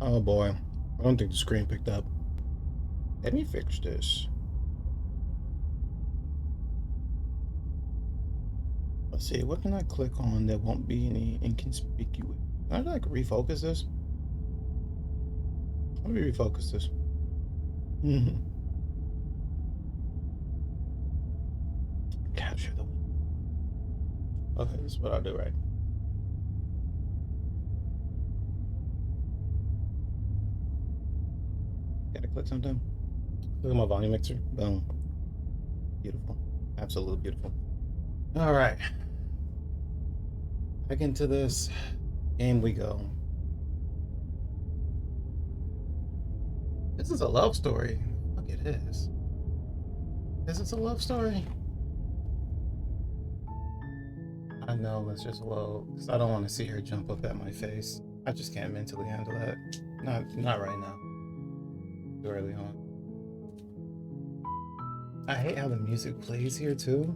Oh boy. I don't think the screen picked up. Let me fix this. Let's see, what can I click on that won't be any inconspicuous? Can I like refocus this? Let me refocus this. Capture the. Okay, this is what I'll do, right? Gotta click something. Click on my volume mixer. Boom. Beautiful. Absolutely beautiful. All right. Back into this game we go. This is a love story. Fuck, it is. Is this a love story? I know, let's just load, because I don't want to see her jump up at my face. I just can't mentally handle that. Not right now. Too early on. I hate how the music plays here too.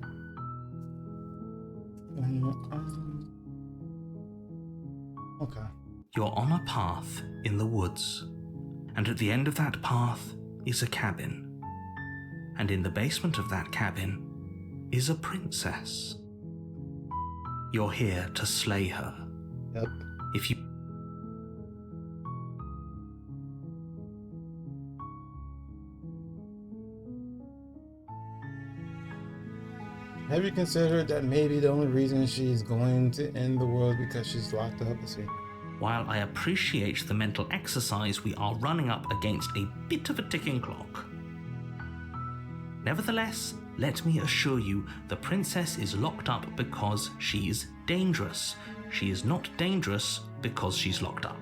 Okay. You're on a path in the woods, and at the end of that path is a cabin. And in the basement of that cabin is a princess. You're here to slay her. Yep. If you Have you considered that maybe the only reason she's going to end the world because she's locked up? Let's see. While I appreciate the mental exercise, we are running up against a bit of a ticking clock. Nevertheless, let me assure you, the princess is locked up because she's dangerous. She is not dangerous because she's locked up.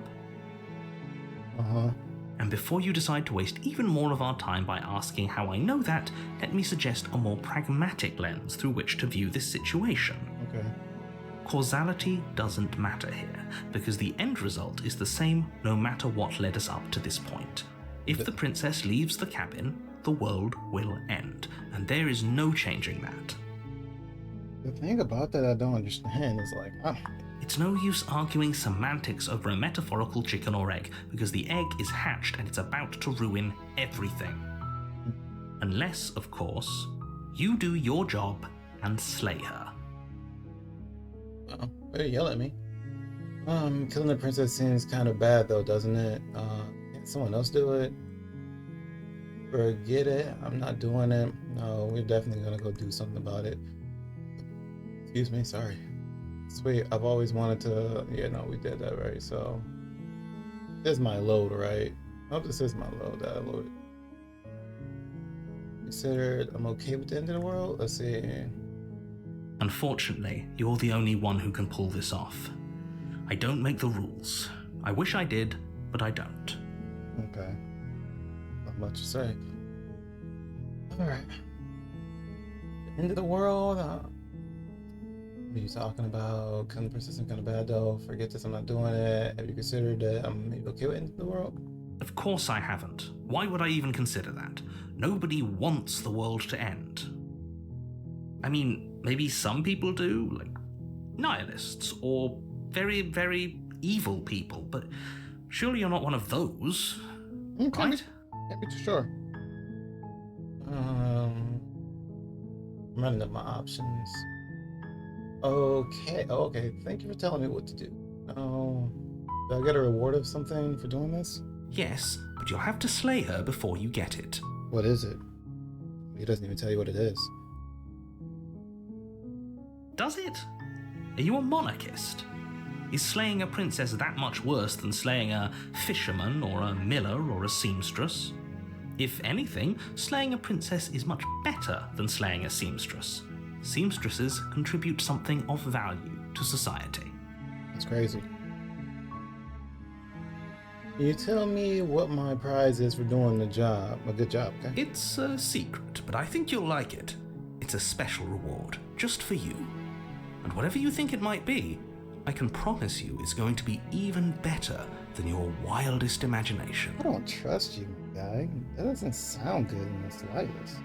And before you decide to waste even more of our time by asking how I know that, let me suggest a more pragmatic lens through which to view this situation. Okay. Causality doesn't matter here, because the end result is the same no matter what led us up to this point. If the princess leaves the cabin, the world will end, and there is no changing that. The thing about that I don't understand is like, It's no use arguing semantics over a metaphorical chicken or egg, because the egg is hatched and it's about to ruin everything. Unless, of course, you do your job and slay her. oh, way to yell at me. Killing the princess seems kind of bad though, doesn't it? Can someone else do it? Forget it. I'm not doing it. No, we're definitely gonna go do something about it. Excuse me, sorry. Sweet, I've always wanted to. Yeah, no, we did that, right? So, this is my load, right? I hope this is my load that I loaded. Considered I'm okay with the end of the world? Let's see. Unfortunately, you're the only one who can pull this off. I don't make the rules. I wish I did, but I don't. Okay. Not much to say. Alright. End of the world? What are you talking about? Killing the princess is kind of bad though. Forget this, I'm not doing it. Have you considered that I'm maybe okay with end of the world? Of course I haven't. Why would I even consider that? Nobody wants the world to end. I mean, maybe some people do, like nihilists, or very, very evil people, but surely you're not one of those, right? Can't be too sure. I'm running up my options. Okay, okay. Thank you for telling me what to do. Oh, do I get a reward of something for doing this? Yes, but you'll have to slay her before you get it. What is it? He doesn't even tell you what it is. Does it? Are you a monarchist? Is slaying a princess that much worse than slaying a fisherman or a miller or a seamstress? If anything, slaying a princess is much better than slaying a seamstress. Seamstresses contribute something of value to society. That's crazy. Can you tell me what my prize is for doing the job? A good job, okay? It's a secret, but I think you'll like it. It's a special reward, just for you. And whatever you think it might be, I can promise you it's going to be even better than your wildest imagination. I don't trust you, guy. That doesn't sound good in the slightest.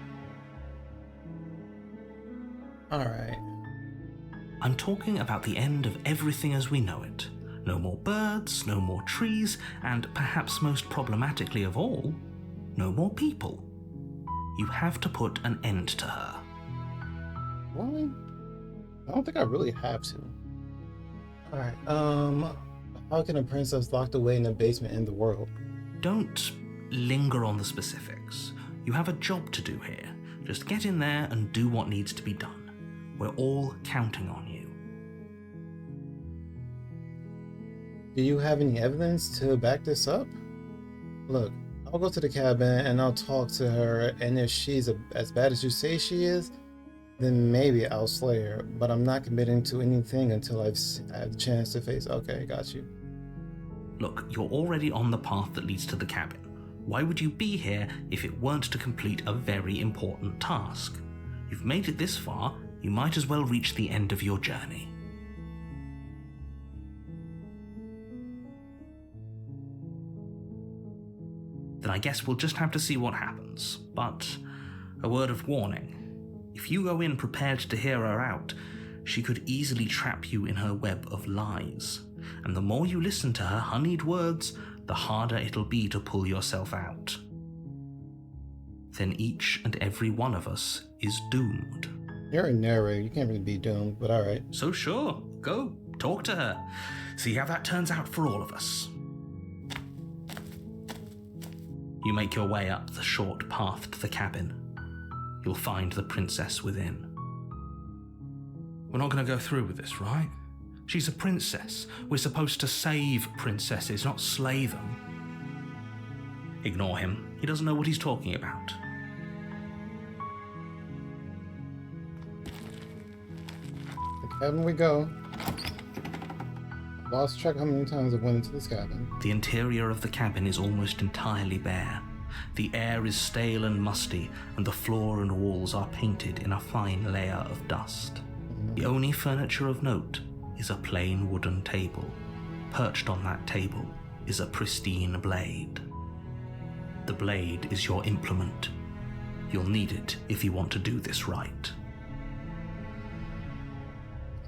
Alright. I'm talking about the end of everything as we know it. No more birds, no more trees, and perhaps most problematically of all, no more people. You have to put an end to her. What? I don't think I really have to. Alright, how can a princess locked away in a basement in the world? Don't linger on the specifics. You have a job to do here. Just get in there and do what needs to be done. We're all counting on you. Do you have any evidence to back this up? Look, I'll go to the cabin and I'll talk to her, and if she's as bad as you say she is, then maybe I'll slay her, but I'm not committing to anything until I've had a chance to face. Okay, got you. Look, you're already on the path that leads to the cabin. Why would you be here if it weren't to complete a very important task? You've made it this far, you might as well reach the end of your journey. Then I guess we'll just have to see what happens. But a word of warning. If you go in prepared to hear her out, she could easily trap you in her web of lies. And the more you listen to her honeyed words, the harder it'll be to pull yourself out. Then each and every one of us is doomed. You're a narrator, you can't really be doomed, but alright. So sure, go, talk to her. See how that turns out for all of us. You make your way up the short path to the cabin. You'll find the princess within. We're not going to go through with this, right? She's a princess. We're supposed to save princesses, not slay them. Ignore him. He doesn't know what he's talking about. The cabin we go. Lost track how many times I went into this cabin. The interior of the cabin is almost entirely bare. The air is stale and musty, and the floor and walls are painted in a fine layer of dust. The only furniture of note is a plain wooden table. Perched on that table is a pristine blade. The blade is your implement. You'll need it if you want to do this right.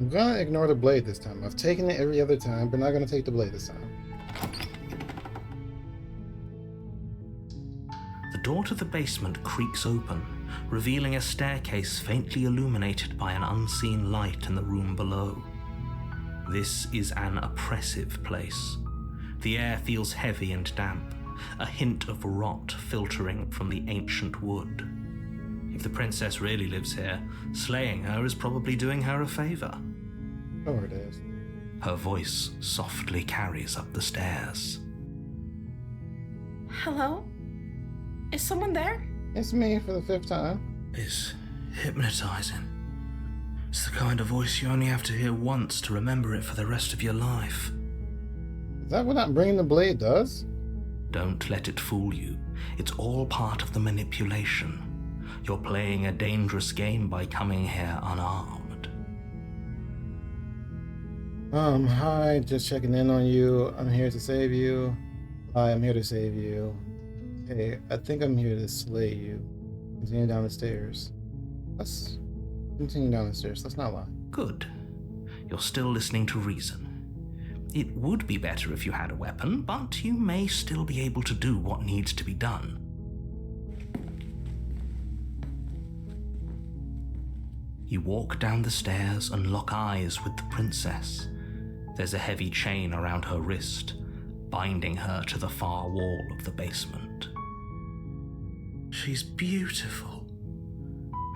I'm gonna ignore the blade this time. I've taken it every other time, but not gonna take the blade this time. The door to the basement creaks open, revealing a staircase faintly illuminated by an unseen light in the room below. This is an oppressive place. The air feels heavy and damp, a hint of rot filtering from the ancient wood. If the princess really lives here, slaying her is probably doing her a favor. Sure it is. Her voice softly carries up the stairs. Hello? Is someone there? It's me for the 5th time. It's hypnotizing. It's the kind of voice you only have to hear once to remember it for the rest of your life. Is that what not bringing the blade does? Don't let it fool you. It's all part of the manipulation. You're playing a dangerous game by coming here unarmed. Hi, just checking in on you. I'm here to save you. Hi, I'm here to save you. Hey, I think I'm here to slay you. Continue down the stairs. Let's continue down the stairs. Let's not lie. Good. You're still listening to reason. It would be better if you had a weapon, but you may still be able to do what needs to be done. You walk down the stairs and lock eyes with the princess. There's a heavy chain around her wrist, binding her to the far wall of the basement. She's beautiful.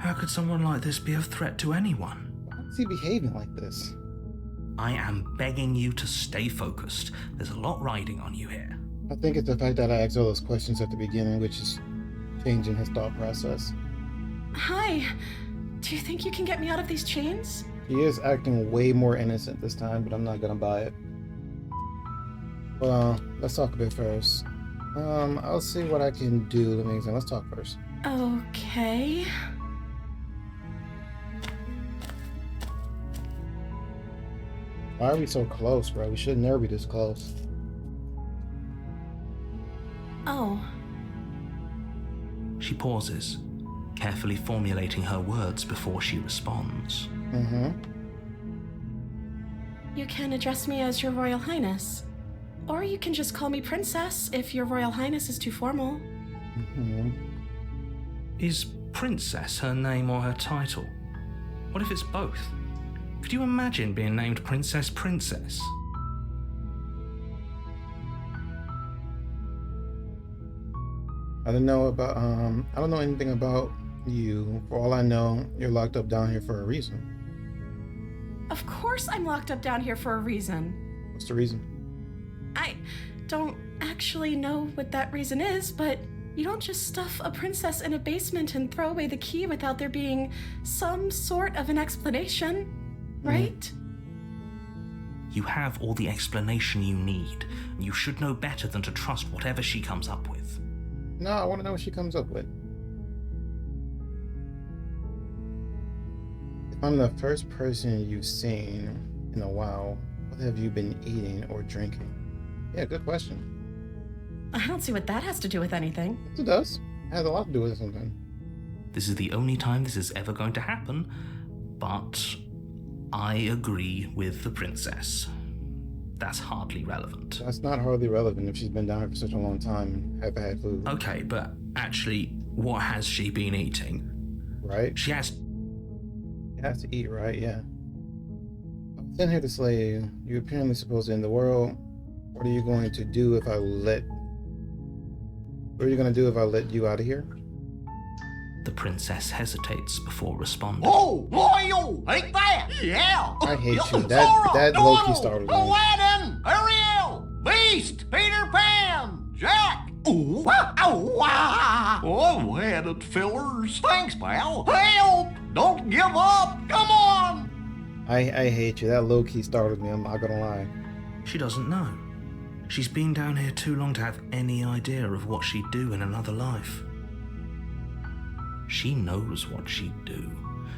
How could someone like this be a threat to anyone? Why is he behaving like this? I am begging you to stay focused. There's a lot riding on you here. I think it's the fact that I asked all those questions at the beginning, which is changing his thought process. Hi. Do you think you can get me out of these chains? He is acting way more innocent this time, but I'm not gonna buy it. Well, let's talk a bit first. I'll see what I can do to make sense. Let's talk first. Okay. Why are we so close, bro? We should never be this close. Oh. She pauses, carefully formulating her words before she responds. You can address me as Your Royal Highness. Or you can just call me Princess if Your Royal Highness is too formal. Mhm. Is Princess her name or her title? What if it's both? Could you imagine being named Princess Princess? I don't know about I don't know anything about you. For all I know, you're locked up down here for a reason. Of course I'm locked up down here for a reason. What's the reason? I don't actually know what that reason is, but you don't just stuff a princess in a basement and throw away the key without there being some sort of an explanation, right? You have all the explanation you need. You should know better than to trust whatever she comes up with. No, I want to know what she comes up with. If I'm the first person you've seen in a while, what have you been eating or drinking? Yeah, good question. I don't see what that has to do with anything. Yes, it does. It has a lot to do with something. This is the only time this is ever going to happen, but I agree with the princess. That's hardly relevant. That's not hardly relevant if she's been down here for such a long time and have had food. Okay, but actually, what has she been eating? Right? She has... You have to eat, right? Yeah. I'm sent here to slay you. You're apparently supposed to end the world. What are you going to do if I let... What are you going to do if I let you out of here? The princess hesitates before responding. Oh, loyal! Ain't that? Yeah! I hate Yes, you. Zora, That low-key Donald, startled me. Aladdin! Ariel! Beast! Peter Pan! Jack! Ooh, wow, wow. Oh, added fillers. Thanks, pal. Help! Don't give up! Come on! I hate you. That low-key startled me. I'm not gonna lie. She doesn't know. She's been down here too long to have any idea of what she'd do in another life. She knows what she'd do.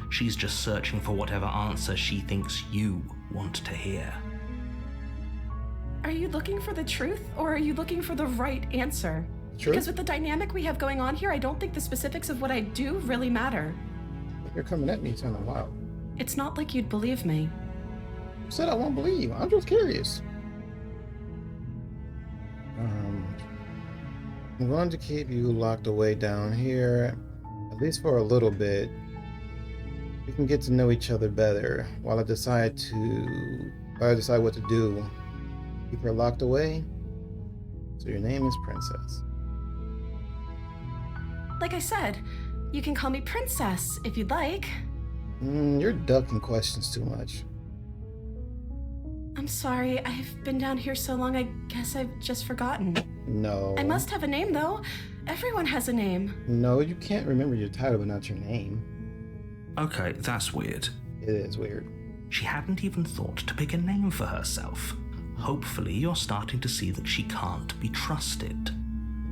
She's just searching for whatever answer she thinks you want to hear. Are you looking for the truth, or are you looking for the right answer? Truth? Because with the dynamic we have going on here, I don't think the specifics of what I do really matter. You're coming at me sounding wild. It's not like you'd believe me. Who said I won't believe you? I'm just curious. I'm going to keep you locked away down here, at least for a little bit. We can get to know each other better while I decide what to do. Keep her locked away. So your name is Princess. Like I said, you can call me Princess if you'd like. You're ducking questions too much. I'm sorry, I've been down here so long, I guess I've just forgotten. No. I must have a name, though. Everyone has a name. No, you can't remember your title but not your name. Okay, that's weird. It is weird. She hadn't even thought to pick a name for herself. Hopefully you're starting to see that she can't be trusted.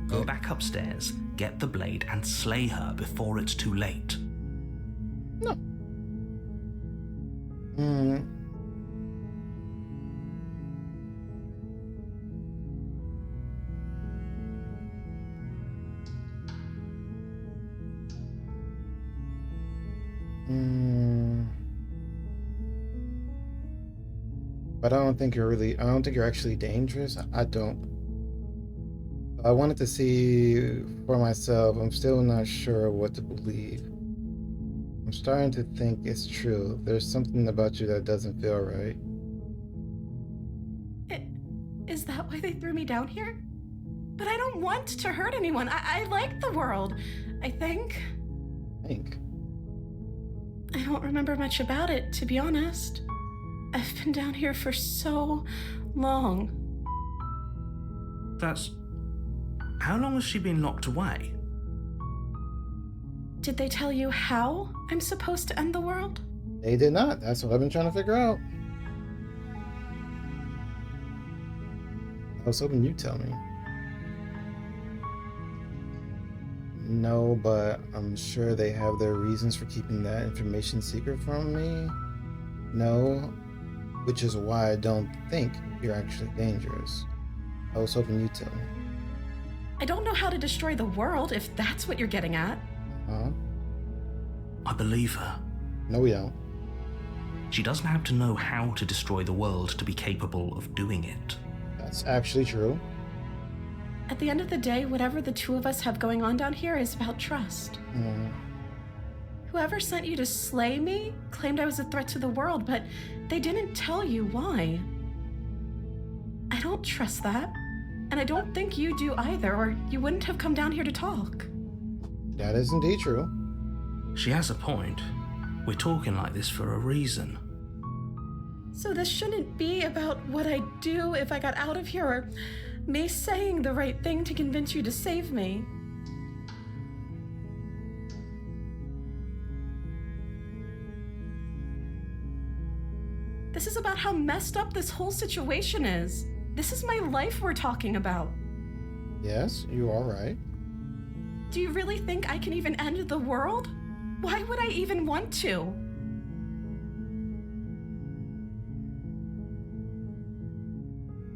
Go back upstairs, get the blade, and slay her before it's too late. No. But I don't think you're actually dangerous. I don't. I wanted to see for myself. I'm still not sure what to believe. I'm starting to think it's true. There's something about you that doesn't feel right. Is that why they threw me down here? But I don't want to hurt anyone. I like the world, I think. I don't remember much about it, to be honest. I've been down here for so long. That's... How long has she been locked away? Did they tell you how I'm supposed to end the world? They did not. That's what I've been trying to figure out. I was hoping you'd tell me. No, but I'm sure they have their reasons for keeping that information secret from me. No, which is why I don't think you're actually dangerous. I was hoping you'd tell me. I don't know how to destroy the world, if that's what you're getting at. Huh? I believe her. No, we don't. She doesn't have to know how to destroy the world to be capable of doing it. That's actually true. At the end of the day, whatever the two of us have going on down here is about trust. Whoever sent you to slay me claimed I was a threat to the world, but they didn't tell you why. I don't trust that, and I don't think you do either, or you wouldn't have come down here to talk. That is indeed true. She has a point. We're talking like this for a reason. So this shouldn't be about what I'd do if I got out of here, or me saying the right thing to convince you to save me. This is about how messed up this whole situation is. This is my life we're talking about. Yes, you are right. Do you really think I can even end the world? Why would I even want to?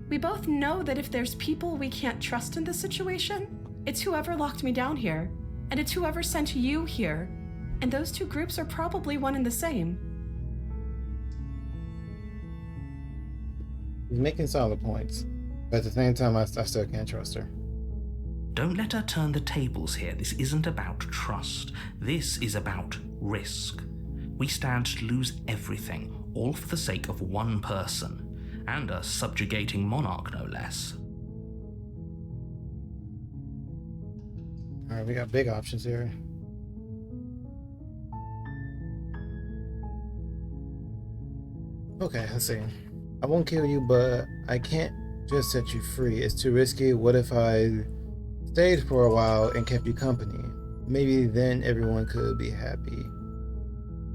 We both know that if there's people we can't trust in this situation, it's whoever locked me down here, and it's whoever sent you here. And those two groups are probably one and the same. He's making solid points, but at the same time, I still can't trust her. Don't let her turn the tables here. This isn't about trust. This is about risk. We stand to lose everything, all for the sake of one person, and a subjugating monarch, no less. Alright, we got big options here. Okay, let's see. I won't kill you, but I can't just set you free. It's too risky. What if I stayed for a while and kept you company? Maybe then everyone could be happy.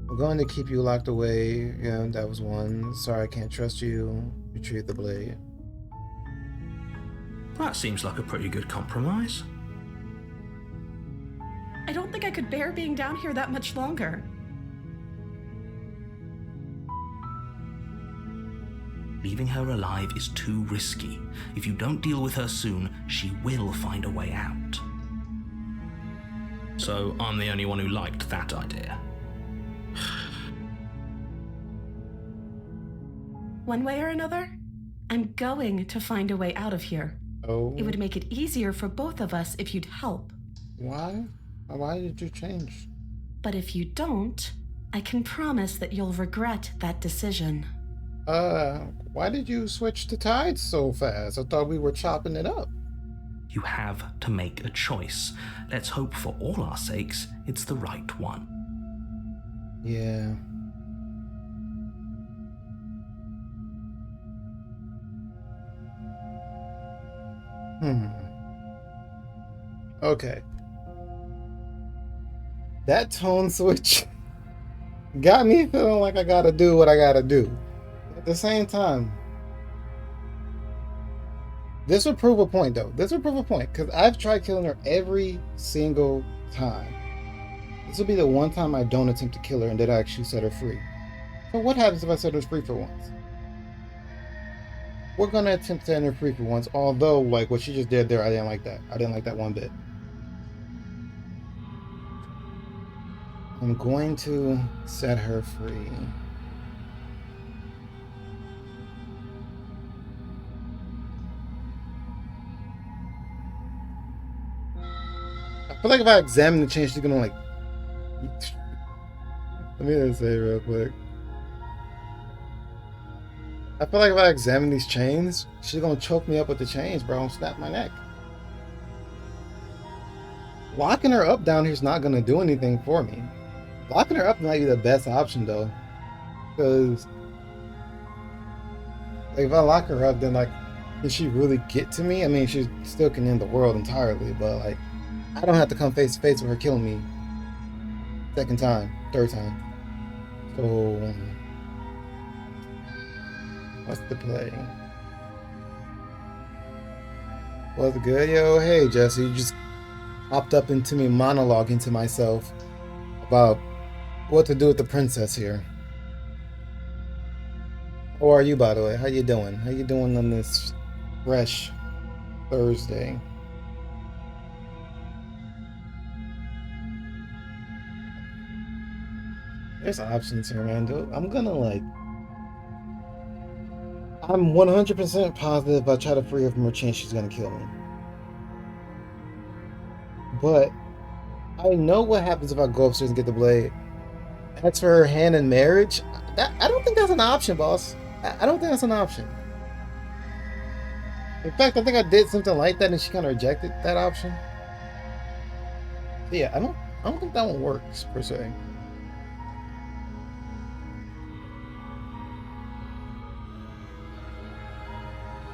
I'm going to keep you locked away. Yeah, that was one. Sorry, I can't trust you. Retrieve the blade. That seems like a pretty good compromise. I don't think I could bear being down here that much longer. Leaving her alive is too risky. If you don't deal with her soon, she will find a way out. So I'm the only one who liked that idea. One way or another, I'm going to find a way out of here. Oh. It would make it easier for both of us if you'd help. Why? Why did you change? But if you don't, I can promise that you'll regret that decision. Why did you switch to tides so fast? I thought we were chopping it up. You have to make a choice. Let's hope for all our sakes it's the right one. Yeah. Okay. That tone switch got me feeling like I gotta do what I gotta do. At the same time, this would prove a point though. This would prove a point because I've tried killing her every single time. This will be the one time I don't attempt to kill her and did I actually set her free. So what happens if I set her free for once? We're gonna attempt to set her free for once, although like what she just did there, I didn't like that. I didn't like that one bit. I'm going to set her free. I feel like if I examine the change, she's gonna like. Let me just say real quick. I feel like if I examine these chains, she's gonna choke me up with the chains, bro, and snap my neck. Locking her up down here is not gonna do anything for me. Locking her up might be the best option though, because like, if I lock her up, then like, can she really get to me? I mean, she still can end the world entirely, but like, I don't have to come face to face with her killing me second time, third time. So, what's the play? What's good, yo? Hey, Jesse, you just hopped up into me monologuing to myself about what to do with the princess here. How are you, by the way? How you doing? How you doing on this fresh Thursday? There's options here, man. Dude, I'm gonna like. I'm 100% positive if I try to free her from her chain, she's gonna kill me. But I know what happens if I go upstairs and get the blade. Ask for her hand in marriage. I don't think that's an option, boss. I don't think that's an option. In fact, I think I did something like that and she kind of rejected that option. So yeah, I don't think that one works per se.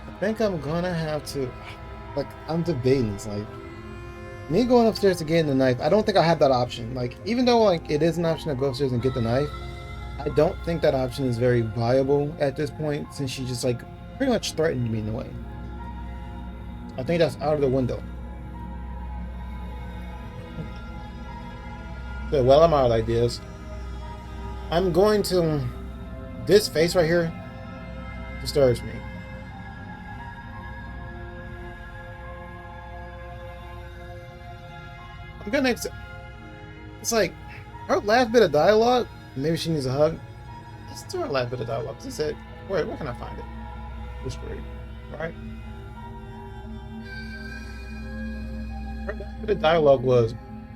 I think I'm gonna have to, like, I'm debating. It's like me going upstairs to get the knife. I don't think I have that option. Like, even though like it is an option to go upstairs and get the knife, I don't think that option is very viable at this point since she just like pretty much threatened me in a way. I think that's out of the window. So, well, I'm out of ideas. I'm going to. This face right here disturbs me. I'm gonna. It's like her last bit of dialogue. Maybe she needs a hug. Let's do her last bit of dialogue. She said, "Where can I find it?" Whispering, right? Her last bit of dialogue was,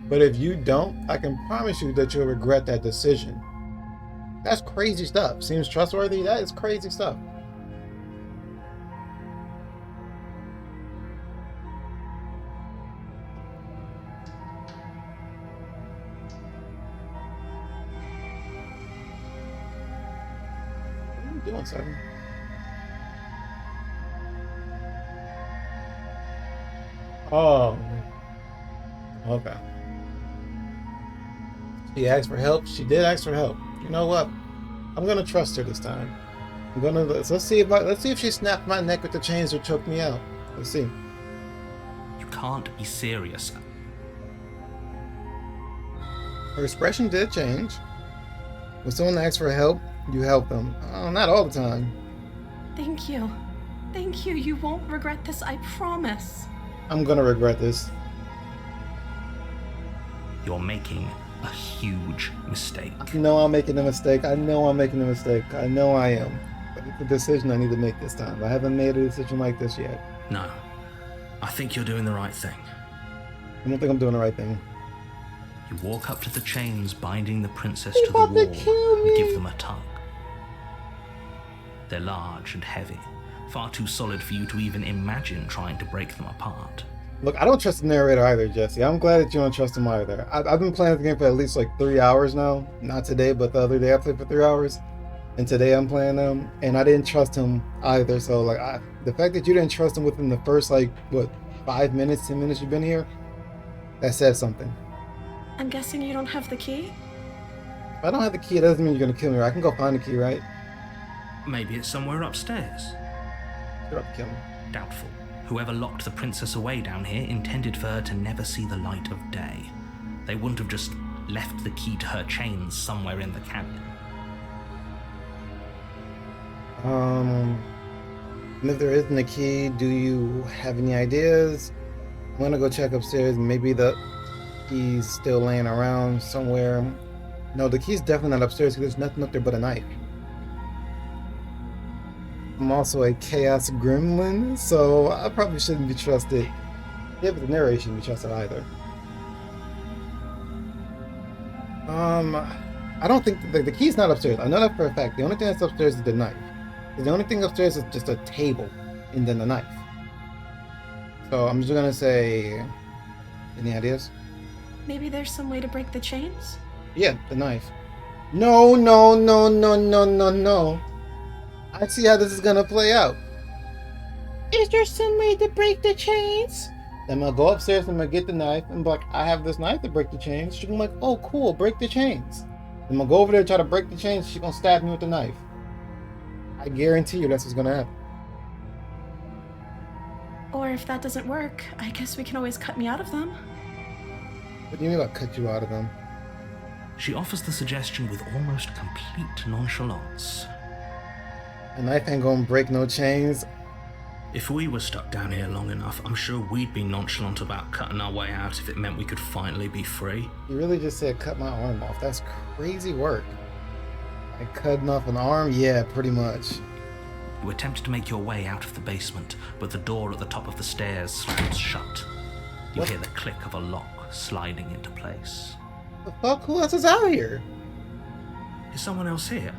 "But if you don't, I can promise you that you'll regret that decision." That's crazy stuff. Seems trustworthy? That is crazy stuff. What are you doing, Seven? Oh. Okay. She asked for help. She did ask for help. You know what? I'm gonna trust her this time. I'm gonna let's see if she snapped my neck with the chains or choked me out. Let's see. You can't be serious. Her expression did change. When someone asks for help, you help them. Not all the time. Thank you. Thank you. You won't regret this, I promise. I'm gonna regret this. You're making a huge mistake. I know I'm making a mistake. I know I'm making a mistake. I know I am. But it's a decision I need to make this time. I haven't made a decision like this yet. No, I think you're doing the right thing. I don't think I'm doing the right thing. You walk up to the chains binding the princess He's to the wall about to kill me. and give them a tug. They're large and heavy, far too solid for you to even imagine trying to break them apart. Look, I don't trust the narrator either, Jesse. I'm glad that you don't trust him either. I've been playing the game for at least like 3 hours now. Not today, but the other day I played for 3 hours. And today I'm playing them, and I didn't trust him either. So like, the fact that you didn't trust him within the first like, what, 5 minutes, 10 minutes you've been here, that says something. I'm guessing you don't have the key? If I don't have the key, it doesn't mean you're gonna kill me, right? I can go find the key, right? Maybe it's somewhere upstairs. You're up to kill me. Doubtful. Whoever locked the princess away down here intended for her to never see the light of day. They wouldn't have just left the key to her chains somewhere in the cabin. And if there isn't a key, do you have any ideas? I'm gonna go check upstairs. Maybe the key's still laying around somewhere. No, the key's definitely not upstairs because there's nothing up there but a knife. I'm also a chaos gremlin, so I probably shouldn't be trusted. Yeah, but the narrator shouldn't be trusted either. I don't think the key's not upstairs. I know that for a fact. The only thing that's upstairs is the knife. The only thing upstairs is just a table and then the knife. So I'm just gonna say, any ideas? Maybe there's some way to break the chains? Yeah, the knife. No, no, no, no, no, no, no. I see how this is gonna play out. Is there some way to break the chains? Then I'm gonna go upstairs and I'm gonna get the knife and be like, I have this knife to break the chains. She's gonna be like, oh cool, break the chains. I'm gonna go over there and try to break the chains. She's gonna stab me with the knife. I guarantee you that's what's gonna happen. Or if that doesn't work, I guess we can always cut me out of them. What do you mean by cut you out of them? She offers the suggestion with almost complete nonchalance. A knife ain't gonna break no chains. If we were stuck down here long enough, I'm sure we'd be nonchalant about cutting our way out if it meant we could finally be free. You really just said cut my arm off. That's crazy work. Like cutting off an arm? Yeah, pretty much. You attempt to make your way out of the basement, but the door at the top of the stairs slams shut. You What? hear the click of a lock sliding into place. The fuck? Who else is out here? Is someone else here?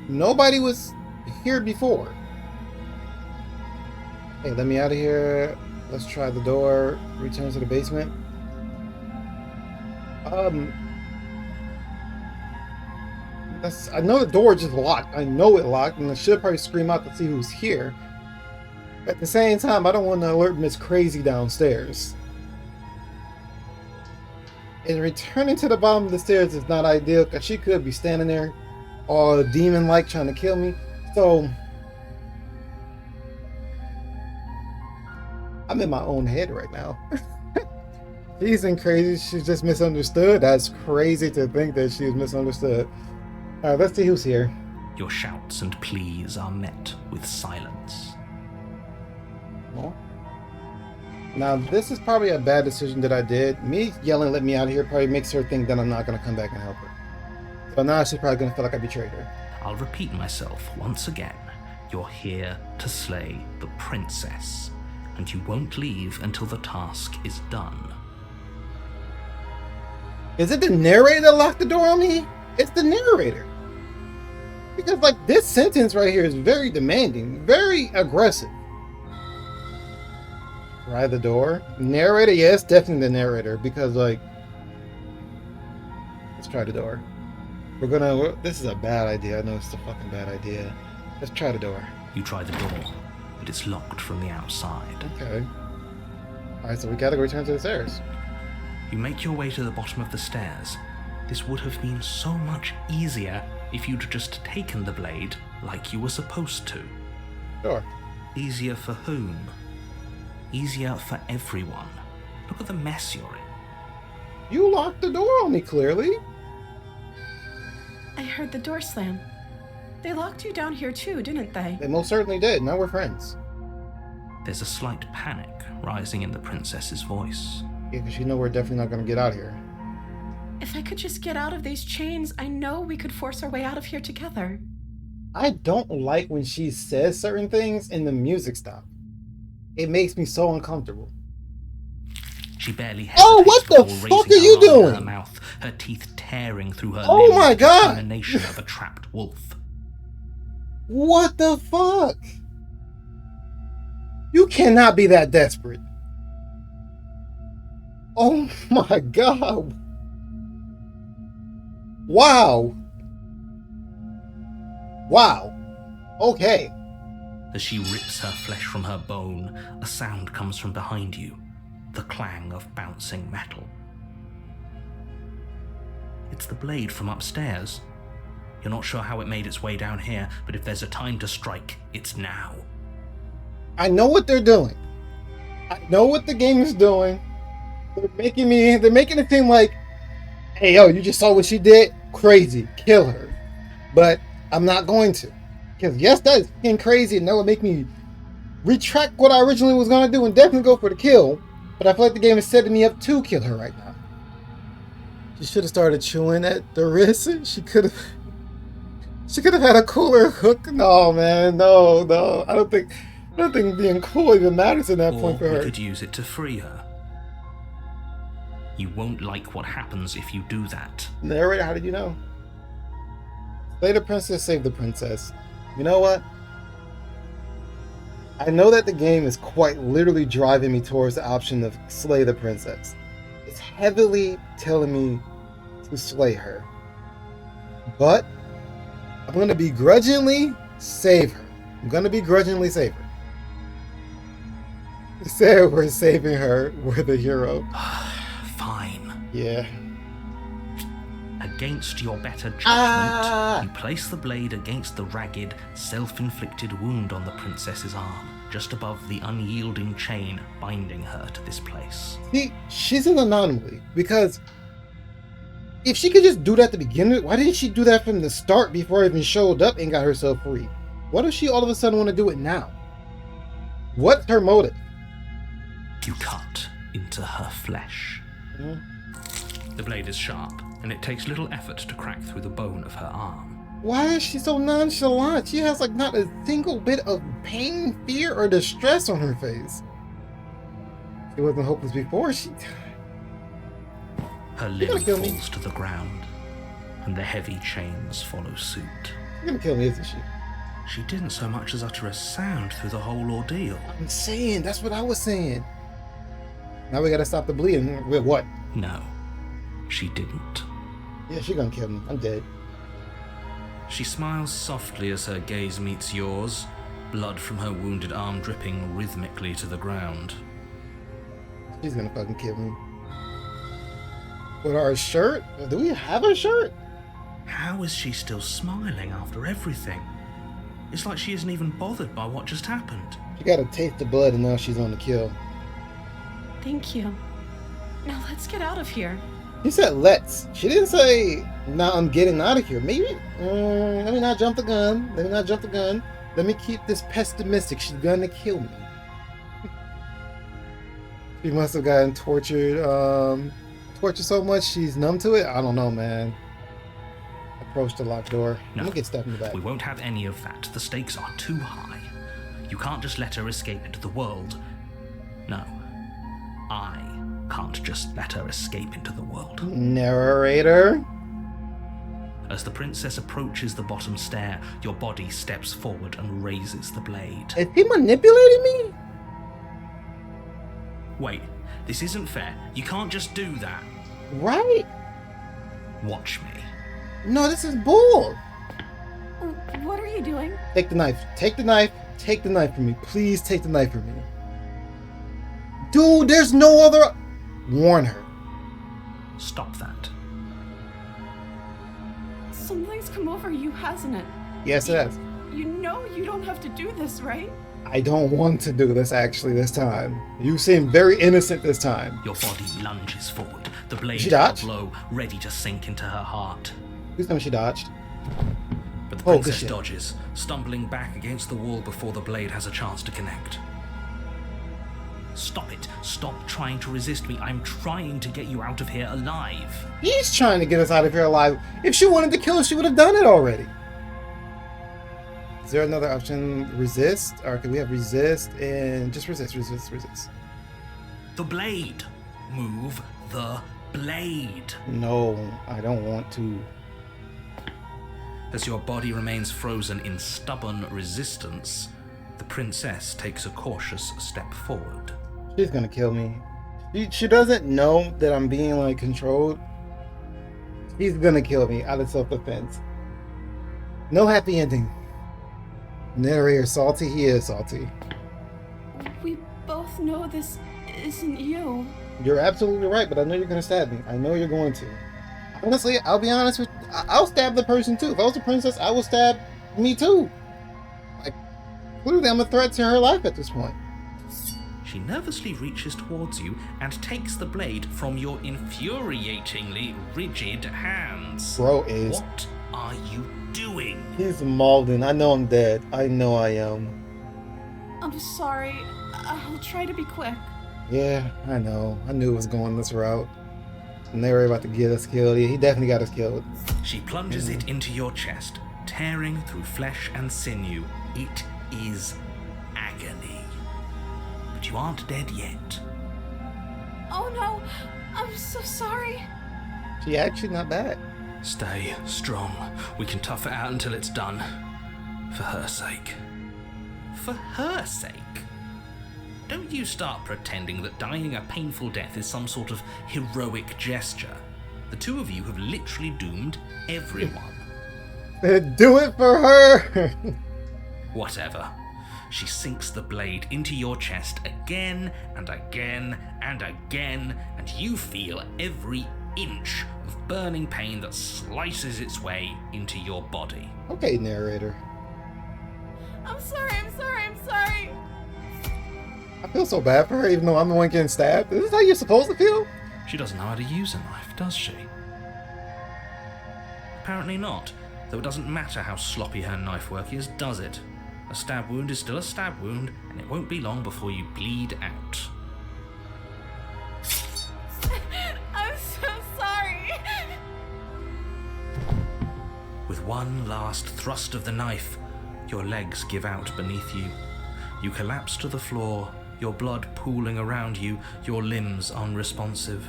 Nobody was here before. Hey, let me out of here. Let's try the door. Return to the basement. I know the door just locked. I know it locked, and I should probably scream out to see who's here. At the same time, I don't want to alert Miss Crazy downstairs. And returning to the bottom of the stairs is not ideal, because she could be standing there all demon-like trying to kill me. So I'm in my own head right now. She's in crazy. She's just misunderstood. That's crazy to think that she's misunderstood. All right, let's see who's here. Your shouts and pleas are met with silence. Oh. Now, this is probably a bad decision that I did. Me yelling, let me out of here, probably makes her think that I'm not going to come back and help her. So now she's probably going to feel like I betrayed her. I'll repeat myself once again. You're here to slay the princess, and you won't leave until the task is done. Is it the narrator that locked the door on me? It's the narrator. Because, like, this sentence right here is very demanding, very aggressive. Try the door. Narrator? Yes, definitely the narrator. Because, like, let's try the door. This is a bad idea. I know it's a fucking bad idea. Let's try the door. You try the door, but it's locked from the outside. Okay. Alright, so we gotta return to the stairs. You make your way to the bottom of the stairs. This would have been so much easier if you'd just taken the blade like you were supposed to. Sure. Easier for whom? Easier for everyone. Look at the mess you're in. You locked the door on me, clearly. I heard the door slam. They locked you down here too, didn't they? They most certainly did. Now we're friends. There's a slight panic rising in the princess's voice. Yeah, because you know we're definitely not going to get out of here. If I could just get out of these chains, I know we could force our way out of here together. I don't like when she says certain things and the music stops. It makes me so uncomfortable. She barely Oh, hesitates what the before fuck raising are you her arm to doing? Her mouth, her teeth tearing through her Oh limbs my with the God. determination of a trapped wolf. What the fuck? You cannot be that desperate. Oh my god. Wow. Wow. Okay. As she rips her flesh from her bone, a sound comes from behind you, the clang of bouncing metal. It's the blade from upstairs. You're not sure how it made its way down here, but if there's a time to strike, it's now. I know what they're doing. I know what the game is doing. They're making it seem like, hey, yo, you just saw what she did? Crazy. Kill her. But I'm not going to. Because yes, that is fucking crazy, and that would make me retract what I originally was going to do and definitely go for the kill. But I feel like the game is setting me up to kill her right now. She should have started chewing at the wrist. She could have had a cooler hook. No, man. No. I don't think being cool even matters at that point for Or you her. could use it to free her. You won't like what happens if you do that. Narrator, how did you know? Slay the princess, save the princess. You know what? I know that the game is quite literally driving me towards the option of slay the princess. It's heavily telling me to slay her. But I'm going to begrudgingly save her. I'm going to begrudgingly save her. You said we're saving her. We're the hero. Fine. Yeah. Against your better judgment, Ah! you place the blade against the ragged, self-inflicted wound on the princess's arm, just above the unyielding chain binding her to this place. See, she's an anomaly, because if she could just do that at the beginning, why didn't she do that from the start before I even showed up and got herself free? Why does she all of a sudden want to do it now? What's her motive? You cut into her flesh. The blade is sharp, and it takes little effort to crack through the bone of her arm. Why is she so nonchalant? She has like not a single bit of pain, fear, or distress on her face. She wasn't hopeless before. Her You're limb gonna kill me. falls to the ground, and the heavy chains follow suit. She's gonna kill me, isn't she? She didn't so much as utter a sound through the whole ordeal. I'm saying, that's what I was saying. Now we gotta stop the bleeding. With what? No, she didn't. Yeah, she's gonna kill me. I'm dead. She smiles softly as her gaze meets yours, blood from her wounded arm dripping rhythmically to the ground. She's gonna fucking kill me. With our shirt? Do we have a shirt? How is she still smiling after everything? It's like she isn't even bothered by what just happened. She got to taste the blood and now she's on the kill. Thank you. Now let's get out of here. She said let's. She didn't say, now I'm getting out of here. Maybe, let me not jump the gun. Let me keep this pessimistic. She's gonna kill me. She must have gotten tortured so much she's numb to it. I don't know, man. Approach the locked door. No, I'm gonna get stuff in the back. we won't have any of that. The stakes are too high. You can't just let her escape into the world. No, I can't just let her escape into the world. Narrator. As the princess approaches the bottom stair, your body steps forward and raises the blade. Is he manipulating me? Wait, this isn't fair. You can't just do that. Right? Watch me. No, this is bull. What are you doing? Take the knife. Take the knife. Take the knife from me. Please take the knife from me. Dude, there's no other... Warn her. Stop that. Something's come over you, hasn't it? Yes, it has. You know you don't have to do this, right? I don't want to do this actually this time. You seem very innocent this time. Your body lunges forward, the blade She dodged? low, ready to sink into her heart. Please tell me she dodged. But the Oh, good princess shit. dodges, stumbling back against the wall before the blade has a chance to connect. Stop it. Stop trying to resist me. I'm trying to get you out of here alive. He's trying to get us out of here alive. If she wanted to kill us, she would have done it already. Is there another option? Resist? Or can we have resist and just resist? The blade. Move the blade. No, I don't want to. As your body remains frozen in stubborn resistance, the princess takes a cautious step forward. She's gonna kill me. She doesn't know that I'm being like controlled. She's gonna kill me out of self-defense. No happy ending. Narrator salty, he is salty. We both know this isn't you. You're absolutely right, but I know you're gonna stab me. I know you're going to. Honestly, I'll be honest with you. I'll stab the person too. If I was a princess, I would stab me too. Like, clearly I'm a threat to her life at this point. She nervously reaches towards you and takes the blade from your infuriatingly rigid hands. Bro is... What are you doing? He's Malden. I know I'm dead. I know I am. I'm sorry. I'll try to be quick. Yeah, I know. I knew it was going this route. And they were about to get us killed. Yeah, he definitely got us killed. She plunges it into your chest, tearing through flesh and sinew. It is agony. But you aren't dead yet. Oh no, I'm so sorry. She actually not bad. Stay strong. We can tough it out until it's done. For her sake. For her sake? Don't you start pretending that dying a painful death is some sort of heroic gesture. The two of you have literally doomed everyone. Do it for her! Whatever. She sinks the blade into your chest again and again and again, and you feel every inch of burning pain that slices its way into your body. Okay, narrator. I'm sorry. I feel so bad for her, even though I'm the one getting stabbed. Is this how you're supposed to feel? She doesn't know how to use a knife, does she? Apparently not, though it doesn't matter how sloppy her knife work is, does it? A stab wound is still a stab wound, and it won't be long before you bleed out. I'm so sorry. With one last thrust of the knife, your legs give out beneath you. You collapse to the floor, your blood pooling around you, your limbs unresponsive.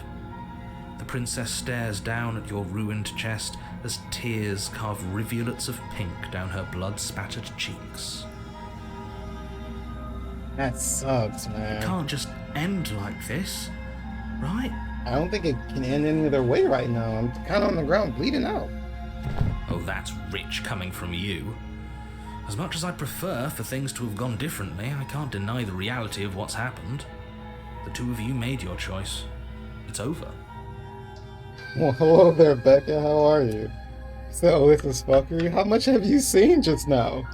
The princess stares down at your ruined chest as tears carve rivulets of pink down her blood-spattered cheeks. That sucks, man. It can't just end like this, right? I don't think it can end any other way right now. I'm kind of on the ground bleeding out. Oh, that's rich coming from you. As much as I'd prefer for things to have gone differently, I can't deny the reality of what's happened. The two of you made your choice. It's over. Well, hello there, Becca. How are you? So, this is fuckery. How much have you seen just now?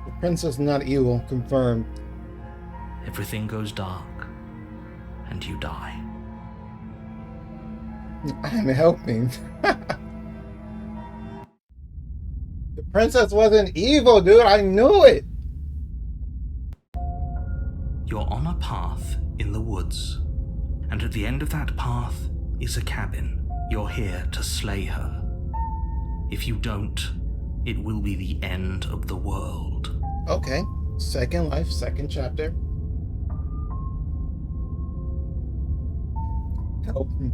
The princess not evil, confirmed. Everything goes dark, and you die. I'm helping. The princess wasn't evil, dude. I knew it. You're on a path in the woods, and at the end of that path is a cabin. You're here to slay her. If you don't, it will be the end of the world. Okay. Second life, second chapter. Helping.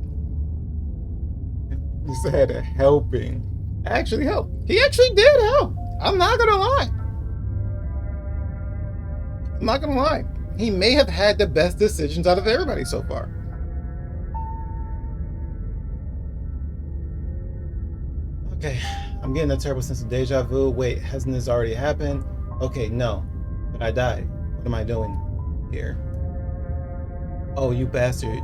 He said helping. Actually helped. He actually did help. I'm not gonna lie. I'm not gonna lie. He may have had the best decisions out of everybody so far. Okay, I'm getting a terrible sense of deja vu. Wait, hasn't this already happened? Okay, no. But I died. What am I doing here? Oh, you bastard.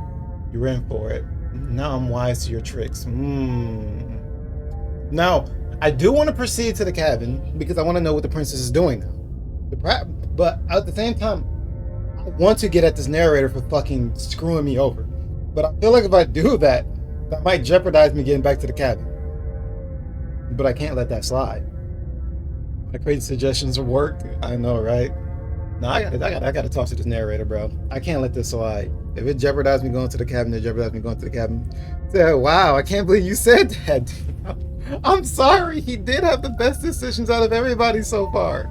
You're in for it. Now I'm wise to your tricks. Now, I do want to proceed to the cabin because I want to know what the princess is doing now. But at the same time, I want to get at this narrator for fucking screwing me over. But I feel like if I do that, that might jeopardize me getting back to the cabin. But I can't let that slide. My crazy suggestions worked. I know, right? No, I gotta talk to this narrator, bro. I can't let this slide. If it jeopardized me going to the cabin, it jeopardized me going to the cabin. So, wow, I can't believe you said that. I'm sorry. He did have the best decisions out of everybody so far.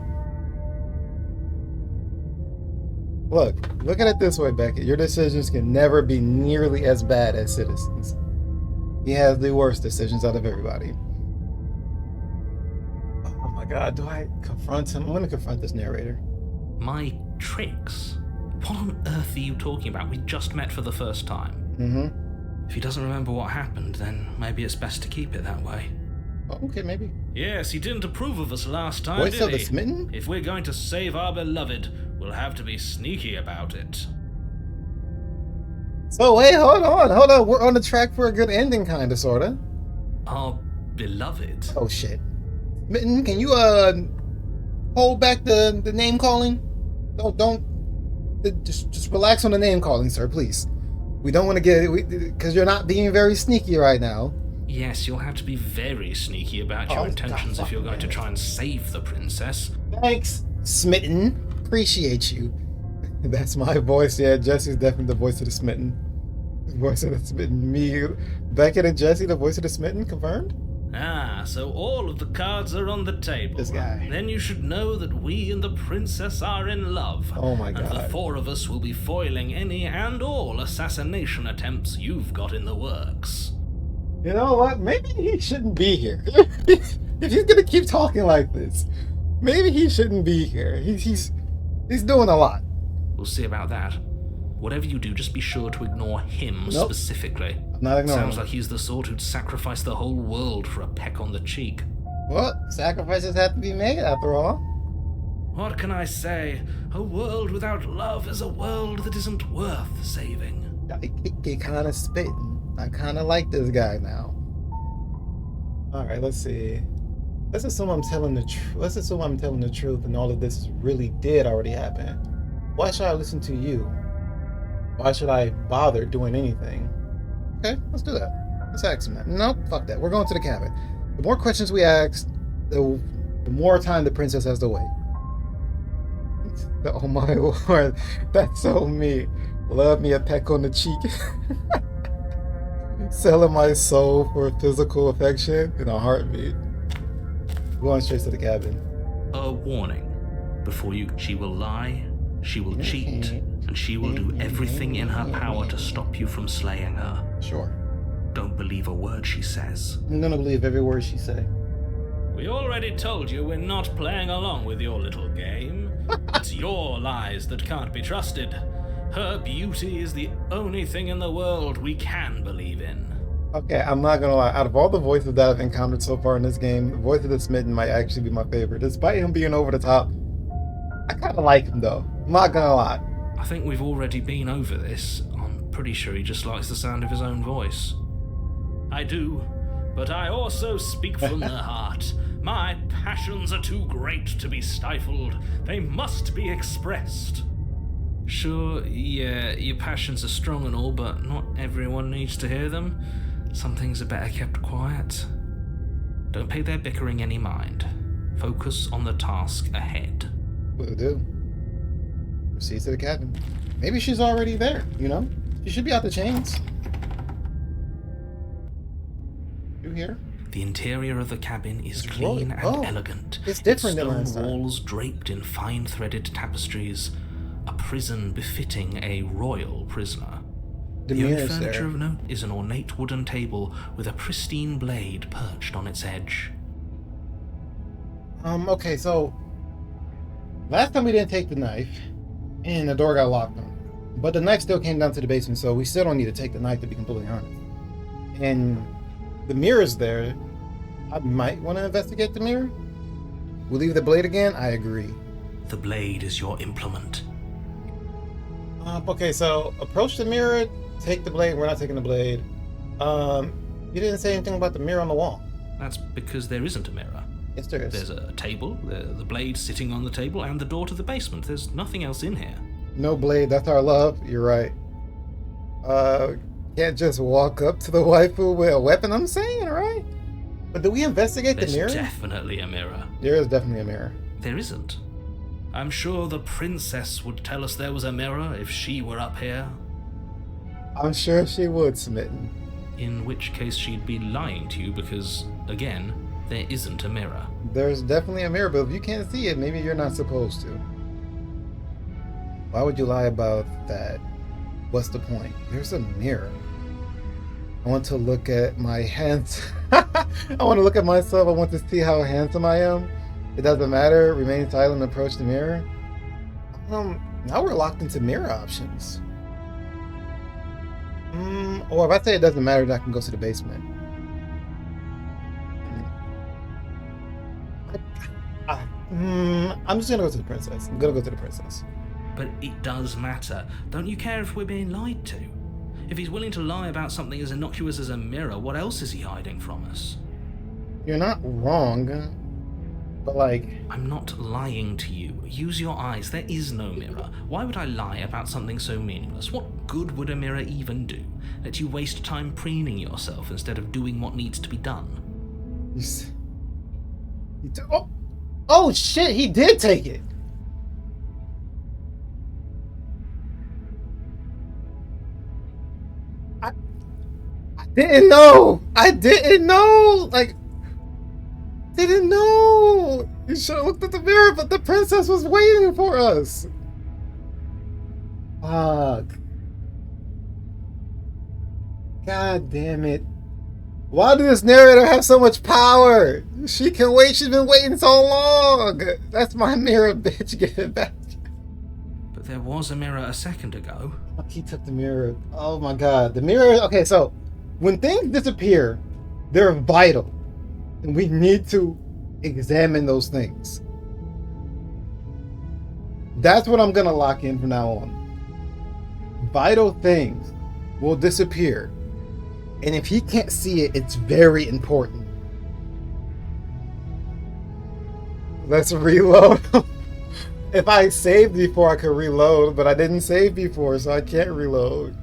Look at it this way, Beckett. Your decisions can never be nearly as bad as Citizens. He has the worst decisions out of everybody. Oh my god, do I confront him? I'm gonna confront this narrator. My tricks? What on earth are you talking about? We just met for the first time. Mm-hmm. If he doesn't remember what happened, then maybe it's best to keep it that way. Oh, okay, maybe. Yes, he didn't approve of us last time, Voice did of the he? Smitten? If we're going to save our beloved, we'll have to be sneaky about it. So wait, hold on. We're on the track for a good ending, kinda, sorta. Our beloved? Oh shit. Smitten, can you hold back the name calling? Just relax on the name calling, sir, please. We don't want to get it because you're not being very sneaky right now. Yes, you'll have to be very sneaky about your intentions if you're going to try and save the princess. Thanks, Smitten. Appreciate you. That's my voice. Yeah, Jesse's definitely the voice of the Smitten. The voice of the Smitten. Me, Beckett, and Jesse, the voice of the Smitten. Confirmed. Ah, so all of the cards are on the table. This guy. Then you should know that we and the princess are in love. Oh my god. And the four of us will be foiling any and all assassination attempts you've got in the works. You know what? Maybe he shouldn't be here. If he's gonna keep talking like this, maybe he shouldn't be here. He's doing a lot. We'll see about that. Whatever you do, just be sure to ignore him specifically. I'm not ignoring Sounds him. like he's the sort who'd sacrifice the whole world for a peck on the cheek. Well, sacrifices have to be made after all. What can I say? A world without love is a world that isn't worth saving. He kind of spitting. I kind of like this guy now. All right, let's see. Let's assume I'm telling the truth. Let's assume I'm telling the truth, and all of this really did already happen. Why should I listen to you? Why should I bother doing anything? Okay, let's do that. Let's ask him that. Nope, fuck that. We're going to the cabin. The more questions we ask, the more time the princess has to wait. Oh my lord, that's so me. Love me a peck on the cheek. Selling my soul for physical affection in a heartbeat. Going straight to the cabin. A warning. Before you, she will lie, she will cheat, and she will do everything in her power to stop you from slaying her. Sure. Don't believe a word she says. I'm gonna believe every word she say. We already told you we're not playing along with your little game. It's your lies that can't be trusted. Her beauty is the only thing in the world we can believe in. Okay, I'm not gonna lie. Out of all the voices that I've encountered so far in this game, the voice of the Smitten might actually be my favorite. Despite him being over the top, I kind of like him though. I'm not gonna lie. I think we've already been over this. I'm pretty sure he just likes the sound of his own voice. I do, but I also speak from the heart. My passions are too great to be stifled. They must be expressed. Sure, yeah, your passions are strong and all, but not everyone needs to hear them. Some things are better kept quiet. Don't pay their bickering any mind. Focus on the task ahead. Will do. Proceed to the cabin. Maybe she's already there, you know? She should be out the chains. You here? The interior of the cabin is It's clean royal. and Oh, elegant. it's different than Stone last time. walls draped in fine-threaded tapestries. A prison befitting a royal prisoner. The The only mirror's furniture there. of note is an ornate wooden table with a pristine blade perched on its edge. Okay, so last time we didn't take the knife and the door got locked on. But the knife still came down to the basement, so we still don't need to take the knife, to be completely honest. And the mirror's there. I might want to investigate the mirror. We'll leave the blade again. I agree. The blade is your implement. Okay, so approach the mirror, take the blade. We're not taking the blade. You didn't say anything about the mirror on the wall. That's because there isn't a mirror. Yes, there is. There's a table, the blade sitting on the table, and the door to the basement. There's nothing else in here. No blade. That's our love. You're right. Can't just walk up to the waifu with a weapon. I'm saying, right? But do we investigate the There's mirror? definitely a mirror. There is definitely a mirror. There isn't. I'm sure the princess would tell us there was a mirror if she were up here. I'm sure she would, Smitten. In which case she'd be lying to you because, again, there isn't a mirror. There's definitely a mirror, but if you can't see it, maybe you're not supposed to. Why would you lie about that? What's the point? There's a mirror. I want to look at my hands. I want to look at myself. I want to see how handsome I am. It doesn't matter. Remain silent and approach the mirror. Now we're locked into mirror options. Or if I say it doesn't matter, then I can go to the basement. I'm just gonna go to the princess. I'm gonna go to the princess. But it does matter. Don't you care if we're being lied to? If he's willing to lie about something as innocuous as a mirror, what else is he hiding from us? You're not wrong, but like, I'm not lying to you. Use your eyes. There is no mirror. Why would I lie about something so meaningless? What good would a mirror even do? Let you waste time preening yourself instead of doing what needs to be done. Oh shit! He did take it. I didn't know. I didn't know. Like, didn't know. You should have looked at the mirror, but the princess was waiting for us. Fuck. God damn it. Why does this narrator have so much power? She can wait. She's been waiting so long. That's my mirror, bitch. Get it back. But there was a mirror a second ago. He took the mirror. Oh my god. The mirror. Okay, so when things disappear, they're vital. And we need to examine those things. That's what I'm going to lock in from now on. Vital things will disappear. And if he can't see it, it's very important. Let's reload. If I saved before, I could reload, but I didn't save before, so I can't reload.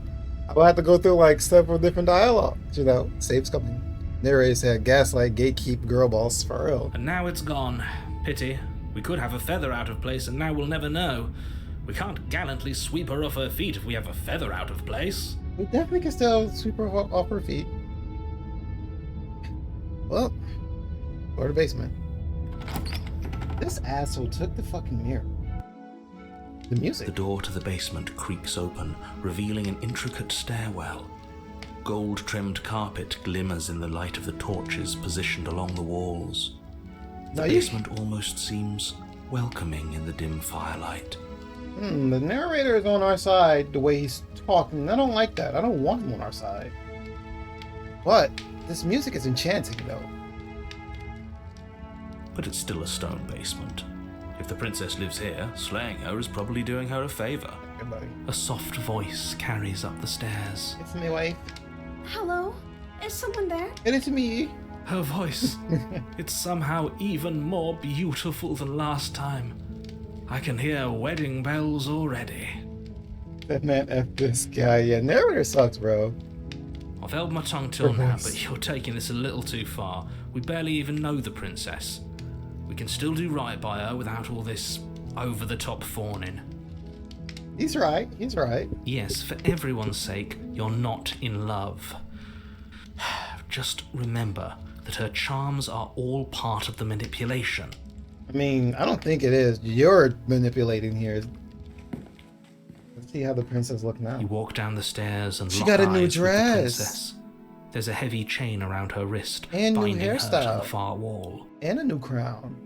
I'll have to go through like several different dialogues, you know. Save's coming. Narrator said gaslight, gatekeep, girl boss for real. And now it's gone. Pity. We could have a feather out of place, and now we'll never know. We can't gallantly sweep her off her feet if we have a feather out of place. We definitely can still sweep her off her feet. Well, go to the basement. This asshole took the fucking mirror. The music. The door to the basement creaks open, revealing an intricate stairwell. Gold-trimmed carpet glimmers in the light of the torches positioned along the walls. The basement almost seems welcoming in the dim firelight. The narrator is on our side the way he's talking. I don't like that. I don't want him on our side. But this music is enchanting, though. But it's still a stone basement. If the princess lives here, slaying her is probably doing her a favor. Goodbye. A soft voice carries up the stairs. It's me, wife. Hello? Is someone there? And it's me. Her voice. It's somehow even more beautiful than last time. I can hear wedding bells already. That man F this guy. Yeah, narrator sucks, bro. I've held my tongue till now, but you're taking this a little too far. We barely even know the princess. We can still do right by her without all this over-the-top fawning. He's right. He's right. Yes, for everyone's sake, you're not in love. Just remember that her charms are all part of the manipulation. I mean, I don't think it is. You're manipulating here. Let's see how the princess look now. You walk down the stairs and She lock got a eyes new with the dress. princess. There's a heavy chain around her wrist, And new binding her to hairstyle. the far wall. And a new crown.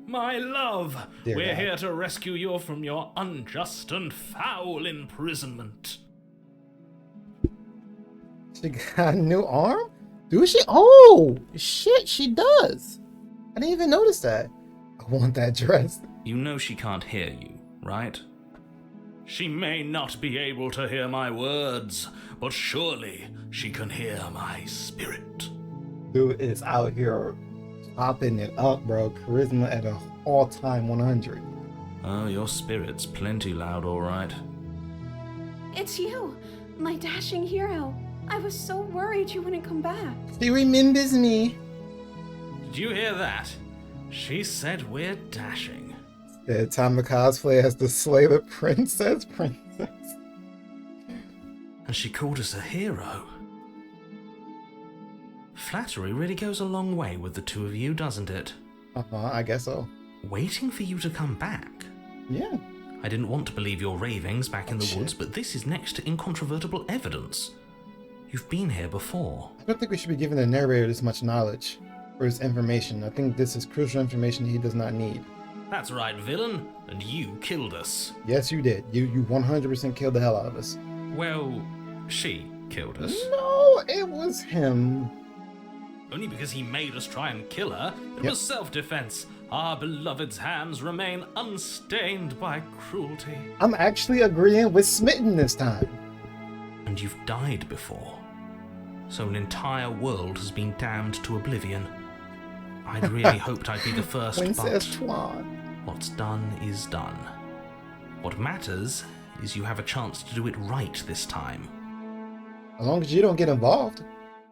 My love, Dear we're God. here to rescue you from your unjust and foul imprisonment. She got a new arm? Do she? Oh, shit, she does. I didn't even notice that. I want that dress. You know she can't hear you, right? She may not be able to hear my words, but surely she can hear my spirit. Dude is out here popping it up, bro. Charisma at an all-time 100. Oh, your spirit's plenty loud, all right. It's you, my dashing hero. I was so worried you wouldn't come back. She remembers me. Did you hear that? She said we're dashing. The time to cosplay as the slay the princess. And she called us a hero. Flattery really goes a long way with the two of you, doesn't it? I guess so. Waiting for you to come back. Yeah. I didn't want to believe your ravings back in the shit. woods, but this is next to incontrovertible evidence. You've been here before. I don't think we should be giving the narrator this much knowledge or this information. I think this is crucial information he does not need. That's right, villain, and you killed us. Yes, you did. You 100% killed the hell out of us. Well, she killed us. No, it was him. Only because he made us try and kill her. It Yep. was self-defense. Our beloved's hands remain unstained by cruelty. I'm actually agreeing with Smitten this time. And you've died before. So an entire world has been damned to oblivion. I'd really hoped I'd be the first, Princess but Tuan. what's done is done. What matters is you have a chance to do it right this time. As long as you don't get involved.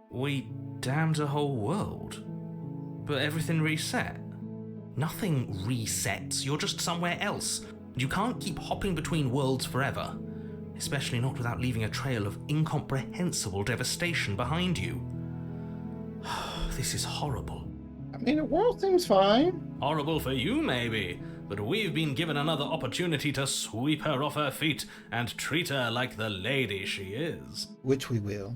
We damned a whole world, but everything reset. Nothing resets, you're just somewhere else. You can't keep hopping between worlds forever, especially not without leaving a trail of incomprehensible devastation behind you. This is horrible. I mean, the world seems fine. Horrible for you, maybe, but we've been given another opportunity to sweep her off her feet and treat her like the lady she is. Which we will.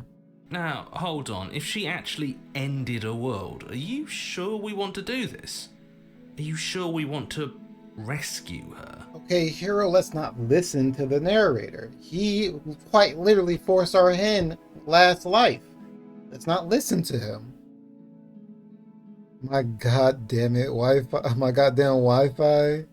Now, hold on, if she actually ended a world, are you sure we want to do this? Are you sure we want to rescue her? Okay, hero, let's not listen to the narrator. He quite literally forced our hand last life. Let's not listen to him. My god damn it, Wi-Fi, my goddamn Wi-Fi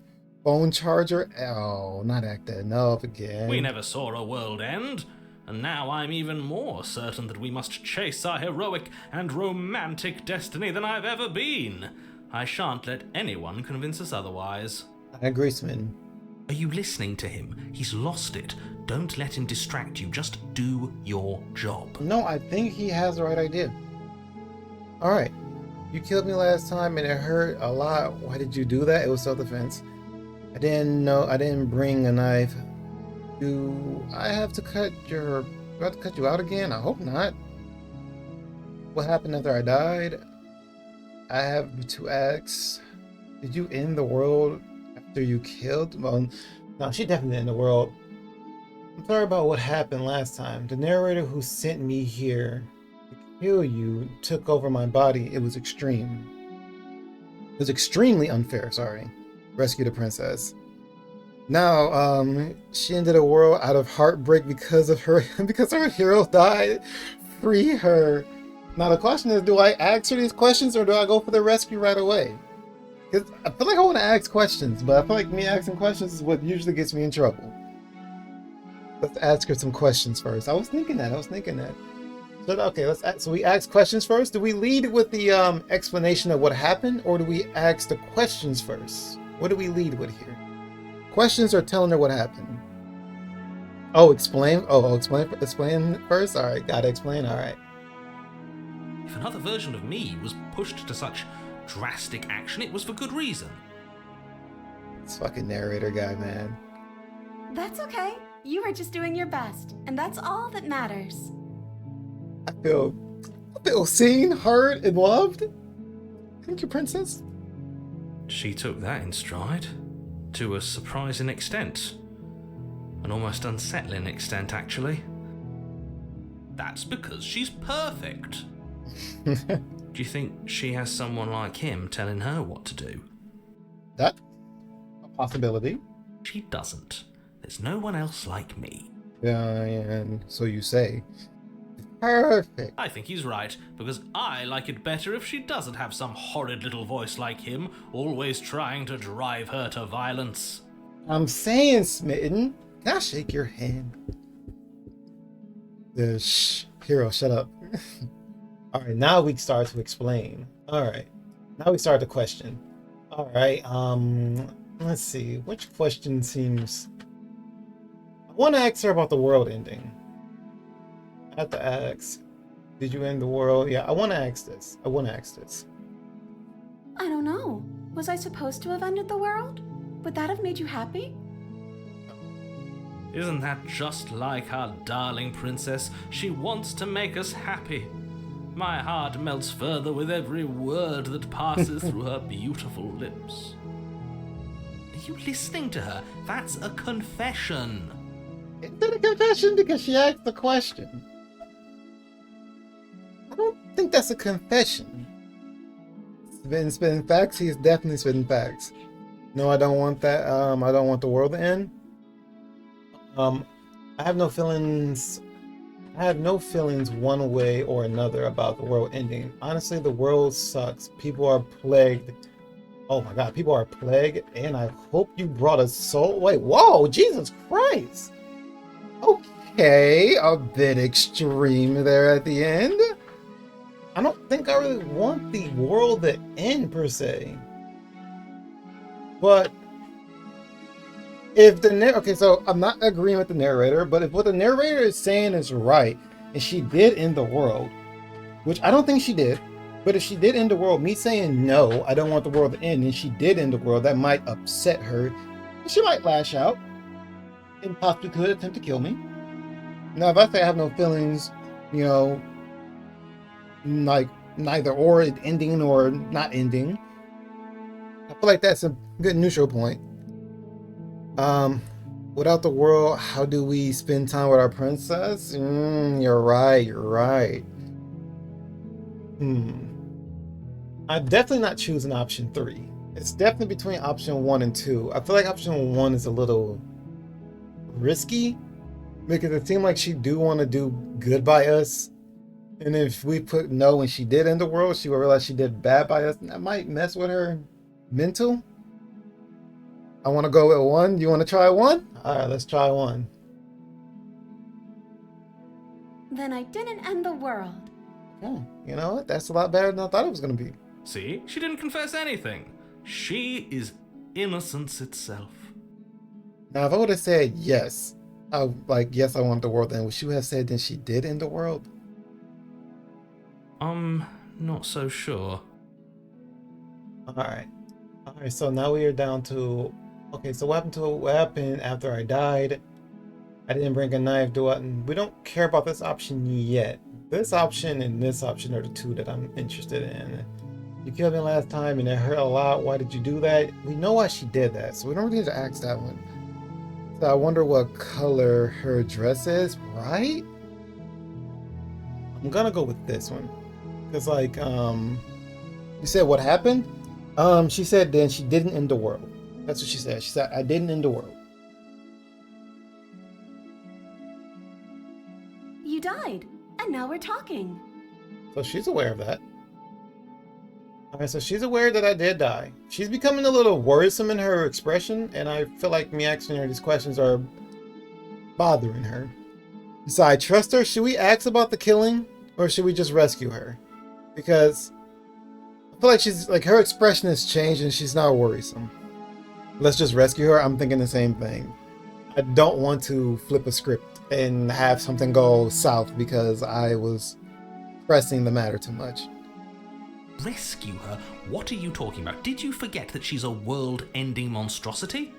phone charger. Oh, not acting up again. We never saw a world end, and now I'm even more certain that we must chase our heroic and romantic destiny than I've ever been. I shan't let anyone convince us otherwise. I agree, Smitten. Are you listening to him? He's lost it. Don't let him distract you. Just do your job. No, I think he has the right idea. Alright. You killed me last time and it hurt a lot. Why did you do that? It was self-defense. I didn't bring a knife. Do I have to cut you out again? I hope not. What happened after I died? I have to ask, did you end the world after you killed? Well, no, she definitely ended the world. I'm sorry about what happened last time. The narrator who sent me here to kill you took over my body. It was extreme. It was extremely unfair, sorry. Rescue the princess. Now, she ended the world out of heartbreak because her hero died. Free her. Now the question is, do I ask her these questions or do I go for the rescue right away? Because I feel like I want to ask questions, but I feel like me asking questions is what usually gets me in trouble. Let's ask her some questions first. I was thinking that. So, okay, so we ask questions first. Do we lead with the explanation of what happened, or do we ask the questions first? What do we lead with here? Questions are telling her what happened. Oh, explain. Explain first. All right, gotta explain. All right. If another version of me was pushed to such drastic action, it was for good reason. This fucking narrator guy, man. That's okay. You were just doing your best, and that's all that matters. I feel seen, heard, and loved. Thank you, princess. She took that in stride, to a surprising extent. An almost unsettling extent, actually. That's because she's perfect. Do you think she has someone like him telling her what to do? That's a possibility. She doesn't. There's no one else like me. And so you say. Perfect. I think he's right, because I like it better if she doesn't have some horrid little voice like him, always trying to drive her to violence. I'm saying, Smitten. Can I shake your hand? Hero, shut up. Alright, now we start to explain. Alright. Now we start the question. Alright, let's see. Which question seems... I want to ask her about the world ending. I have to ask, did you end the world? Yeah, I want to ask this. I don't know. Was I supposed to have ended the world? Would that have made you happy? Isn't that just like our darling princess? She wants to make us happy. My heart melts further with every word that passes through her beautiful lips. Are you listening to her? That's a confession. Is it a confession because she asked the question? I don't think that's a confession. Spitting facts? He's definitely spitting facts. No, I don't want that. I don't want the world to end. I have no feelings. I have no feelings one way or another about the world ending. Honestly, the world sucks. People are plagued. Oh my god, people are plagued, and I hope you brought a soul. Wait, whoa, Jesus Christ. Okay, a bit extreme there at the end. I don't think I really want the world to end per se. But if the okay, so I'm not agreeing with the narrator, but if what the narrator is saying is right, and she did end the world, which I don't think she did, but if she did end the world, me saying no, I don't want the world to end, and she did end the world, that might upset her. She might lash out and possibly could attempt to kill me. Now, if I say I have no feelings, you know, like neither or it ending or not ending, I feel like that's a good neutral point. Without the world, how do we spend time with our princess? You're right. I'm definitely not choosing option 3. It's definitely between option 1 and 2. I feel like option 1 is a little risky because it seemed like she do want to do good by us. And if we put no and she did end the world, she will realize she did bad by us. And that might mess with her mental. I want to go with 1. You want to try 1? All right, let's try 1. Then I didn't end the world. Oh, you know what? That's a lot better than I thought it was going to be. See? She didn't confess anything. She is innocence itself. Now, if I would have said yes, yes, I want the world to end, would she have said then she did end the world? not so sure. Alright. Alright, so now we are down to... Okay, so what happened after I died? I didn't bring a knife, we don't care about this option yet. This option and this option are the two that I'm interested in. You killed me last time and it hurt a lot. Why did you do that? We know why she did that, so we don't really need to ask that one. So I wonder what color her dress is, right? I'm gonna go with this one. Cause like, you said what happened? She said then she didn't end the world. That's what she said. She said, I didn't end the world. You died, and now we're talking. So she's aware of that. Alright, so she's aware that I did die. She's becoming a little worrisome in her expression, and I feel like me asking her these questions are bothering her. So I trust her. Should we ask about the killing, or should we just rescue her? Because I feel like she's like her expression has changed and she's not worrisome. Let's just rescue her. I'm thinking the same thing. I don't want to flip a script and have something go south because I was pressing the matter too much. Rescue her? What are you talking about? Did you forget that she's a world-ending monstrosity?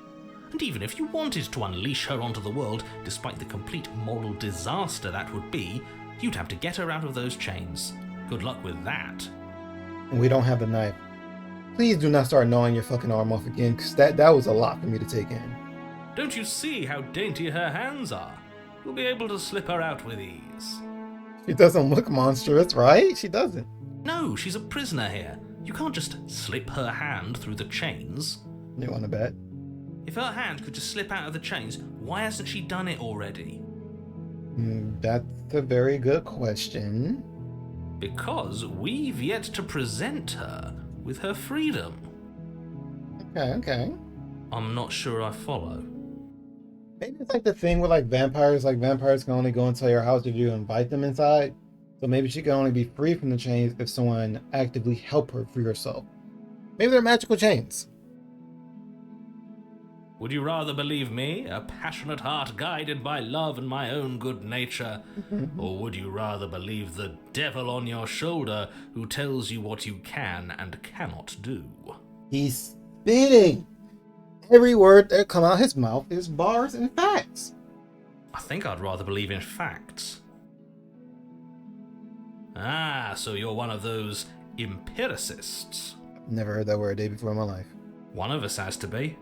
And even if you wanted to unleash her onto the world, despite the complete moral disaster that would be, you'd have to get her out of those chains. Good luck with that. And we don't have the knife. Please do not start gnawing your fucking arm off again, because that was a lot for me to take in. Don't you see how dainty her hands are? You'll be able to slip her out with ease. She doesn't look monstrous, right? She doesn't. No, she's a prisoner here. You can't just slip her hand through the chains. You want to bet? If her hand could just slip out of the chains, why hasn't she done it already? That's a very good question. Because we've yet to present her with her freedom. Okay. I'm not sure I follow. Maybe it's like the thing with like vampires can only go into your house if you invite them inside. So maybe she can only be free from the chains if someone actively help her free herself. Maybe they're magical chains. Would you rather believe me, a passionate heart guided by love and my own good nature? Or would you rather believe the devil on your shoulder who tells you what you can and cannot do? He's spitting. Every word that come out his mouth is bars and facts. I think I'd rather believe in facts. Ah, so you're one of those empiricists. Never heard that word a day before in my life. One of us has to be.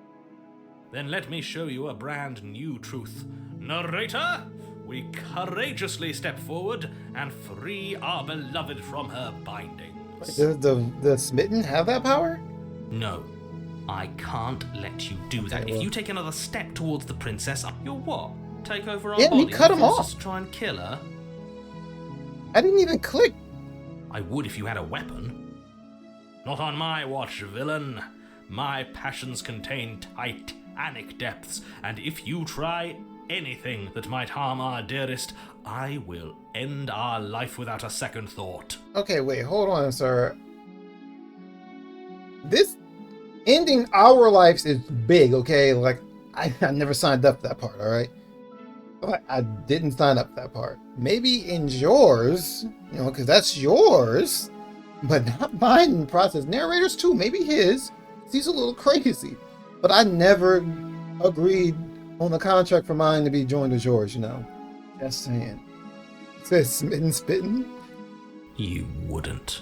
Then let me show you a brand new truth. Narrator, we courageously step forward and free our beloved from her bindings. Does the smitten have that power? No, I can't let you do that. Okay, If well. you take another step towards the princess, you'll what? Take over our Yeah, body we cut and him force off. us to try and kill her? I didn't even click. I would if you had a weapon. Not on my watch, villain. My passions contain titanic depths, and if you try anything that might harm our dearest, I will end our life without a second thought. Okay, wait, hold on, sir. This ending our lives is big, okay? Like, I never signed up for that part, alright? I didn't sign up for that part. Maybe in yours, you know, because that's yours, but not mine in the process. Narrators too, maybe his. He's a little crazy. But I never agreed on the contract for mine to be joined as yours, you know? Just saying. It says smitten spitting. You wouldn't.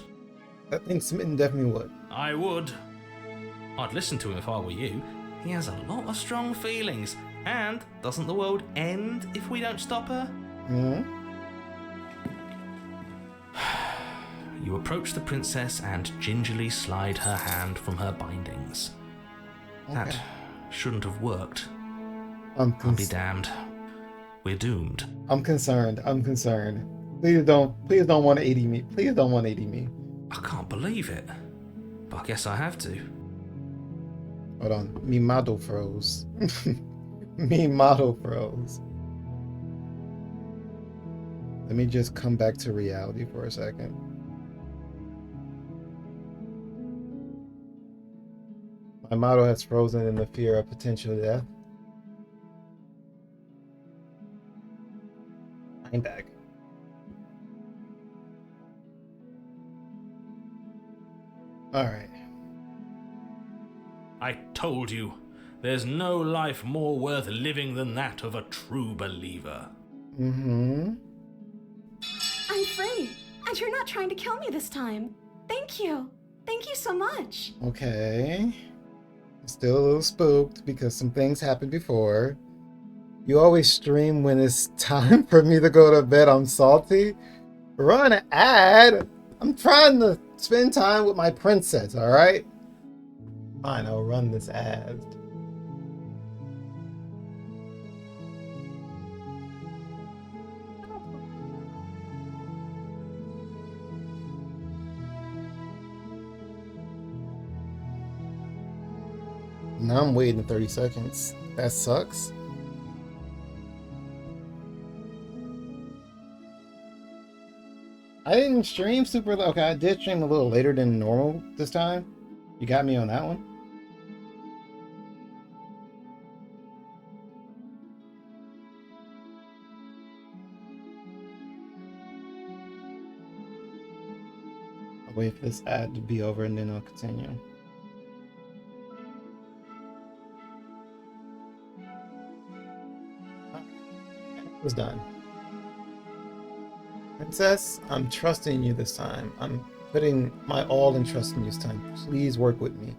I think smitten definitely would. I would. I'd listen to him if I were you. He has a lot of strong feelings. And doesn't the world end if we don't stop her? Hmm? You approach the princess and gingerly slide her hand from her bindings. That Okay. shouldn't have worked. I'm I'll be damned. We're doomed. concerned. Please don't 180 me. Please don't 180 me. I can't believe it. But I guess I have to. Hold on. Me model froze. Me model froze. Let me just come back to reality for a second. My model has frozen in the fear of potential death. I'm back. Alright. I told you, there's no life more worth living than that of a true believer. Mm-hmm. I'm free, and you're not trying to kill me this time. Thank you. Thank you so much. Okay. Still a little spooked because some things happened before. You always stream when it's time for me to go to bed. I'm salty. Run an ad. I'm trying to spend time with my princess, alright? Fine, I'll run this ad. Now I'm waiting 30 seconds. That sucks. I didn't stream super. Okay, I did stream a little later than normal this time. You got me on that one. I'll wait for this ad to be over and then I'll continue. It was done. Princess, I'm trusting you this time. I'm putting my all in trust in you this time. Please work with me.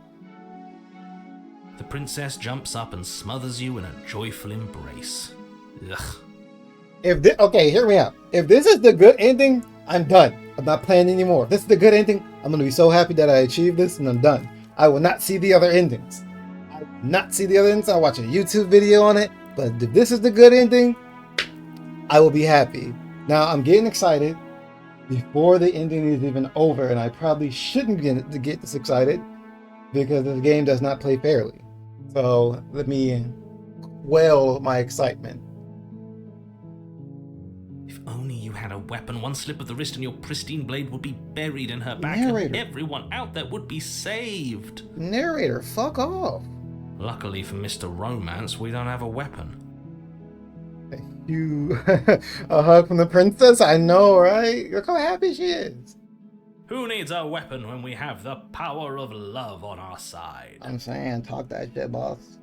The princess jumps up and smothers you in a joyful embrace. Ugh. Okay, hear me out. If this is the good ending, I'm done. I'm not playing anymore. If this is the good ending, I'm gonna be so happy that I achieved this and I'm done. I will not see the other endings. I will not see the other endings. I'll watch a YouTube video on it. But if this is the good ending, I will be happy. Now I'm getting excited before the ending is even over, and I probably shouldn't get this excited because this game does not play fairly. So let me quell my excitement. If only you had a weapon, one slip of the wrist and your pristine blade would be buried in her back, Narrator. and everyone out there would be saved. Narrator, fuck off. Luckily for Mr. Romance, we don't have a weapon. You a hug from the princess? I know, right? Look how happy she is. Who needs a weapon when we have the power of love on our side? I'm saying, talk that shit, boss.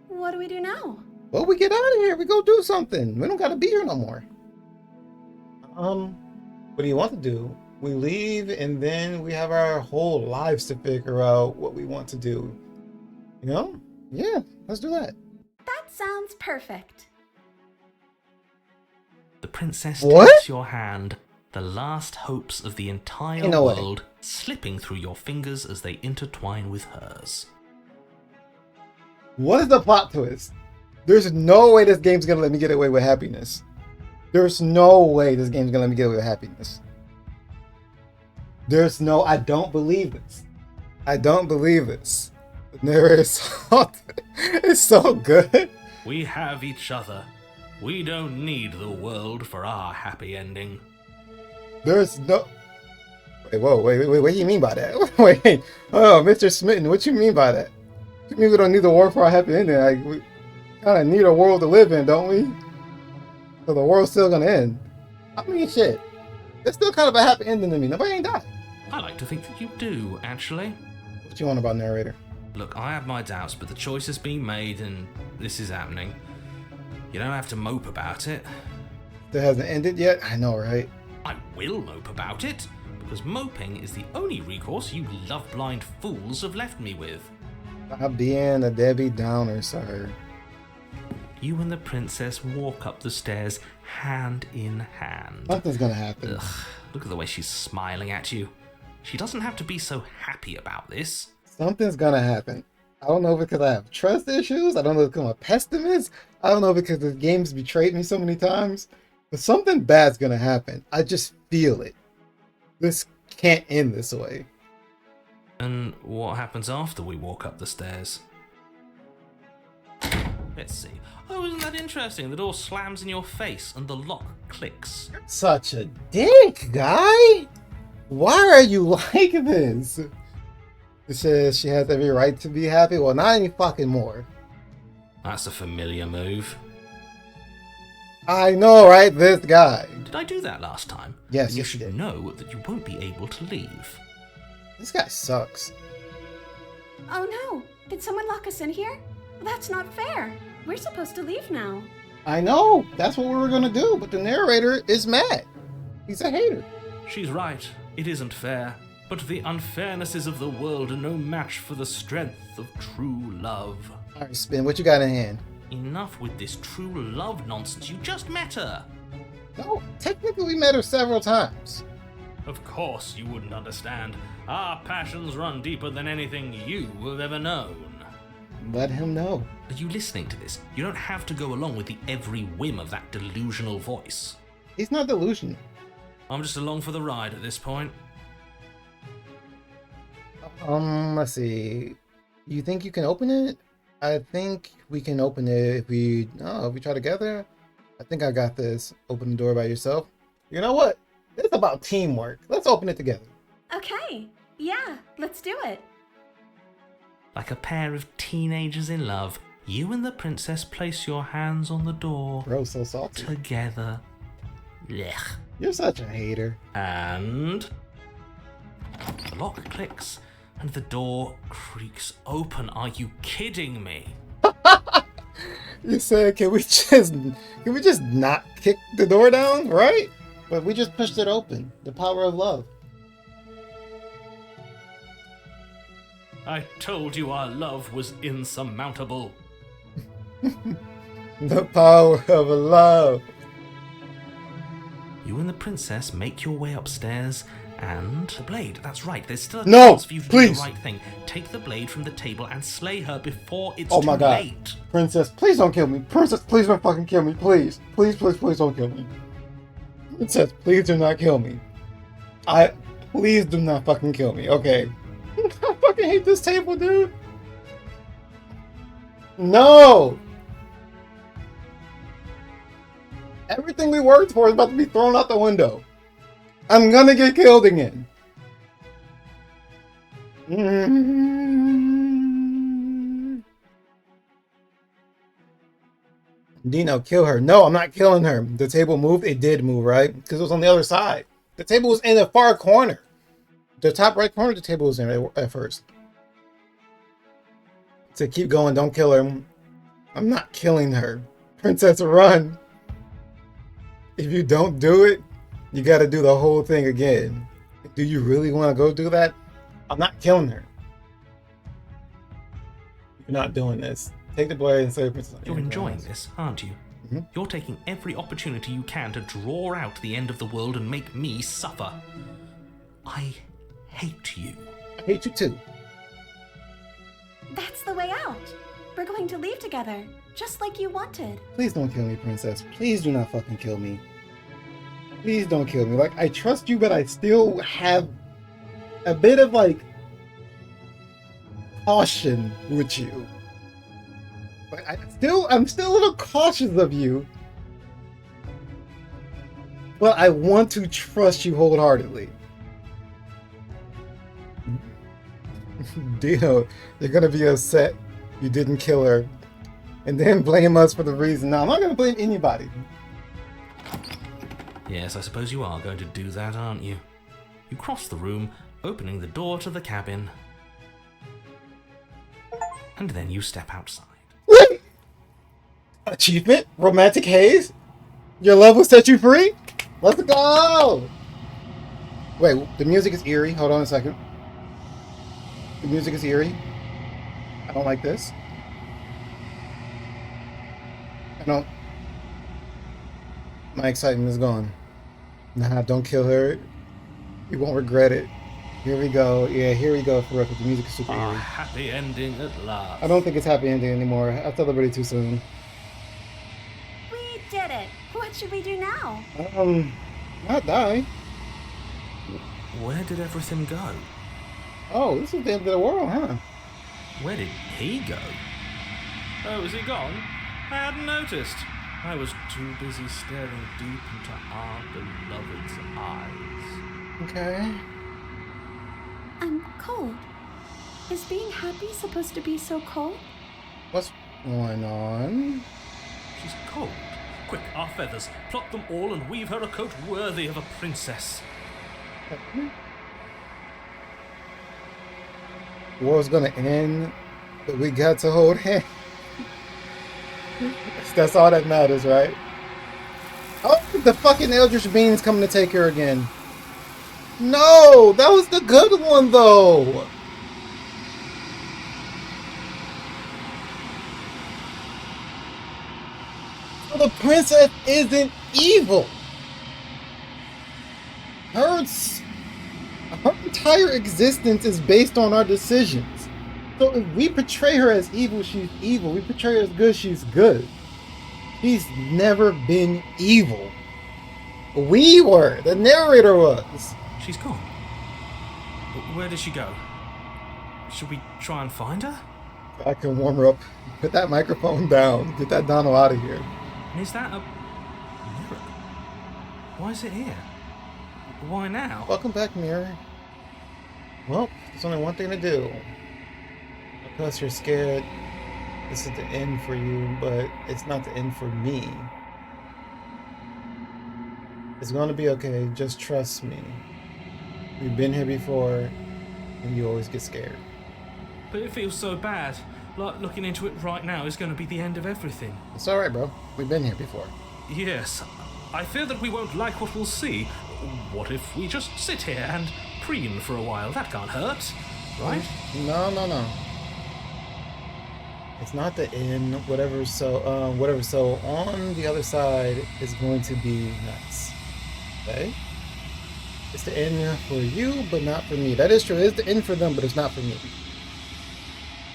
What do we do now? Well, we get out of here. We go do something. We don't gotta be here no more. What do you want to do? We leave and then we have our whole lives to figure out what we want to do. You know? Yeah, let's do that. That sounds perfect. The princess What? takes your hand, the last hopes of the entire Ain't no way. world slipping through your fingers as they intertwine with hers. What is the plot twist? There's no way this game's gonna let me get away with happiness. There's no way this game's gonna let me get away with happiness. I don't believe this. I don't believe this. There is something. It's so good. We have each other. We don't need the world for our happy ending. There's no. Wait, whoa, wait. What do you mean by that? Wait, oh, Mr. Smitten, what you mean by that? You mean we don't need the world for our happy ending? Like, we kind of need a world to live in, don't we? So the world's still gonna end. I mean, shit. It's still kind of a happy ending to me. Nobody ain't died. I like to think that you do, actually. What you want about narrator? Look, I have my doubts, but the choice has been made and this is happening. You don't have to mope about it. That hasn't ended yet? I know, right? I will mope about it, because moping is the only recourse you love-blind fools have left me with. Stop being a Debbie Downer, sir. You and the princess walk up the stairs hand in hand. Something's gonna happen. Ugh, look at the way she's smiling at you. She doesn't have to be so happy about this. Something's gonna happen. I don't know if it's because I have trust issues. I don't know if it's because I'm a pessimist. I don't know if it's because the game's betrayed me so many times. But something bad's gonna happen. I just feel it. This can't end this way. And what happens after we walk up the stairs? Let's see. Oh, isn't that interesting? The door slams in your face and the lock clicks. Such a dick, guy. Why are you like this? It says she has every right to be happy. Well, not any fucking more. That's a familiar move. I know, right? This guy. Did I do that last time? Yes, You yes, you should did. know that you won't be able to leave. This guy sucks. Oh no! Did someone lock us in here? That's not fair. We're supposed to leave now. I know. That's what we were gonna do, but the narrator is mad. He's a hater. She's right. It isn't fair. But the unfairnesses of the world are no match for the strength of true love. All right, Spin, what you got in hand? Enough with this true love nonsense. You just met her. No, technically we met her several times. Of course you wouldn't understand. Our passions run deeper than anything you have ever known. Let him know. Are you listening to this? You don't have to go along with the every whim of that delusional voice. He's not delusional. I'm just along for the ride at this point. Let's see. You think you can open it? I think we can open it if we try together. I think I got this. Open the door by yourself. You know what? It's about teamwork. Let's open it together. Okay. Yeah, let's do it. Like a pair of teenagers in love, you and the princess place your hands on the door Bro, so salty. together. Blech. You're such a hater. And the lock clicks and the door creaks open. Are you kidding me? You said, can we just not kick the door down, right? But we just pushed it open. The power of love. I told you our love was insurmountable. The power of love. You and the princess make your way upstairs and the blade. That's right. There's still a No, chance for you to do please. the right thing. Take the blade from the table and slay her before it's Oh too my God. late. Princess, please don't kill me. Princess, please don't fucking kill me. Please. Please, please, please don't kill me. Princess, please do not kill me. Please do not fucking kill me. Okay. I fucking hate this table, dude. No. Everything we worked for is about to be thrown out the window. I'm gonna get killed again. Dino, kill her. No, I'm not killing her. The table moved. It did move, right? Because it was on the other side. The table was in the far corner. The top right corner of the table was in at first. So keep going. Don't kill her. I'm not killing her. Princess, run. If you don't do it, you got to do the whole thing again. Do you really want to go do that? I'm not killing her. You're not doing this. Take the blade and save Princess. You're enjoying this, aren't you? Mhm. You're taking every opportunity you can to draw out the end of the world and make me suffer. I hate you. I hate you too. That's the way out. We're going to leave together, just like you wanted. Please don't kill me, Princess. Please do not fucking kill me. Please don't kill me. Like, I trust you, but I still have a bit of, like, caution with you. But I'm still a little cautious of you. But I want to trust you wholeheartedly. Dino, you're gonna be upset you didn't kill her. And then blame us for the reason. No, I'm not gonna blame anybody. Yes, I suppose you are going to do that, aren't you? You cross the room, opening the door to the cabin. And then you step outside. Wait! Achievement? Romantic haze? Your love will set you free? Let's go! Wait, the music is eerie. Hold on a second. The music is eerie. I don't like this. My excitement is gone. Nah, don't kill her. You won't regret it. Here we go. Yeah, here we go for real. The music is super A eerie. happy ending at last. I don't think it's happy ending anymore. I celebrated too soon. We did it. What should we do now? Not die. Where did everything go? Oh, this is the end of the world, huh? Where did he go? Oh, is he gone? I hadn't noticed. I was too busy staring deep into our beloved's eyes. Okay. I'm cold. Is being happy supposed to be so cold? What's going on? She's cold. Quick, our feathers. Pluck them all and weave her a coat worthy of a princess. war's gonna end, but we got to hold hands. That's all that matters, right? Oh, the fucking Eldritch Being's coming to take her again. No, that was the good one though. So the princess isn't evil. Her entire existence is based on our decisions. So if we portray her as evil, she's evil. We portray her as good, she's good. She's never been evil. We were. The narrator was. She's gone. Where did she go? Should we try and find her? I can warm her up. Put that microphone down. Get that Donald out of here. And is that a mirror? Why is it here? Why now? Welcome back, mirror. Well, there's only one thing to do. Because you're scared, this is the end for you, but it's not the end for me. It's gonna be okay, just trust me. We've been here before, and you always get scared. But it feels so bad. Like looking into it right now is going to be the end of everything. It's alright, bro. We've been here before. Yes, I fear that we won't like what we'll see. What if we just sit here and preen for a while? That can't hurt, right? No. It's not the end. Whatever. So on the other side is going to be nice. Okay? It's the end for you, but not for me. That is true. It's the end for them, but it's not for me.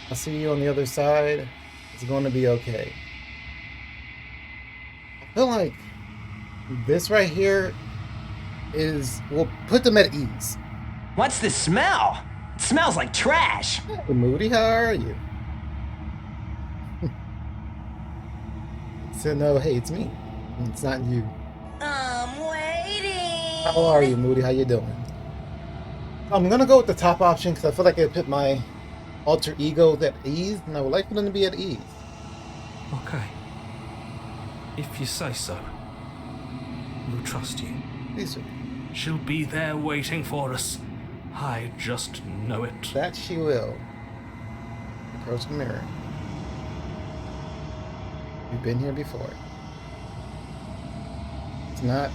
I'll see you on the other side. It's going to be okay. I feel like this right here will put them at ease. What's the smell? It smells like trash. Hey, Moody, how are you? So no, hey, it's me. It's not you. I'm waiting. How are you, Moody? How you doing? I'm gonna go with the top option because I feel like it put my alter ego at ease, and I would like for them to be at ease. Okay. If you say so. We'll trust you. Please, She'll be there waiting for us. I just know it. that she will. Approach the mirror. You've been here before. It's not.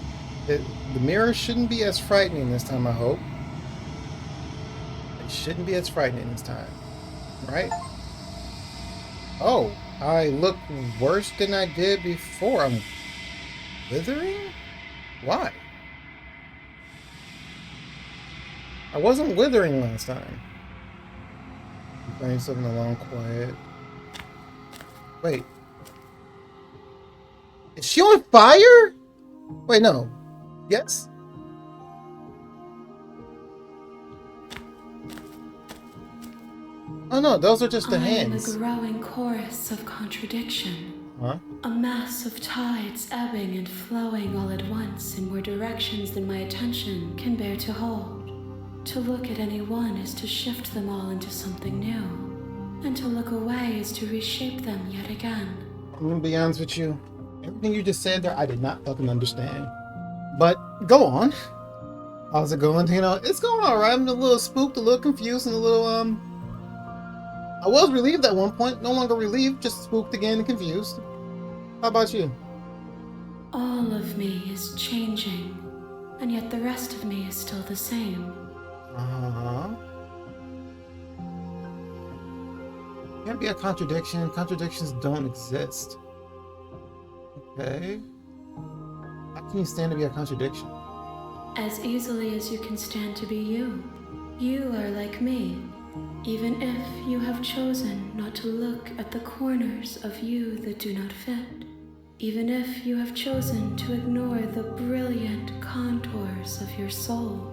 The mirror shouldn't be as frightening this time, I hope. It shouldn't be as frightening this time. Right? Oh, I look worse than I did before. I'm withering? Why? I wasn't withering last time. I'm playing something along quiet. Wait. Is she on fire? Wait, no. Yes? Oh no, those are just the hands. I am a growing chorus of contradiction. Huh? A mass of tides ebbing and flowing all at once in more directions than my attention can bear to hold. To look at any one is to shift them all into something new. And to look away is to reshape them yet again. I'm gonna be honest with you. Everything you just said there, I did not fucking understand. But go on. How's it going? You know, it's going alright. I'm a little spooked, a little confused, and a little I was relieved at one point. No longer relieved, just spooked again and confused. How about you? All of me is changing, and yet the rest of me is still the same. Can't be a contradiction. Contradictions don't exist. Okay. How can you stand to be a contradiction? As easily as you can stand to be you. You are like me, even if you have chosen not to look at the corners of you that do not fit. Even if you have chosen to ignore the brilliant contours of your soul.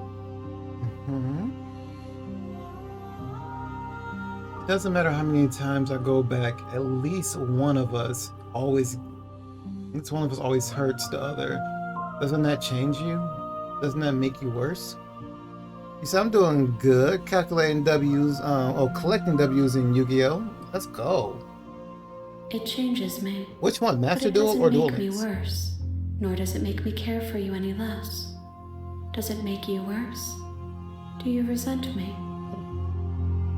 Doesn't matter how many times I go back, at least one of us always hurts the other. Doesn't that change you? Doesn't that make you worse? You see, I'm doing good, calculating W's, collecting W's in Yu-Gi-Oh! Let's go. It changes me. Which one, Master But it Duel doesn't or Duel make me Links? worse, nor does it make me care for you any less. Does it make you worse? Do you resent me?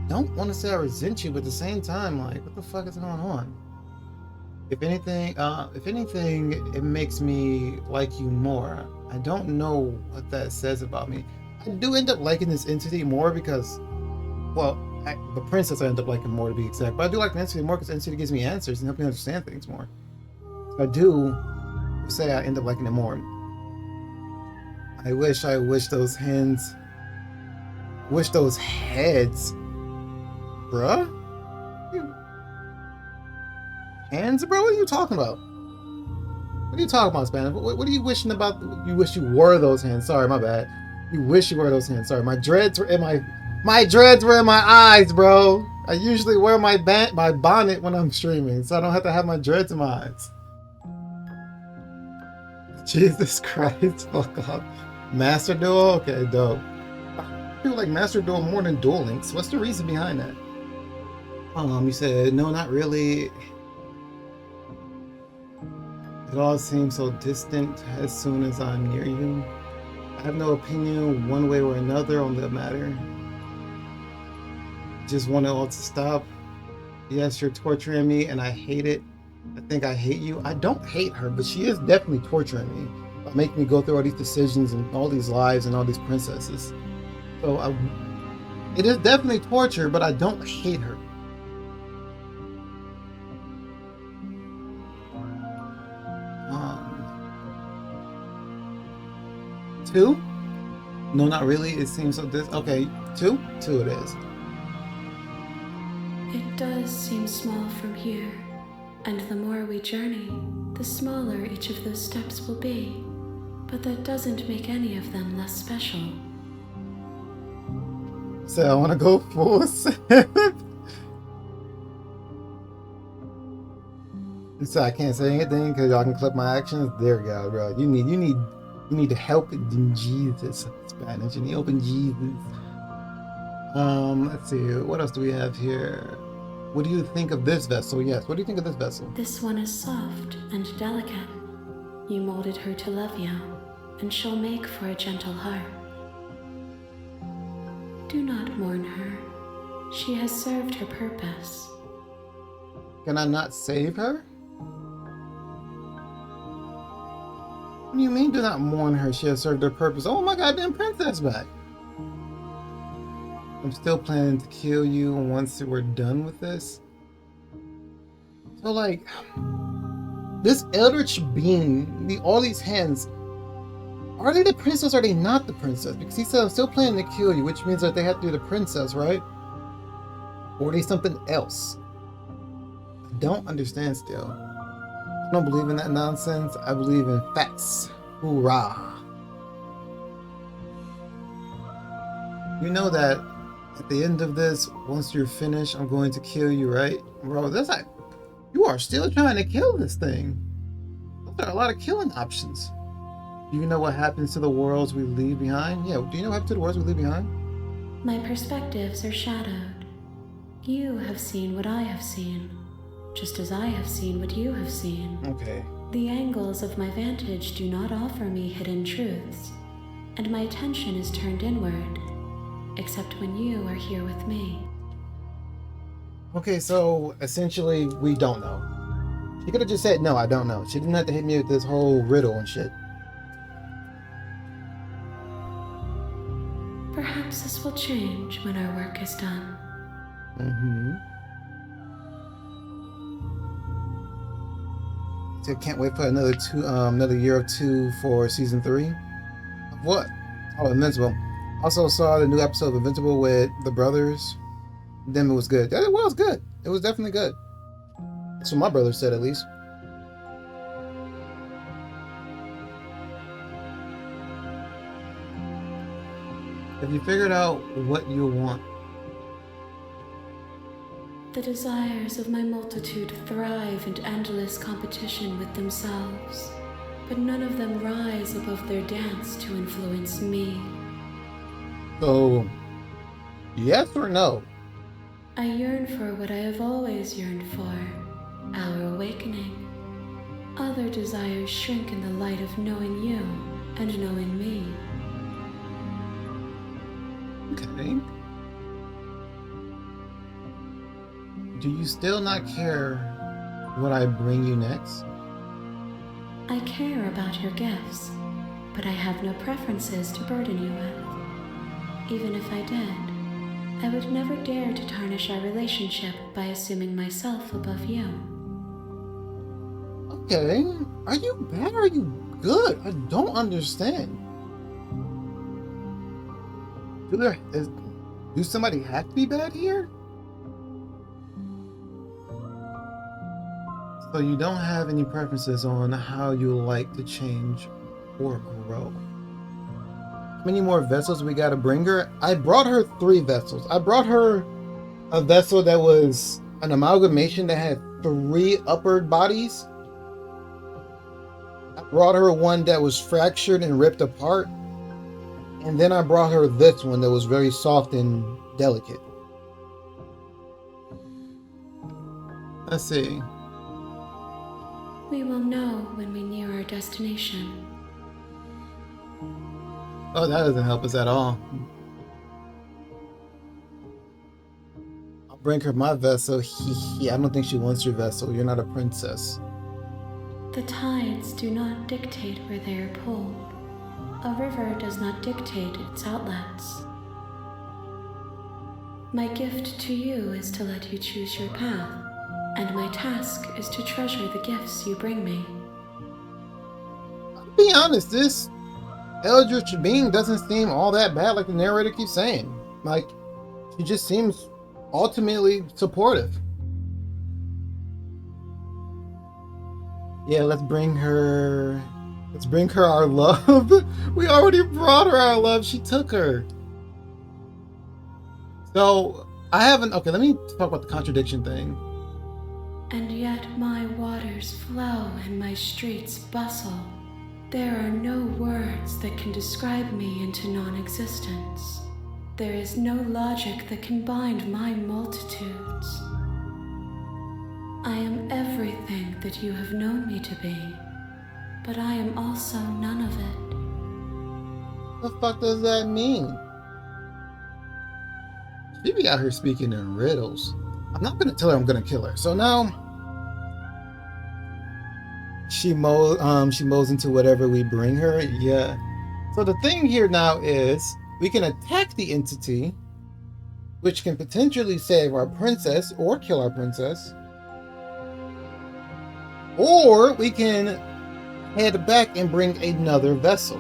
don't want to say I resent you, but at the same time, like, what the fuck is going on? If anything, it makes me like you more. I don't know what that says about me. I do end up liking this entity more because, well, the princess I end up liking more to be exact. But I do like the entity more because the entity gives me answers and helps me understand things more. So I do say I end up liking it more. I wish those heads, bruh. Hands, bro? What are you talking about? What are you talking about, Spanish? What are you wishing about? You wish you were those hands. Sorry, my bad. You wish you were those hands. Sorry, my dreads were in my dreads were in my eyes, bro. I usually wear my bonnet when I'm streaming, so I don't have to have my dreads in my eyes. Jesus Christ, fuck off. Master Duel? Okay, dope. I feel like Master Duel more than Duel Links. What's the reason behind that? You said, no, not really. It all seems so distant as soon as I'm near you. I have no opinion one way or another on the matter. Just want it all to stop. Yes, you're torturing me and I hate it. I think I hate you. I don't hate her, but she is definitely torturing me by making me go through all these decisions and all these lives and all these princesses. So it is definitely torture, but I don't hate her. Two? No, not really. It seems so okay, two? Two it is. It does seem small from here, and the more we journey, the smaller each of those steps will be. But that doesn't make any of them less special. So I want to go full sip. So I can't say anything because y'all can clip my actions. There we go, bro. You need to help in Jesus. Spanish. You need help in Jesus. Let's see. What else do we have here? What do you think of this vessel? Yes. What do you think of this vessel? This one is soft and delicate. You molded her to love you, and she'll make for a gentle heart. Do not mourn her. She has served her purpose. Can I not save her? What do you mean do not mourn her? She has served her purpose. Oh my goddamn princess back. I'm still planning to kill you once we're done with this. So like, this eldritch being, all these hands, are they the princess or are they not the princess? Because he said I'm still planning to kill you, which means that they have to be the princess, right? Or are they something else? I don't understand still. I don't believe in that nonsense. I believe in facts. Hoorah. You know that at the end of this, once you're finished, I'm going to kill you, right? Bro, that's like, you are still trying to kill this thing. There are a lot of killing options. Do you know what happens to the worlds we leave behind? Yeah, do you know what happens to the worlds we leave behind? My perspectives are shadowed. You have seen what I have seen, just as I have seen what you have seen. Okay. The angles of my vantage do not offer me hidden truths, and my attention is turned inward, except when you are here with me. Okay, so essentially, we don't know. She could have just said, no, I don't know. She didn't have to hit me with this whole riddle and shit. Perhaps this will change when our work is done. So I can't wait for another year or two for season 3. Of what? Oh, Invincible. Also saw the new episode of Invincible with the brothers. Then it was good. It was good. It was definitely good. That's what my brother said, at least. Have you figured out what you want? The desires of my multitude thrive in endless competition with themselves, but none of them rise above their dance to influence me. So, yes or no? I yearn for what I have always yearned for, our awakening. Other desires shrink in the light of knowing you and knowing me. Okay. do you still not care what I bring you next? I care about your gifts, but I have no preferences to burden you with. Even if I did, I would never dare to tarnish our relationship by assuming myself above you. Okay, are you bad or are you good? I don't understand. Do somebody have to be bad here? So you don't have any preferences on how you like to change or grow. How many more vessels we gotta bring her? I brought her 3 vessels. I brought her a vessel that was an amalgamation that had 3 upper bodies. I brought her one that was fractured and ripped apart. And then I brought her this one that was very soft and delicate. Let's see. We will know when we near our destination. Oh, that doesn't help us at all. I'll bring her my vessel. I don't think she wants your vessel. You're not a princess. The tides do not dictate where they are pulled. A river does not dictate its outlets. My gift to you is to let you choose your path, and my task is to treasure the gifts you bring me. I'll be honest, this Eldritch being doesn't seem all that bad like the narrator keeps saying. Like, she just seems ultimately supportive. Yeah, let's bring her our love. We already brought her our love. She took her. So okay, let me talk about the contradiction thing. And yet my waters flow and my streets bustle. There are no words that can describe me into non-existence. There is no logic that can bind my multitudes. I am everything that you have known me to be, but I am also none of it. What the fuck does that mean? She be out here speaking in riddles. I'm not gonna tell her I'm gonna kill her. So now she mows into whatever we bring her. Yeah. So the thing here now is we can attack the entity, which can potentially save our princess or kill our princess. Or we can head back and bring another vessel.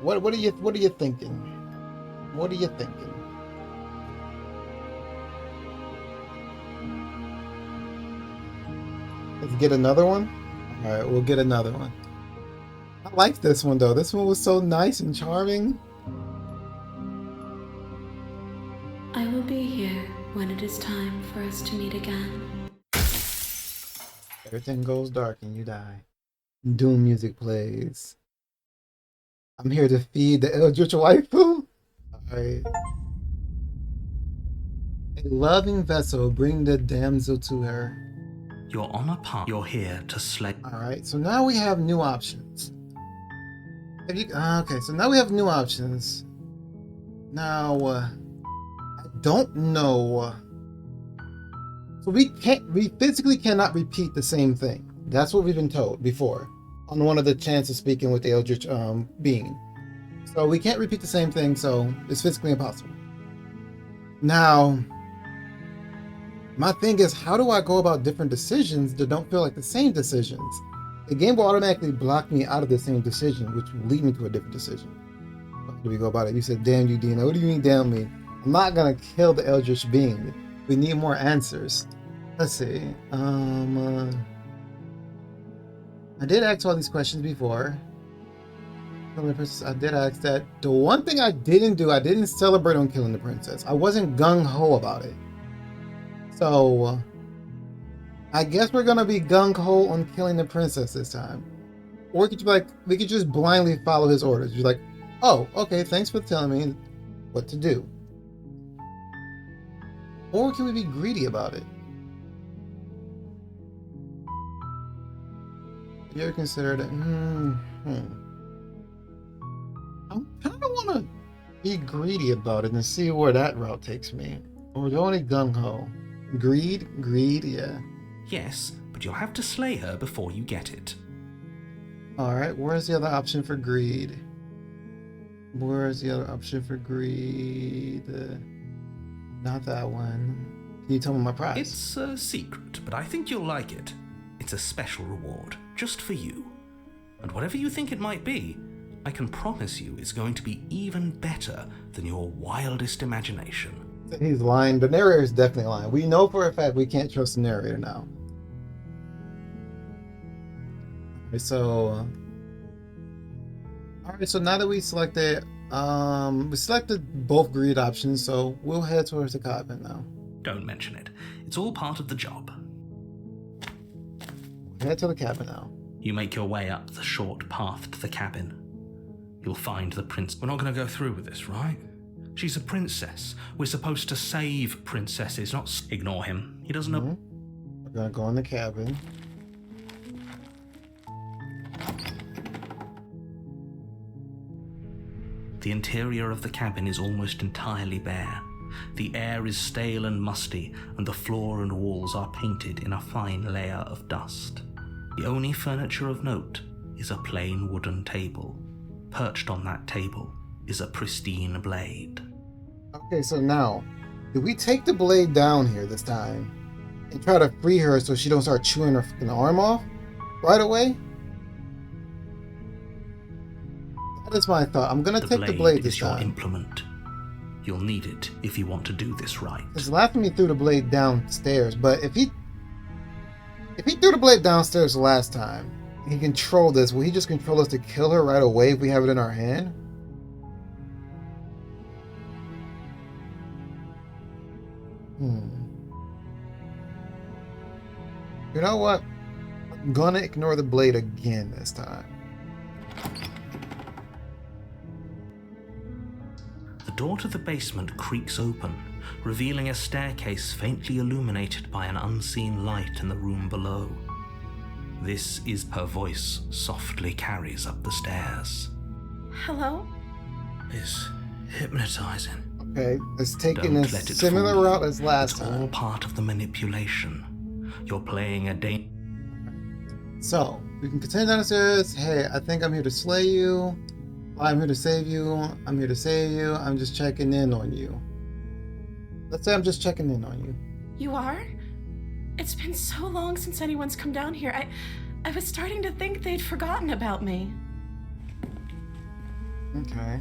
What are you thinking? What are you thinking? Let's get another one? Alright, we'll get another one. I like this one though. This one was so nice and charming. I will be here when it is time for us to meet again. Everything goes dark and you die. Doom music plays. I'm here to feed the Eldritch waifu. Alright. A loving vessel, bring the damsel to her. You're on a path. You're here to slay. Alright, so now we have new options. Okay, so now we have new options. Now, I don't know. So we physically cannot repeat the same thing. That's what we've been told before on one of the chances speaking with the Eldritch being. So we can't repeat the same thing, so it's physically impossible. Now, my thing is, how do I go about different decisions that don't feel like the same decisions? The game will automatically block me out of the same decision, which will lead me to a different decision. How do we go about it? You said, damn you, Dina. What do you mean, damn me? I'm not gonna kill the Eldritch being. We need more answers. Let's see. I did ask all these questions before. I did ask that. The one thing I didn't do, I didn't celebrate on killing the princess. I wasn't gung-ho about it. So, I guess we're gonna be gung-ho on killing the princess this time. Or we could be like, we could just blindly follow his orders. You're like, oh, okay, thanks for telling me what to do. Or can we be greedy about it? Have you ever considered it? I kind of want to be greedy about it and see where that route takes me. Or we're going gung ho. Greed, yeah. Yes, but you'll have to slay her before you get it. Alright, where's the other option for greed? Where's the other option for greed? Not that one. Can you tell me my price? It's a secret, but I think you'll like it. It's a special reward, just for you. And whatever you think it might be, I can promise you it's going to be even better than your wildest imagination. He's lying. The narrator is definitely lying. We know for a fact we can't trust the narrator now. Alright, so now that we selected both greed options, so we'll head towards the cabin now. Don't mention it. It's all part of the job. Head to the cabin now. You make your way up the short path to the cabin. You'll find the prince. We're not going to go through with this, right? She's a princess. We're supposed to save princesses, not ignore him. He doesn't know. We're gonna go in the cabin. The interior of the cabin is almost entirely bare. The air is stale and musty, and the floor and walls are painted in a fine layer of dust. The only furniture of note is a plain wooden table. Perched on that table is a pristine blade. Okay, so now, do we take the blade down here this time and try to free her so she don't start chewing her fucking arm off right away? That is my thought. I'm gonna take the blade this is your time. implement. You'll need it if you want to do this right. He's laughing me through the blade downstairs, but if he threw the blade downstairs last time, he controlled this. Will he just control us to kill her right away if we have it in our hand? You know what? I'm gonna ignore the blade again this time. The door to the basement creaks open, revealing a staircase faintly illuminated by an unseen light in the room below. This is her voice softly carries up the stairs. Hello? It's hypnotizing. Okay, it's taking Don't a let it similar fool you. route as last It's all time. part of the manipulation. You're playing a So, we can continue down the stairs. Hey, I think I'm here to slay you. I'm here to save you. I'm here to save you. I'm just checking in on you. Let's say I'm just checking in on you. You are? It's been so long since anyone's come down here. I was starting to think they'd forgotten about me. Okay.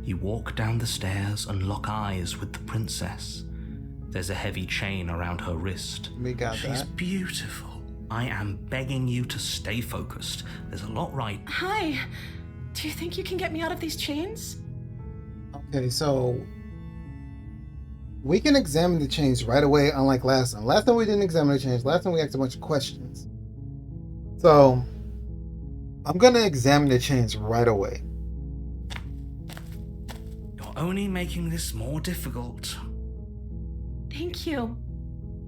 You walk down the stairs and lock eyes with the princess. There's a heavy chain around her wrist. We got She's that. beautiful. I am begging you to stay focused. There's a lot right. Hi. Do you think you can get me out of these chains? Okay, so we can examine the chains right away, unlike last time. Last time we didn't examine the chains. Last time we asked a bunch of questions. So I'm gonna examine the chains right away. You're only making this more difficult. Thank you.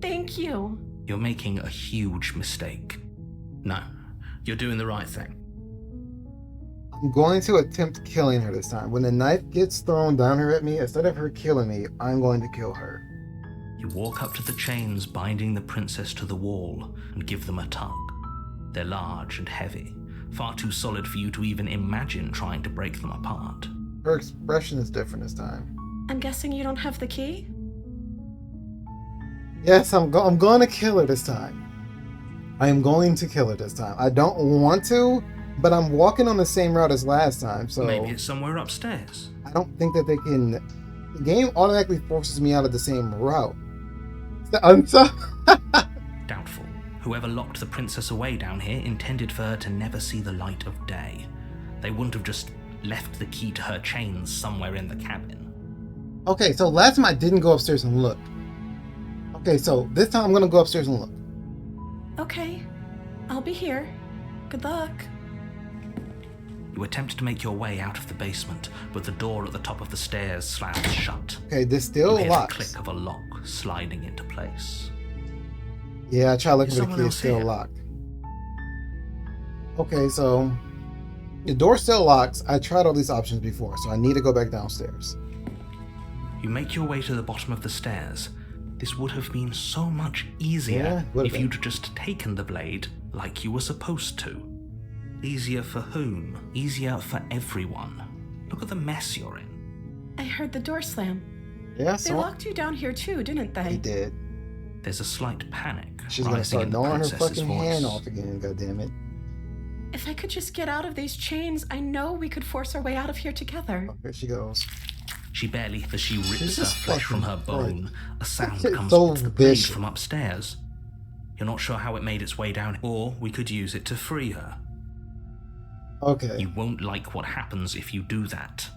Thank you. You're making a huge mistake. No, you're doing the right thing. I'm going to attempt killing her this time. When the knife gets thrown down her at me, instead of her killing me, I'm going to kill her. You walk up to the chains binding the princess to the wall and give them a tug. They're large and heavy, far too solid for you to even imagine trying to break them apart. Her expression is different this time. I'm guessing you don't have the key? Yes, I'm going to kill her this time. I am going to kill her this time. I don't want to, but I'm walking on the same route as last time, so Maybe it's somewhere upstairs. I don't think that they can. The game automatically forces me out of the same route. I'm so Doubtful. Whoever locked the princess away down here intended for her to never see the light of day. They wouldn't have just left the key to her chains somewhere in the cabin. Okay, so last time I didn't go upstairs and look. Okay, so this time I'm gonna go upstairs and look. Okay. I'll be here. Good luck. You attempt to make your way out of the basement, but the door at the top of the stairs slams shut. Okay, this You still hear the locks. click of a lock sliding into place. Yeah, I try looking Is for the someone key, it's else still here? locked. Okay, so The door still locks. I tried all these options before, so I need to go back downstairs. You make your way to the bottom of the stairs. This would have been so much easier would've if been. you'd just taken the blade like you were supposed to. Easier for whom? Easier for everyone. Look at the mess you're in. I heard the door slam. Yeah, They so locked you down here too, didn't they? he did. There's a slight panic She's gonna rising start in the gnawing her princess's fucking voice. hand off again. God damn it. If I could just get out of these chains, I know we could force our way out of here together. Oh, here she goes. She rips She's her just flesh from her fucking bone. A sound It's comes so off the blade vicious. from upstairs. You're not sure how it made its way down, or we could use it to free her. Okay. You won't like what happens if you do that.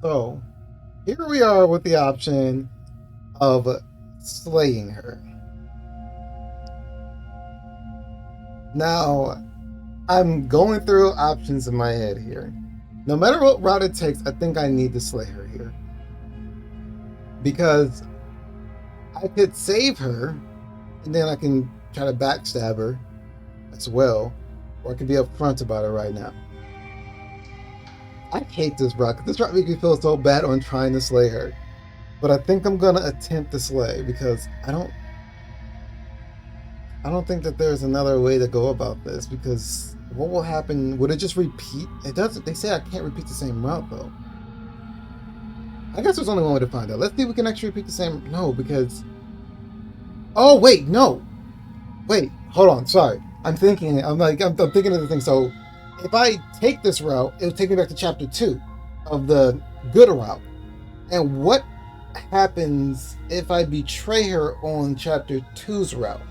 So, here we are with the option of slaying her. Now, I'm going through options in my head here. No matter what route it takes, I think I need to slay her here. Because I could save her, and then I can try to backstab her as well, or I can be upfront about it right now. I hate this route, 'cause this route makes me feel so bad on trying to slay her. But I think I'm gonna attempt to slay, because I don't think that there's another way to go about this, because what will happen? Would it just repeat? It doesn't. They say I can't repeat the same route though. I guess there's only one way to find out. Let's see if we can actually repeat the same. No, because. Oh wait, no. Wait, hold on. Sorry, I'm thinking. I'm thinking of the thing. So, if I take this route, it would take me back to chapter 2 of the good route. And what happens if I betray her on chapter 2's route?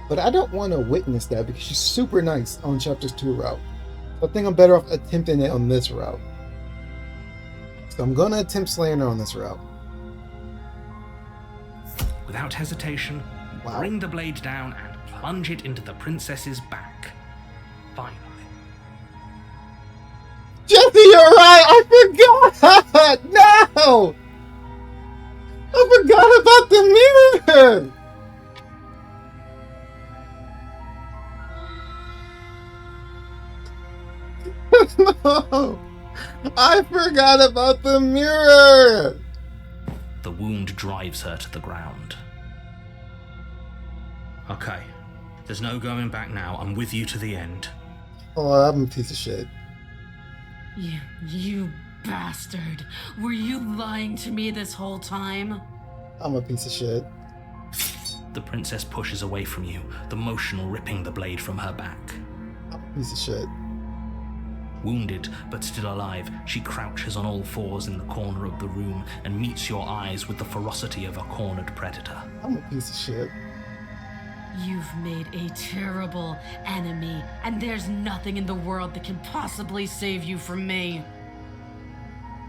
But I don't want to witness that because she's super nice on chapter 2 route. So I think I'm better off attempting it on this route. So I'm going to attempt slaying her on this route. Without hesitation, Wow. bring the blade down and plunge it into the princess's back. Finally. Jesse, you're right! I forgot! No! I forgot about the mirror! No! I forgot about the mirror! The wound drives her to the ground. Okay. There's no going back now. I'm with you to the end. Oh, I'm a piece of shit. You bastard. Were you lying to me this whole time? I'm a piece of shit. The princess pushes away from you, the motion ripping the blade from her back. I'm a piece of shit. Wounded, but still alive, she crouches on all fours in the corner of the room and meets your eyes with the ferocity of a cornered predator. I'm a piece of shit. You've made a terrible enemy, and there's nothing in the world that can possibly save you from me.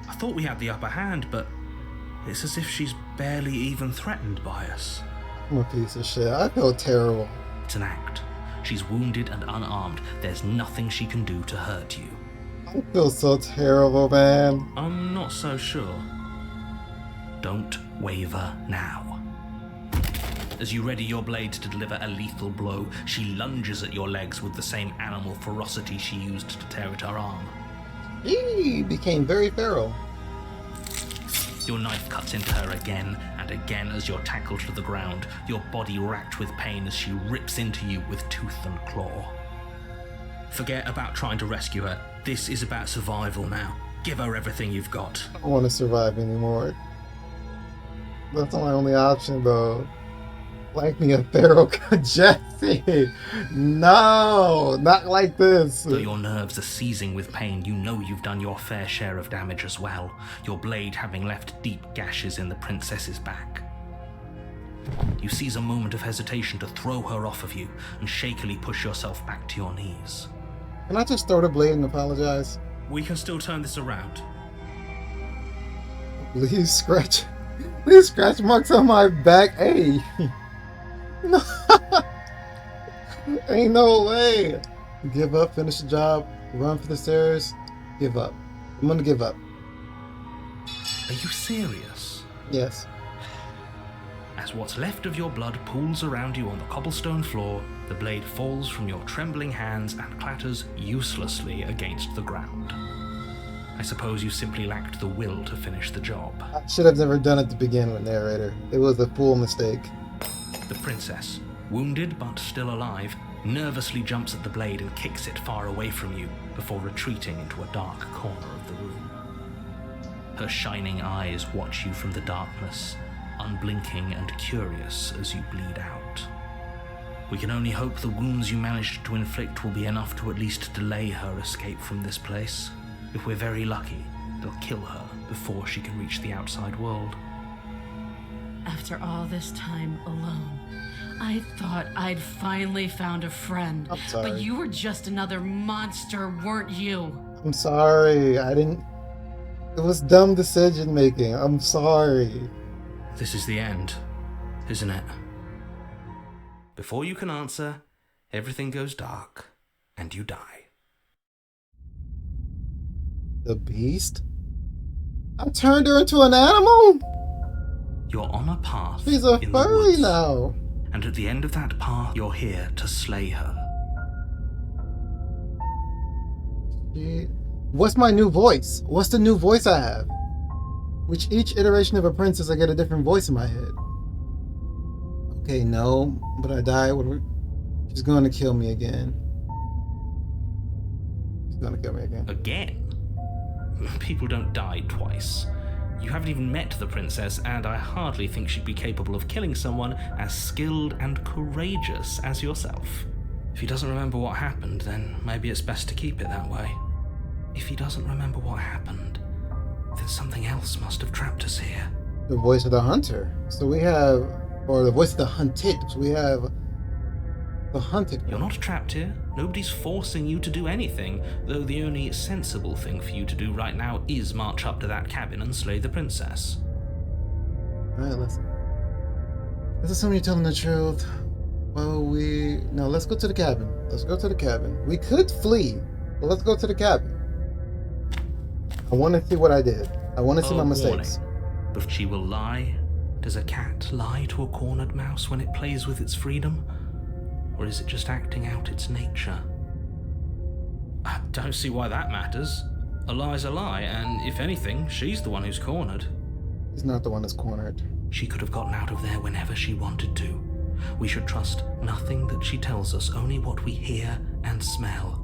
I thought we had the upper hand, but it's as if she's barely even threatened by us. I'm a piece of shit. I feel terrible. It's an act. She's wounded and unarmed. There's nothing she can do to hurt you. I feel so terrible, man. I'm not so sure. Don't waver now. As you ready your blade to deliver a lethal blow, she lunges at your legs with the same animal ferocity she used to tear at her arm. He became very feral. Your knife cuts into her again and again as you're tackled to the ground, your body racked with pain as she rips into you with tooth and claw. Forget about trying to rescue her. This is about survival now. Give her everything you've got. I don't want to survive anymore. That's my only option, though. Like me a feral Jesse. No, not like this. Though your nerves are seizing with pain, you know you've done your fair share of damage as well, your blade having left deep gashes in the princess's back. You seize a moment of hesitation to throw her off of you and shakily push yourself back to your knees. Can I just throw the blade and apologize? We can still turn this around. Please scratch marks on my back. Hey. No. Ain't no way. Give up, finish the job, run for the stairs, give up. I'm gonna give up. Are you serious? Yes. As what's left of your blood pools around you on the cobblestone floor, The blade falls from your trembling hands and clatters uselessly against the ground. I suppose you simply lacked the will to finish the job. I should have never done it to begin with, narrator. It was a full mistake. The princess, wounded but still alive, nervously jumps at the blade and kicks it far away from you before retreating into a dark corner of the room. Her shining eyes watch you from the darkness, unblinking and curious as you bleed out. We can only hope the wounds you managed to inflict will be enough to at least delay her escape from this place. If we're very lucky, they'll kill her before she can reach the outside world. After all this time alone, I thought I'd finally found a friend. I'm sorry. But you were just another monster, weren't you? I'm sorry. It was dumb decision making. I'm sorry. This is the end, isn't it? Before you can answer, everything goes dark, and you die. The beast? I turned her into an animal? You're on a path She's a in the furry woods, now. and at the end of that path, you're here to slay her. What's my new voice? What's the new voice I have? Which each iteration of a princess, I get a different voice in my head. Okay, no, but I die. She's going to kill me again. She's going to kill me again. Again? People don't die twice. You haven't even met the princess, and I hardly think she'd be capable of killing someone as skilled and courageous as yourself. If he doesn't remember what happened, then maybe it's best to keep it that way. If he doesn't remember what happened, then something else must have trapped us here. The voice of the hunter. So we have, or the voice of the hunted. So we have the hunted. You're not trapped here. Nobody's forcing you to do anything, though the only sensible thing for you to do right now is march up to that cabin and slay the princess. Alright, listen. Let's assume you're telling the truth. Well, no, let's go to the cabin. Let's go to the cabin. We could flee, but let's go to the cabin. I want to see what I did. I want to see my mistakes. Warning. But she will lie. Does a cat lie to a cornered mouse when it plays with its freedom? Or is it just acting out its nature? I don't see why that matters. A lie's a lie, and if anything, she's the one who's cornered. He's not the one that's cornered. She could have gotten out of there whenever she wanted to. We should trust nothing that she tells us, only what we hear and smell.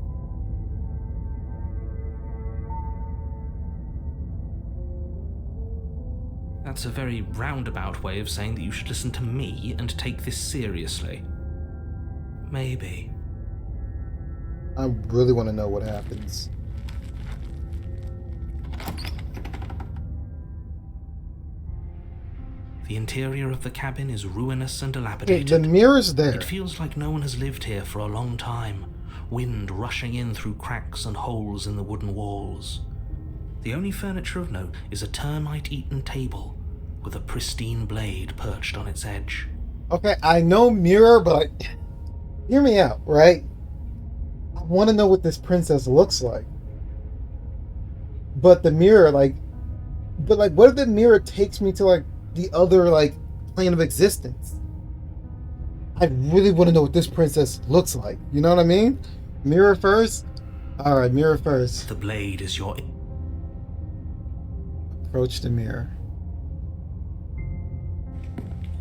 That's a very roundabout way of saying that you should listen to me and take this seriously. Maybe. I really want to know what happens. The interior of the cabin is ruinous and Okay, dilapidated. the mirror's there. It feels like no one has lived here for a long time, wind rushing in through cracks and holes in the wooden walls. The only furniture of note is a termite-eaten table with a pristine blade perched on its edge. Okay, I know mirror, but hear me out, right? I want to know what this princess looks like. But the mirror, what if the mirror takes me to, the other, plane of existence? I really want to know what this princess looks like. You know what I mean? Mirror first? Alright, mirror first. The blade is your... Approach the mirror.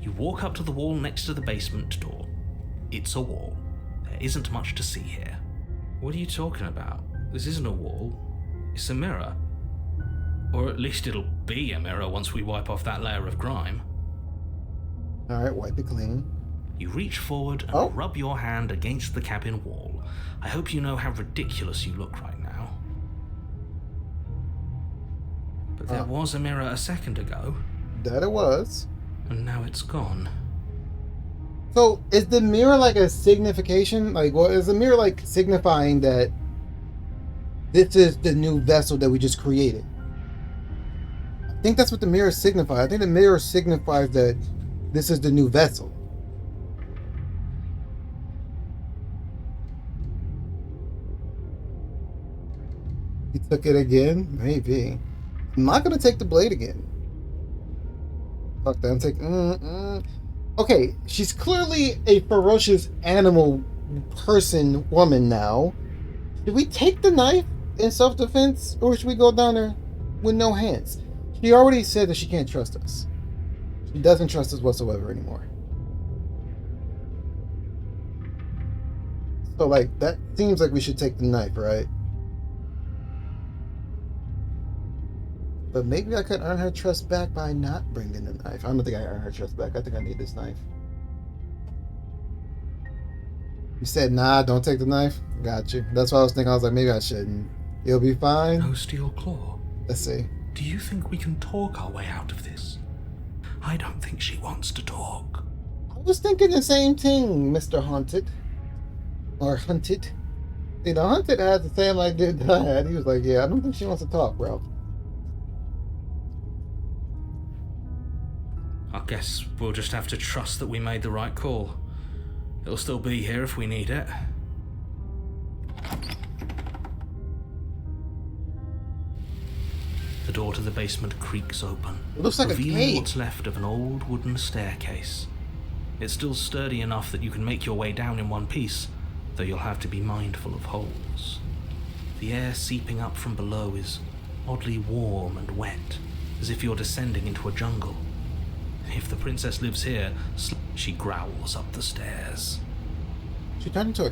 You walk up to the wall next to the basement door. It's a wall. There isn't much to see here. What are you talking about? This isn't a wall. It's a mirror. Or at least it'll be a mirror once we wipe off that layer of grime. Alright, wipe it clean. You reach forward and Oh. rub your hand against the cabin wall. I hope you know how ridiculous you look right now. But there was a mirror a second ago, That it was. and now it's gone. So, is the mirror a signification? Is the mirror signifying that this is the new vessel that we just created? I think that's what the mirror signifies. I think the mirror signifies that this is the new vessel. He took it again? Maybe. I'm not gonna take the blade again. Fuck that, I'm taking... Okay, she's clearly a ferocious animal person, woman now. Should we take the knife in self-defense, or should we go down there with no hands? She already said that she can't trust us. She doesn't trust us whatsoever anymore. So, like, that seems like we should take the knife, right? But maybe I could earn her trust back by not bringing the knife. I don't think I earn her trust back. I think I need this knife. You said, nah, don't take the knife? Got you. That's what I was thinking. I was like, maybe I shouldn't. You'll be fine. No steel claw. Let's see. Do you think we can talk our way out of this? I don't think she wants to talk. I was thinking the same thing, Mr. Haunted. Or Hunted. You know, Hunted had the same idea that I had. He was like, yeah, I don't think she wants to talk, bro. I guess we'll just have to trust that we made the right call. It'll still be here if we need it. The door to the basement creaks open, It looks like a revealing cave. what's left of an old wooden staircase. It's still sturdy enough that you can make your way down in one piece, though you'll have to be mindful of holes. The air seeping up from below is oddly warm and wet, as if you're descending into a jungle. If the princess lives here, she growls up the stairs. She turned into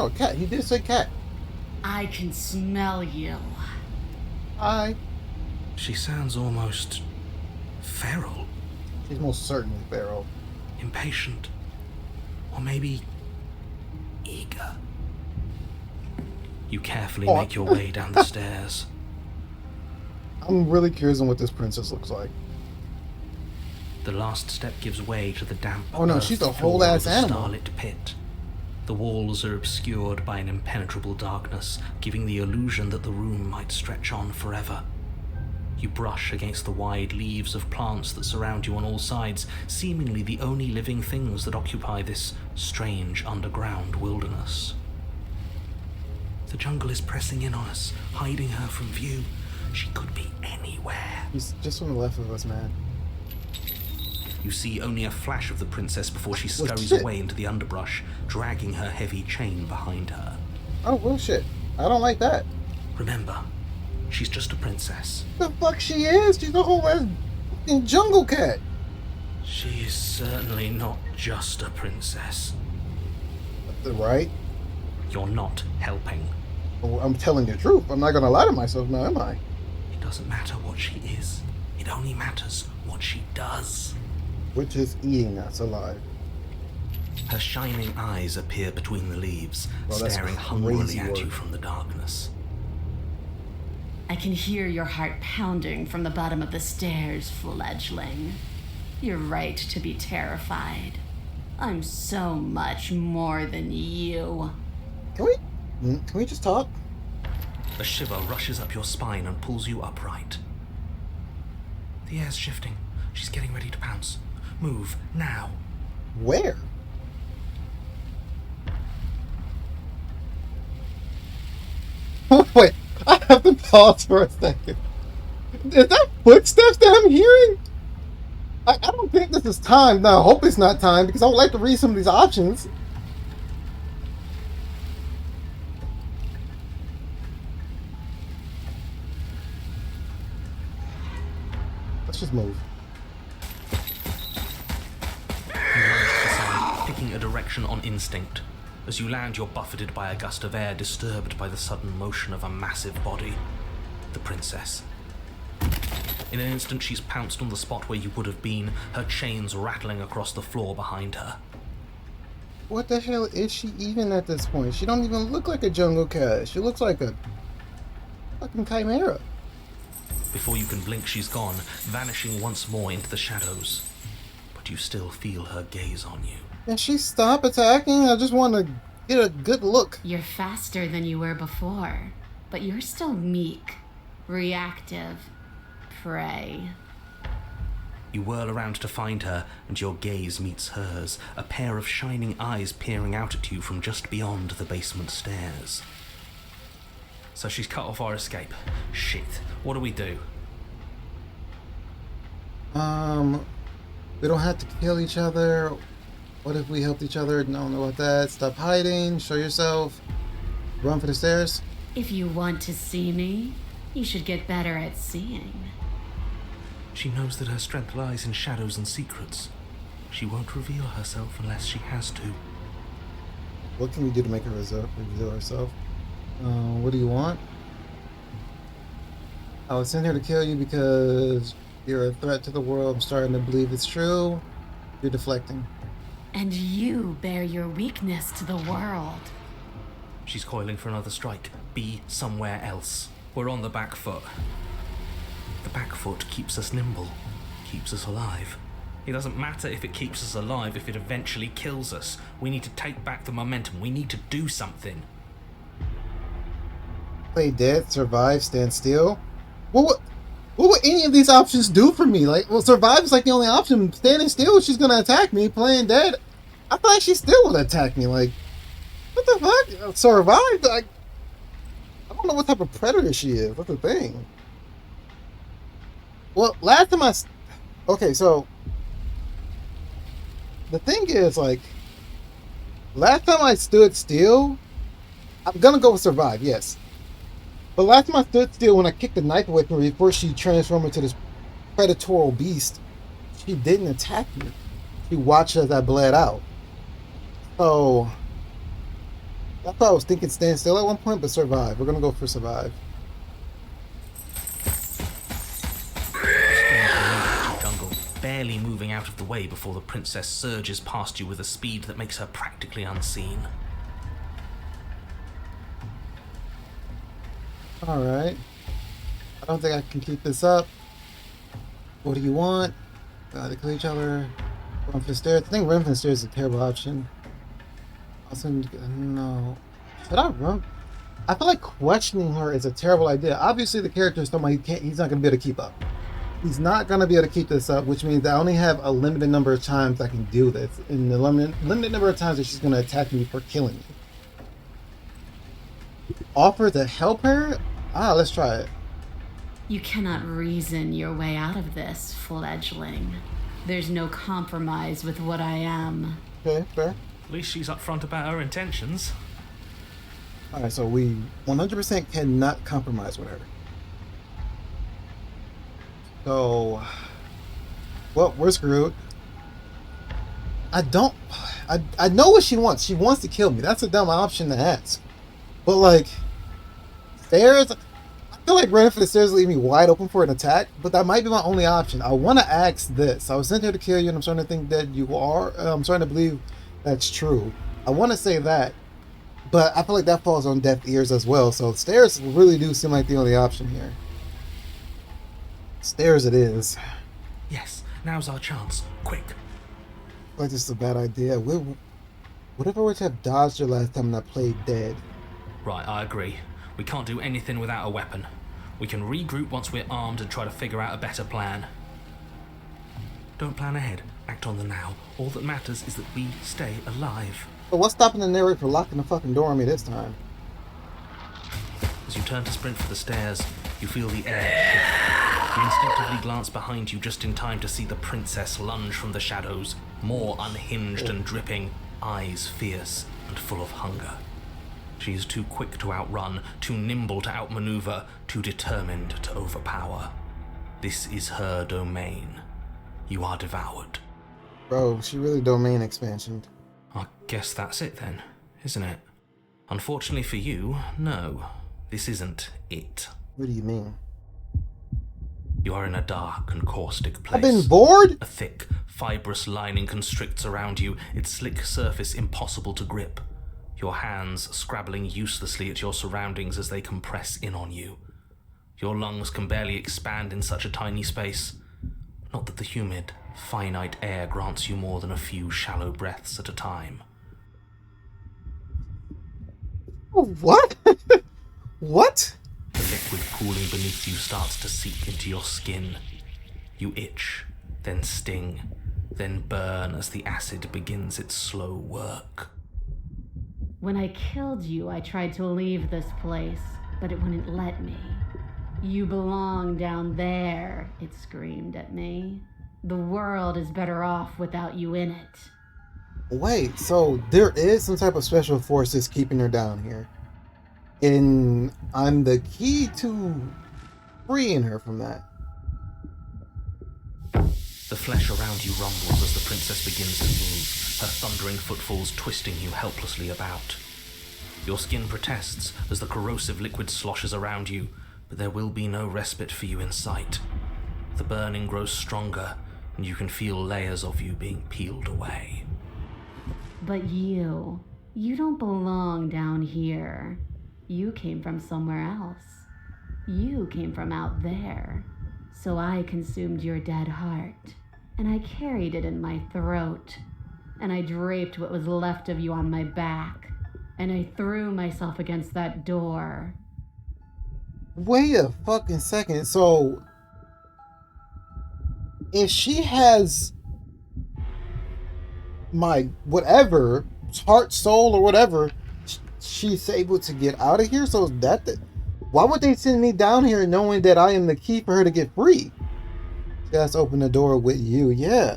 a cat. He did say cat. I can smell you. Hi. She sounds almost feral, She's most certainly feral. impatient, or maybe eager. You carefully Oh. make your way down the stairs. I'm really curious on what this princess looks like. The last step gives way to the damp Oh no, earth she's a floor whole ass of a animal. starlit pit. The walls are obscured by an impenetrable darkness, giving the illusion that the room might stretch on forever. You brush against the wide leaves of plants that surround you on all sides, seemingly the only living things that occupy this strange underground wilderness. The jungle is pressing in on us, hiding her from view. She could be anywhere. He's just on the left of us, man. You see only a flash of the princess before she Well, scurries shit. away into the underbrush, dragging her heavy chain behind her. Oh, well, shit. I don't like that. Remember, she's just a princess. The fuck she is? She's a whole ass fucking jungle cat. She is certainly not just a princess. Right? You're not helping. Well, I'm telling the truth. I'm not gonna lie to myself now, am I? It doesn't matter what she is. It only matters what she does. Which is eating us alive. Her shining eyes appear between the leaves, Well, that's staring hungrily crazy at you work. from the darkness. I can hear your heart pounding from the bottom of the stairs, fledgling. You're right to be terrified. I'm so much more than you. Can we just talk? A shiver rushes up your spine and pulls you upright. The air's shifting. She's getting ready to pounce. Move, now. Where? Wait, I have to pause for a second. Is that footsteps that I'm hearing? I don't think this is time. No, I hope it's not time because I would like to read some of these options. Let's just move. Decide, picking a direction on instinct. As you land, you're buffeted by a gust of air, disturbed by the sudden motion of a massive body. The princess. In an instant, she's pounced on the spot where you would have been, her chains rattling across the floor behind her. What the hell is she even at this point? She don't even look like a jungle cat. She looks like a fucking chimera. Before you can blink, she's gone, vanishing once more into the shadows. But you still feel her gaze on you. Can she stop attacking? I just want to get a good look. You're faster than you were before, but you're still meek, reactive, prey. You whirl around to find her, and your gaze meets hers, a pair of shining eyes peering out at you from just beyond the basement stairs. So she's cut off our escape. Shit. What do we do? We don't have to kill each other. What if we helped each other? Don't know about that. Stop hiding. Show yourself. Run for the stairs. If you want to see me, you should get better at seeing. She knows that her strength lies in shadows and secrets. She won't reveal herself unless she has to. What can we do to make her reveal herself? What do you want? I was sent here to kill you because you're a threat to the world. I'm starting to believe it's true. You're deflecting. And you bear your weakness to the world. She's coiling for another strike. Be somewhere else. We're on the back foot. The back foot keeps us nimble, keeps us alive. It doesn't matter if it keeps us alive if it eventually kills us. We need to take back the momentum. We need to do something. Play dead, survive, stand still. What would any of these options do for me? Like, well, survive is like the only option. Standing still, she's gonna attack me. Playing dead, I feel like she still would attack me. Like, what the fuck? Survive? Like, I don't know what type of predator she is. That's the thing. Well, last time okay, so the thing is, like, last time I stood still, I'm gonna go with survive, yes. But last time I stood still, when I kicked the knife away from her before she transformed into this predatorial beast, she didn't attack me. She watched as I bled out. So that's why I was thinking stand still at one point, but survive. We're gonna go for survive. Jungle, barely moving out of the way before the princess surges past you with a speed that makes her practically unseen. Alright. I don't think I can keep this up. What do you want? They kill each other. Run for the stairs. I think running for the stairs is a terrible option. Also, no. Should I run? I feel like questioning her is a terrible idea. Obviously, the character is someone he's not going to be able to keep up. He's not going to be able to keep this up, which means I only have a limited number of times I can do this. And the limited number of times that she's going to attack me for killing me. Offer to help her? Let's try it. You cannot reason your way out of this, fledgling. There's no compromise with what I am. Okay, fair. At least she's upfront about her intentions. Alright, so we 100% cannot compromise with her. So, well, we're screwed. I know what she wants. She wants to kill me. That's a dumb option to ask. But, like, stairs, I feel like running for the stairs leave me wide open for an attack, but that might be my only option. I want to ask this. I was sent here to kill you, and I'm starting to think that you are. I'm starting to believe that's true. I want to say that, but I feel like that falls on deaf ears as well. So stairs really do seem like the only option here. Stairs it is. Yes, now's our chance. Quick. I feel like this is a bad idea. What if I were to have dodged her last time and I played dead? Right, I agree. We can't do anything without a weapon. We can regroup once we're armed and try to figure out a better plan. Don't plan ahead. Act on the now. All that matters is that we stay alive. But what's stopping the narrator from locking the fucking door on me this time? As you turn to sprint for the stairs, you feel the air shift. You instinctively glance behind you just in time to see the princess lunge from the shadows, more unhinged and dripping, eyes fierce and full of hunger. She is too quick to outrun, too nimble to outmaneuver, too determined to overpower. This is her domain. You are devoured. Bro, she really domain expansion. I guess that's it then, isn't it? Unfortunately for you, no. This isn't it. What do you mean? You are in a dark and caustic place. I've been bored? A thick, fibrous lining constricts around you, its slick surface impossible to grip. Your hands scrabbling uselessly at your surroundings as they compress in on you. Your lungs can barely expand in such a tiny space. Not that the humid, finite air grants you more than a few shallow breaths at a time. What? What? The liquid pooling beneath you starts to seep into your skin. You itch, then sting, then burn as the acid begins its slow work. When I killed you, I tried to leave this place, but it wouldn't let me. You belong down there, it screamed at me. The world is better off without you in it. Wait, so there is some type of special forces keeping her down here. And I'm the key to freeing her from that. The flesh around you rumbles as the princess begins to move, her thundering footfalls twisting you helplessly about. Your skin protests as the corrosive liquid sloshes around you, but there will be no respite for you in sight. The burning grows stronger, and you can feel layers of you being peeled away. But you don't belong down here. You came from somewhere else. You came from out there. So I consumed your dead heart, and I carried it in my throat, and I draped what was left of you on my back, and I threw myself against that door. Wait a fucking second. So, if she has my whatever, heart, soul, or whatever, she's able to get out of here? So why would they send me down here knowing that I am the key for her to get free? She has to open the door with you, yeah.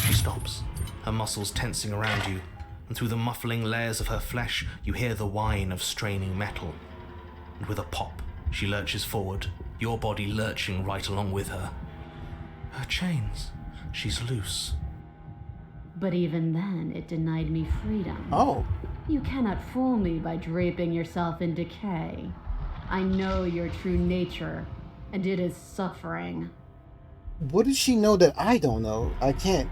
She stops, her muscles tensing around you, and through the muffling layers of her flesh, you hear the whine of straining metal. And with a pop, she lurches forward, your body lurching right along with her. Her chains, she's loose. But even then, it denied me freedom. Oh. You cannot fool me by draping yourself in decay. I know your true nature, and it is suffering. What does she know that I don't know? I can't.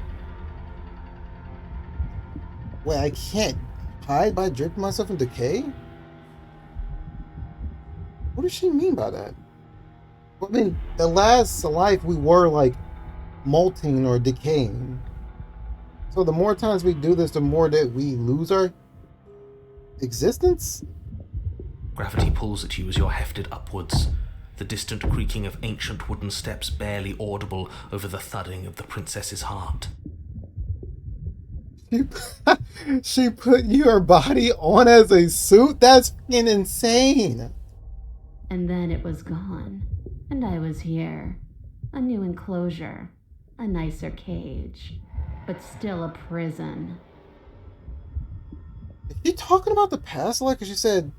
Wait, I can't hide by draping myself in decay? What does she mean by that? I mean, the last life we were like molting or decaying. So the more times we do this, the more that we lose our existence? Gravity pulls at you as you're hefted upwards, the distant creaking of ancient wooden steps barely audible over the thudding of the princess's heart. She put your body on as a suit? That's fucking insane. And then it was gone, and I was here. A new enclosure, a nicer cage, but still a prison. Is she talking about the past? Like she said,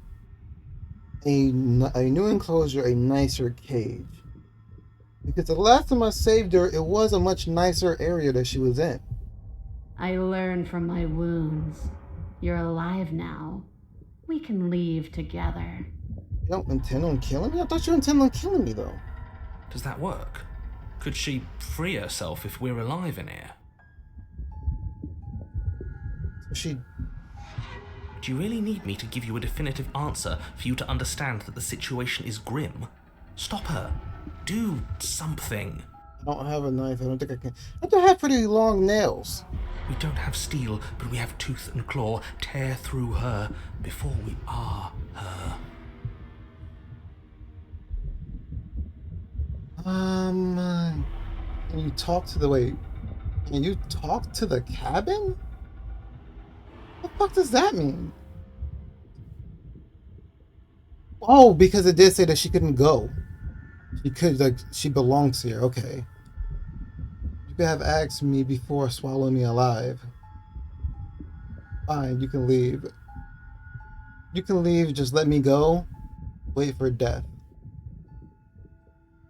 a new enclosure, a nicer cage. Because the last time I saved her, it was a much nicer area that she was in. I learned from my wounds. You're alive now. We can leave together. You don't intend on killing me? I thought you intended on killing me, though. Does that work? Could she free herself if we're alive in here? She... Do you really need me to give you a definitive answer for you to understand that the situation is grim? Stop her. Do something. I don't have a knife. I don't think I can. I do have pretty long nails. We don't have steel, but we have tooth and claw. Tear through her before we are her. Can you talk to the... Wait. Can you talk to the cabin? What the fuck does that mean? Oh, because it did say that she couldn't go. She could, like, she belongs here. Okay. You could have asked me before swallowing me alive. Fine, you can leave. You can leave, just let me go. Wait for death.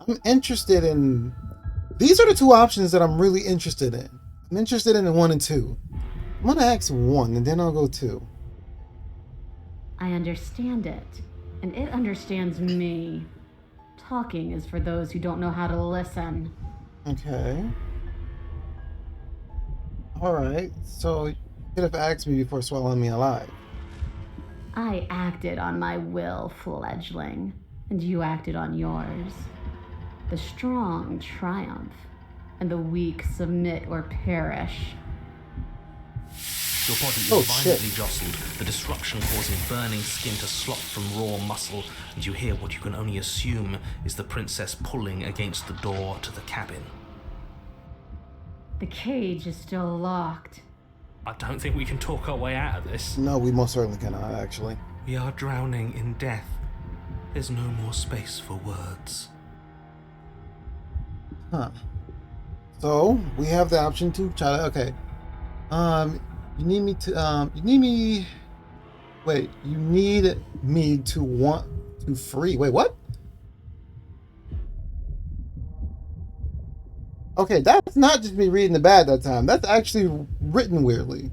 I'm interested in... These are the two options that I'm really interested in. I'm interested in 1 and 2. I'm gonna ask 1 and then I'll go 2. I understand it, and it understands me. Talking is for those who don't know how to listen. Okay. Alright, so you could have asked me before swallowing me alive. I acted on my will, fledgling, and you acted on yours. The strong triumph, and the weak submit or perish. Your body is violently jostled, the disruption causing burning skin to slop from raw muscle, and you hear what you can only assume is the princess pulling against the door to the cabin. The cage is still locked. I don't think we can talk our way out of this. No, we most certainly cannot, actually. We are drowning in death. There's no more space for words. Huh. So we have the option to try to. Okay. You need me to. You need me. Wait. You need me to want to free. Wait. What? Okay, that's not just me reading the bad that time. That's actually written weirdly.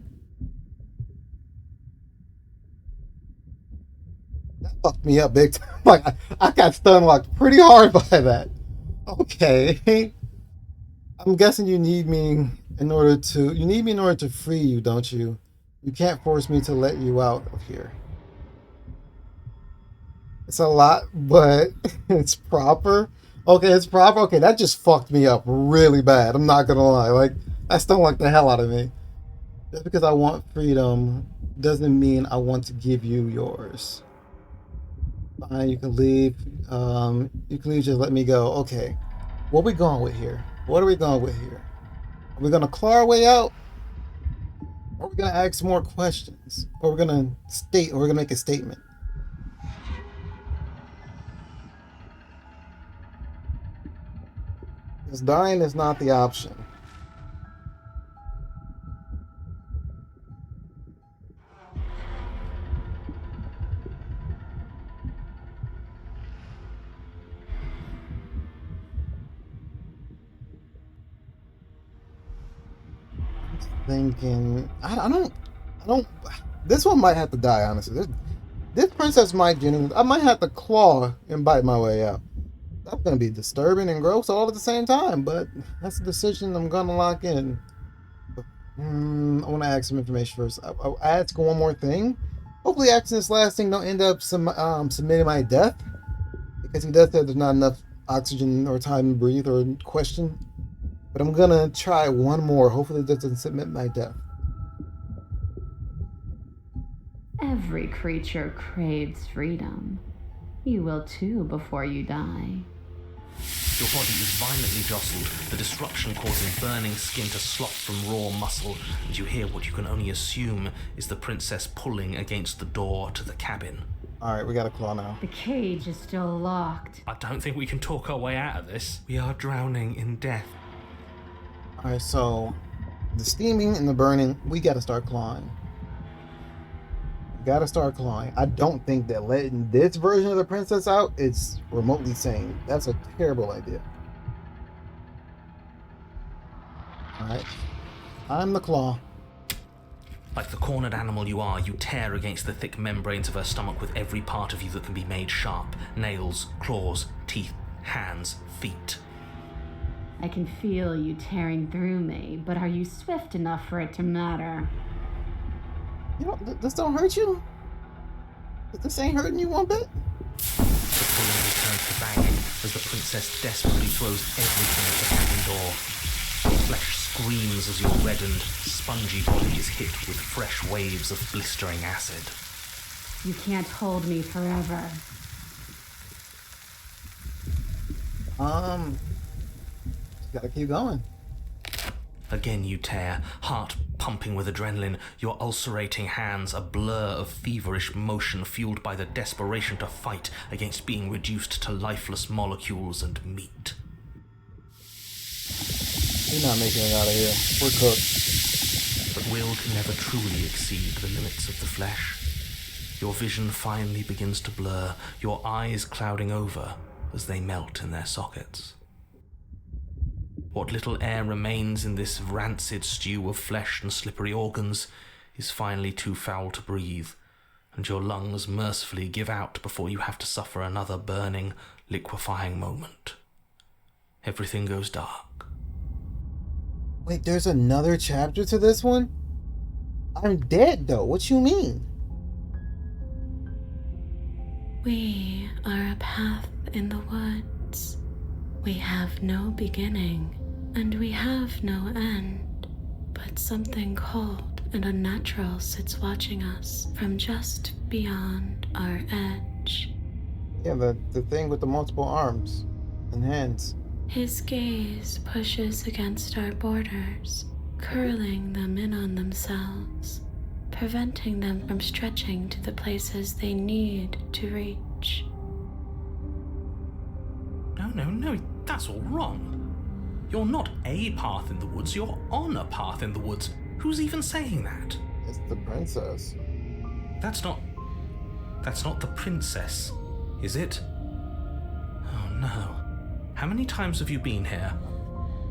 That fucked me up big time. Like I got stun locked pretty hard by that. Okay. I'm guessing you need me in order to free you, don't you? You can't force me to let you out of here. It's a lot, but it's proper. Okay, it's proper. Okay, that just fucked me up really bad. I'm not gonna lie. Like, that stung like the hell out of me. Just because I want freedom doesn't mean I want to give you yours. Fine, you can leave. You can leave, just let me go. Okay. What are we going with here? What are we going with here? Are we gonna claw our way out? Or are we gonna ask more questions? Or we're gonna make a statement? Because dying is not the option. Thinking, I don't. This one might have to die, honestly. This princess might genuinely. I might have to claw and bite my way out. That's gonna be disturbing and gross all at the same time, but that's a decision I'm gonna lock in. I want to ask some information first. I'll ask one more thing. Hopefully, asking this last thing don't end up submitting my death, because he does say there's not enough oxygen or time to breathe or question. But I'm gonna try one more. Hopefully, it doesn't submit my death. Every creature craves freedom. You will too before you die. Your body is violently jostled, the disruption causing burning skin to slop from raw muscle, and you hear what you can only assume is the princess pulling against the door to the cabin. Alright, we got a claw now. The cage is still locked. I don't think we can talk our way out of this. We are drowning in death. Alright, so the steaming and the burning, we gotta start clawing. Gotta start clawing. I don't think that letting this version of the princess out is remotely sane. That's a terrible idea. Alright. I'm the claw. Like the cornered animal you are, you tear against the thick membranes of her stomach with every part of you that can be made sharp. Nails, claws, teeth, hands, feet. I can feel you tearing through me, but are you swift enough for it to matter? You know, this don't hurt you? This ain't hurting you one bit? The pulling returns to bang as the princess desperately throws everything at the cabin door. Flesh screams as your reddened, spongy body is hit with fresh waves of blistering acid. You can't hold me forever. Gotta keep going. Again you tear, heart pumping with adrenaline, your ulcerating hands a blur of feverish motion fueled by the desperation to fight against being reduced to lifeless molecules and meat. We're not making it out of here. We're cooked. But will can never truly exceed the limits of the flesh. Your vision finally begins to blur, your eyes clouding over as they melt in their sockets. What little air remains in this rancid stew of flesh and slippery organs is finally too foul to breathe, and your lungs mercifully give out before you have to suffer another burning, liquefying moment. Everything goes dark. Wait, there's another chapter to this one? I'm dead, though. What you mean? We are a path in the woods. We have no beginning, and we have no end. But something cold and unnatural sits watching us from just beyond our edge. Yeah, the thing with the multiple arms and hands. His gaze pushes against our borders, curling them in on themselves, preventing them from stretching to the places they need to reach. No, that's all wrong. You're not a path in the woods, you're on a path in the woods. Who's even saying that? It's the princess. That's not the princess, is it? Oh no. How many times have you been here?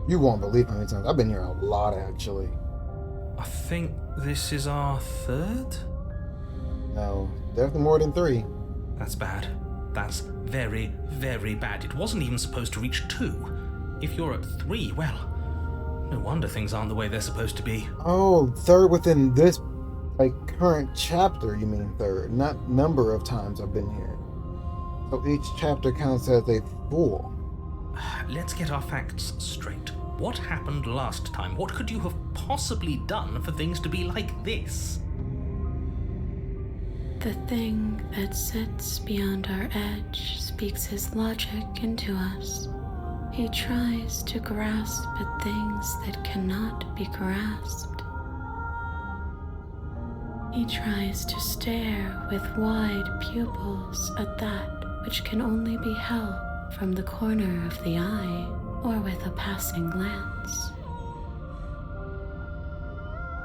You won't believe how many times. I've been here a lot, actually. I think this is our third? No, definitely more than 3. That's bad. That's very, very bad. It wasn't even supposed to reach 2. If you're at 3, well, no wonder things aren't the way they're supposed to be. Oh, 3rd within this, like, current chapter, you mean 3rd, not number of times I've been here. So each chapter counts as a full. Let's get our facts straight. What happened last time? What could you have possibly done for things to be like this? The thing that sits beyond our edge speaks his logic into us. He tries to grasp at things that cannot be grasped. He tries to stare with wide pupils at that which can only be held from the corner of the eye or with a passing glance.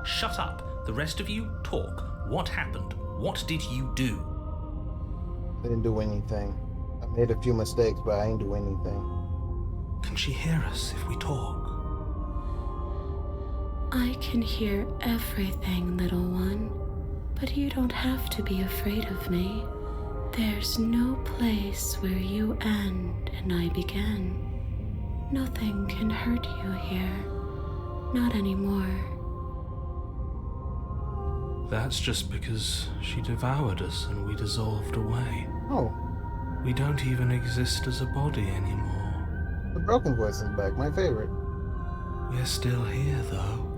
Shut up. The rest of you, talk. What happened? What did you do? I didn't do anything. I made a few mistakes, but I ain't do anything. Can she hear us if we talk? I can hear everything, little one, but you don't have to be afraid of me. There's no place where you end and I begin. Nothing can hurt you here. Not anymore. That's just because she devoured us and we dissolved away. Oh, We don't even exist as a body anymore. the broken voice is back, my favorite. We're still here, though.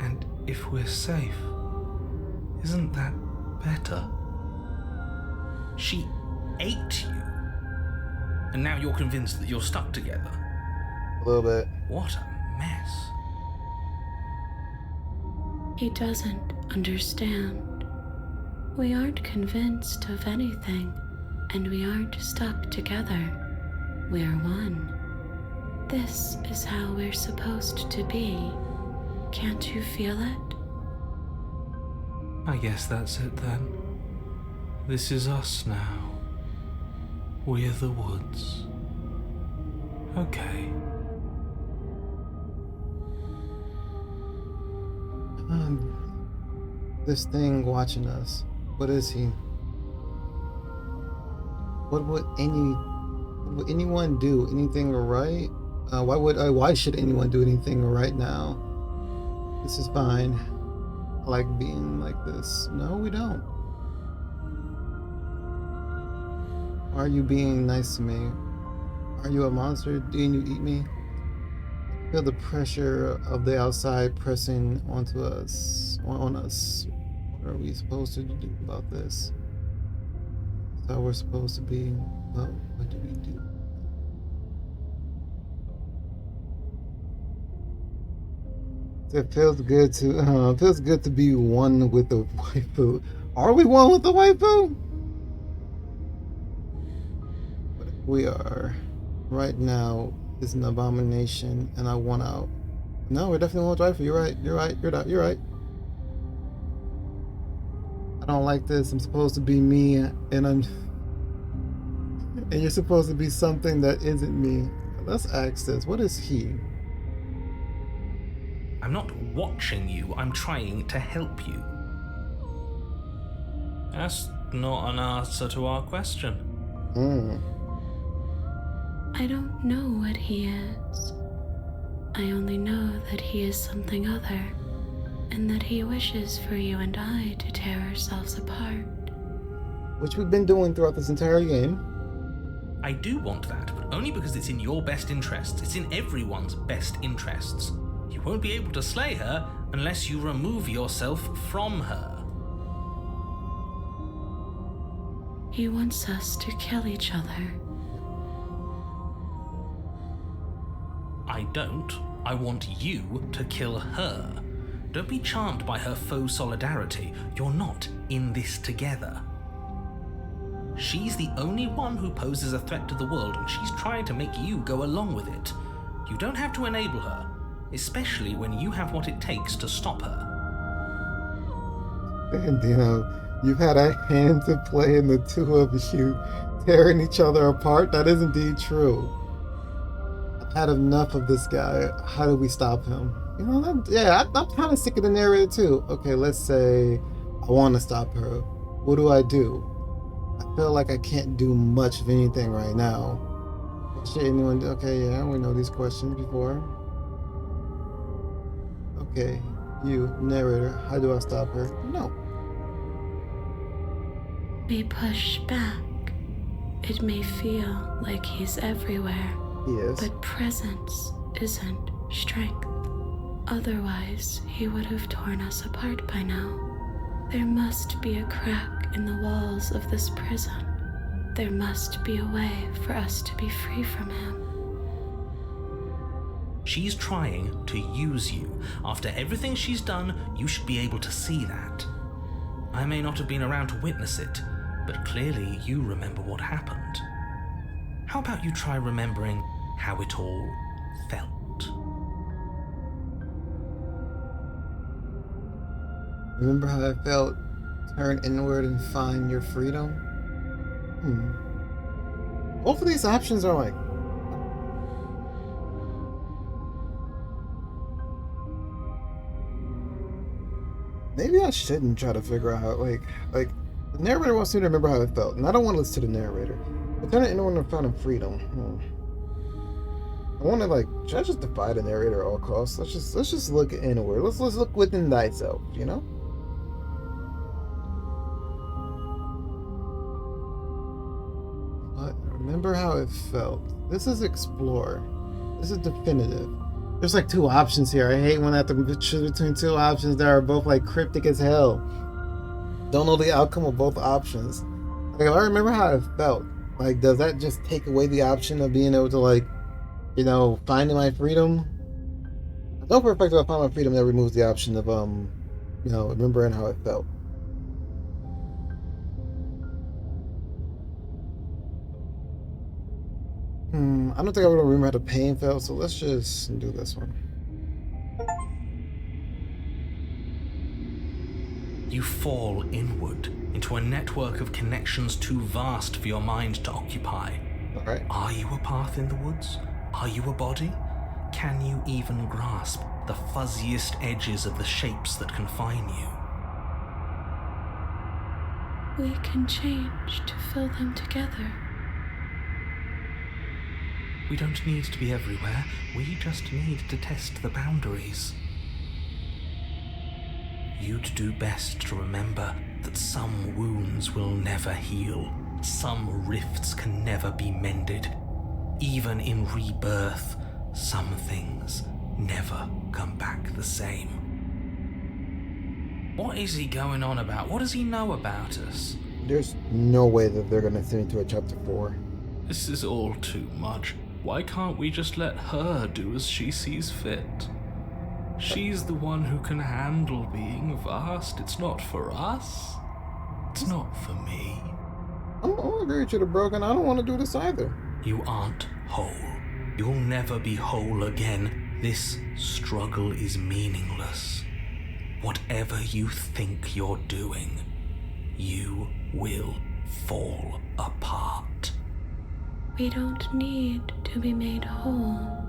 And if we're safe, isn't that better? She ate you. And now you're convinced that you're stuck together. A little bit. What a mess. He doesn't understand. We aren't convinced of anything, and we aren't stuck together. We're one. This is how we're supposed to be. Can't you feel it? I guess that's it then. This is us now. We're the woods. Okay. This thing watching us. What is he? What would anyone do? Anything right? Why should anyone do anything right now? This is fine. I like being like this. No, we don't. Why are you being nice to me? Are you a monster? Didn't you eat me? Feel the pressure of the outside pressing onto us, on us. What are we supposed to do about this? That's how we're supposed to be. Well, what do we do? It feels good to be one with the waifu. Are we one with the waifu? But we are. Right now is an abomination, and I want out. No, we're definitely one with waifu. You're right. You're right. I don't like this. I'm supposed to be me, and you're supposed to be something that isn't me. Let's ask this. What is he? I'm not watching you, I'm trying to help you. That's not an answer to our question. I don't know what he is. I only know that he is something other, and that he wishes for you and I to tear ourselves apart. Which we've been doing throughout this entire game. I do want that, but only because it's in your best interests. It's in everyone's best interests. You won't be able to slay her unless you remove yourself from her. He wants us to kill each other. I don't. I want you to kill her. Don't be charmed by her faux solidarity. You're not in this together. She's the only one who poses a threat to the world, and she's trying to make you go along with it. You don't have to enable her, especially when you have what it takes to stop her. And you've had a hand to play in the two of you tearing each other apart. That is indeed true. I've had enough of this guy. How do we stop him? I'm kind of sick of the narrator too. Okay, let's say I want to stop her. What do? I feel like I can't do much of anything right now. Should anyone do? Okay, yeah, we know these questions before. Okay, you, narrator, how do I stop her? No. We push back. It may feel like he's everywhere. He is. But presence isn't strength. Otherwise, he would have torn us apart by now. There must be a crack in the walls of this prison. There must be a way for us to be free from him. She's trying to use you. After everything she's done, you should be able to see that. I may not have been around to witness it, but clearly you remember what happened. How about you try remembering how it all felt? Remember how I felt? Turn inward and find your freedom? Both of these options are like... Maybe I shouldn't try to figure out how, like the narrator wants me to remember how it felt, and I don't want to listen to the narrator. But turn inward and find freedom. I want to should I just defy the narrator at all costs? Let's just look inward. Let's look within thyself, But remember how it felt. This is explore. This is definitive. There's two options here. I hate when I have to choose between two options that are both cryptic as hell. Don't know the outcome of both options. If I remember how it felt, does that just take away the option of being able to finding my freedom? I know for a fact if I find my freedom, that removes the option of remembering how it felt. I don't think I'm gonna remember how the pain felt, so let's just do this one. You fall inward into a network of connections too vast for your mind to occupy. Alright. Are you a path in the woods? Are you a body? Can you even grasp the fuzziest edges of the shapes that confine you? We can change to fill them together. We don't need to be everywhere. We just need to test the boundaries. You'd do best to remember that some wounds will never heal. Some rifts can never be mended. Even in rebirth, some things never come back the same. What is he going on about? What does he know about us? There's no way that they're gonna send me to a chapter 4. This is all too much. Why can't we just let her do as she sees fit? She's the one who can handle being vast. It's not for us. It's not for me. I'm gonna agree with you, Broken. I don't want to do this either. You aren't whole. You'll never be whole again. This struggle is meaningless. Whatever you think you're doing, you will fall apart. We don't need to be made whole.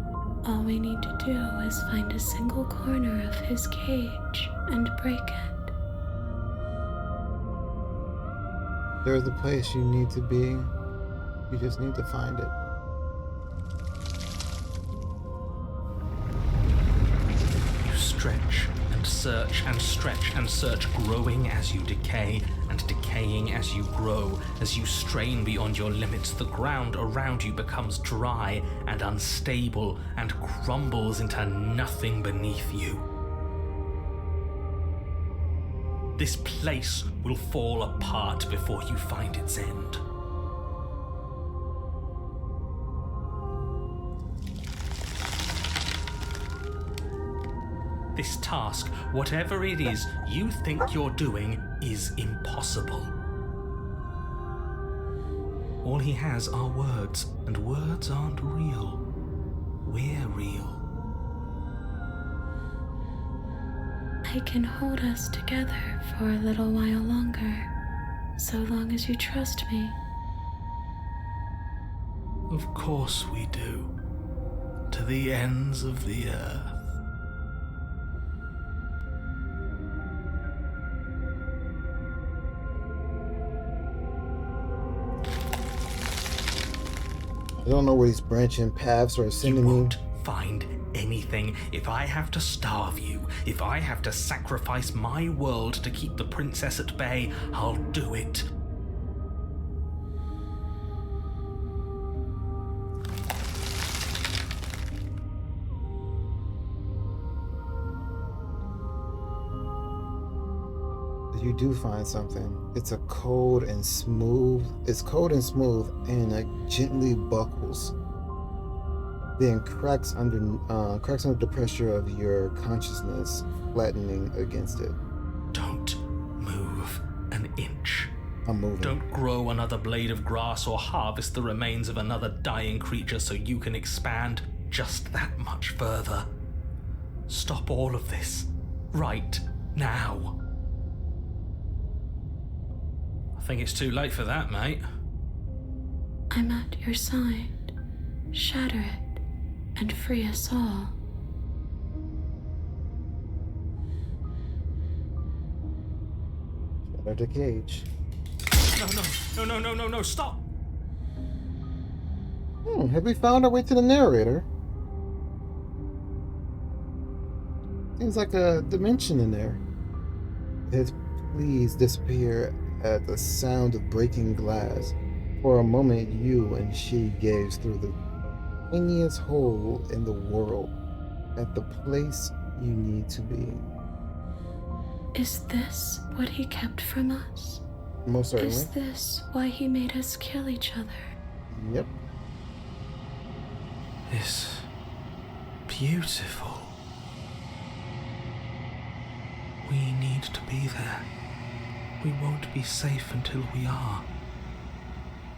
All we need to do is find a single corner of his cage and break it. There's a place you need to be. You just need to find it. You stretch and search and stretch and search, growing as you decay and decaying as you grow. As you strain beyond your limits, the ground around you becomes dry and unstable and crumbles into nothing beneath you. This place will fall apart before you find its end. This task, whatever it is you think you're doing, is impossible. All he has are words, and words aren't real. we're real. I can hold us together for a little while longer, so long as you trust me. Of course we do. To the ends of the earth. I don't know where these branching paths are You sending me. won't find anything. If I have to starve you, if I have to sacrifice my world to keep the princess at bay, I'll do it. You do find something. It's a cold and smooth. It's cold and smooth, and it gently buckles. Then cracks under the pressure of your consciousness, flattening against it. Don't move an inch. I'm moving. Don't grow another blade of grass or harvest the remains of another dying creature so you can expand just that much further. Stop all of this. Right now. I think it's too late for that, mate. I'm at your side. Shatter it and free us all. Shatter the cage. No, stop! Have we found our way to the narrator? Seems like a dimension in there. Please disappear at the sound of breaking glass. For a moment, you and she gaze through the tiniest hole in the world at the place you need to be. Is this what he kept from us? Most certainly. Is this why he made us kill each other? Yep. It's beautiful. We need to be there. We won't be safe until we are.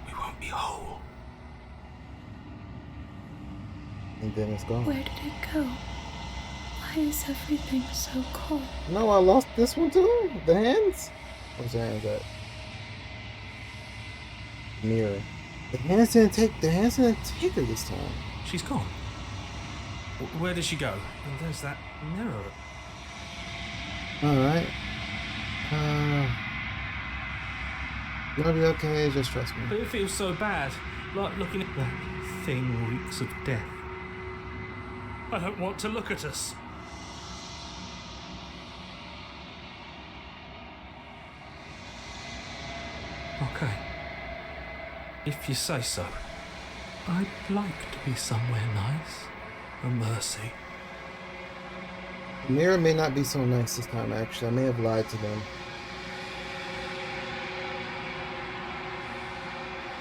We won't be whole. And then it's gone. Where did it go? Why is everything so cold? No, I lost this one too. The hands? Where's the hands at? Mirror. The hands didn't take her this time. She's gone. Where did she go? And there's that mirror. Alright. It'll be okay, just trust me. But it feels so bad. Like looking at that thing reeks of death. I don't want to look at us. Okay. If you say so. I'd like to be somewhere nice. A mercy. The mirror may not be so nice this time, actually. I may have lied to them.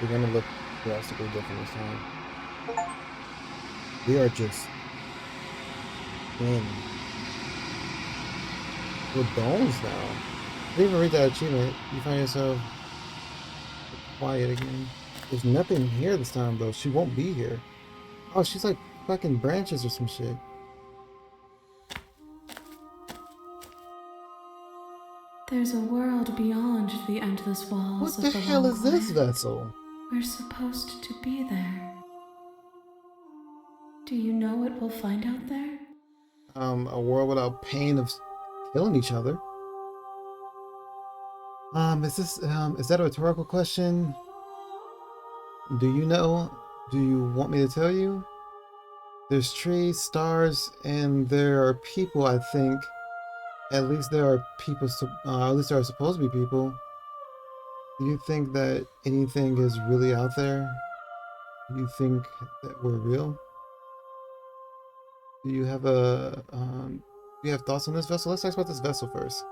We're gonna look drastically different this time. We are just in. We're bones now. I didn't even read that achievement. You find yourself quiet again. There's nothing here this time, though. She won't be here. Oh, she's like fucking branches or some shit. There's a world beyond the endless walls What of the the hell Long is this Land. vessel? We're supposed to be there. Do you know what we'll find out there? A world without pain of killing each other. Is that a rhetorical question? Do you know? Do you want me to tell you? There's trees, stars, and there are people, I think. At least there are people, at least there are supposed to be people. Do you think that anything is really out there? Do you think that we're real? Do you have do you have thoughts on this vessel? Let's talk about this vessel first.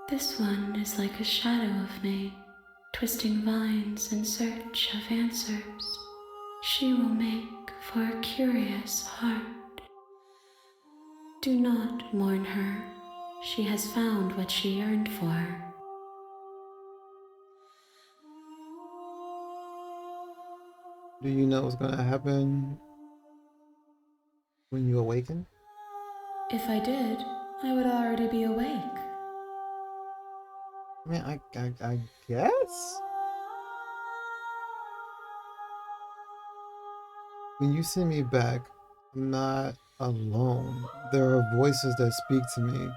This one is like a shadow of me, twisting vines in search of answers. She will make for a curious heart. Do not mourn her. She has found what she yearned for. Do you know what's gonna happen when you awaken? If I did, I would already be awake. I mean, I guess? When you send me back, I'm not alone. There are voices that speak to me.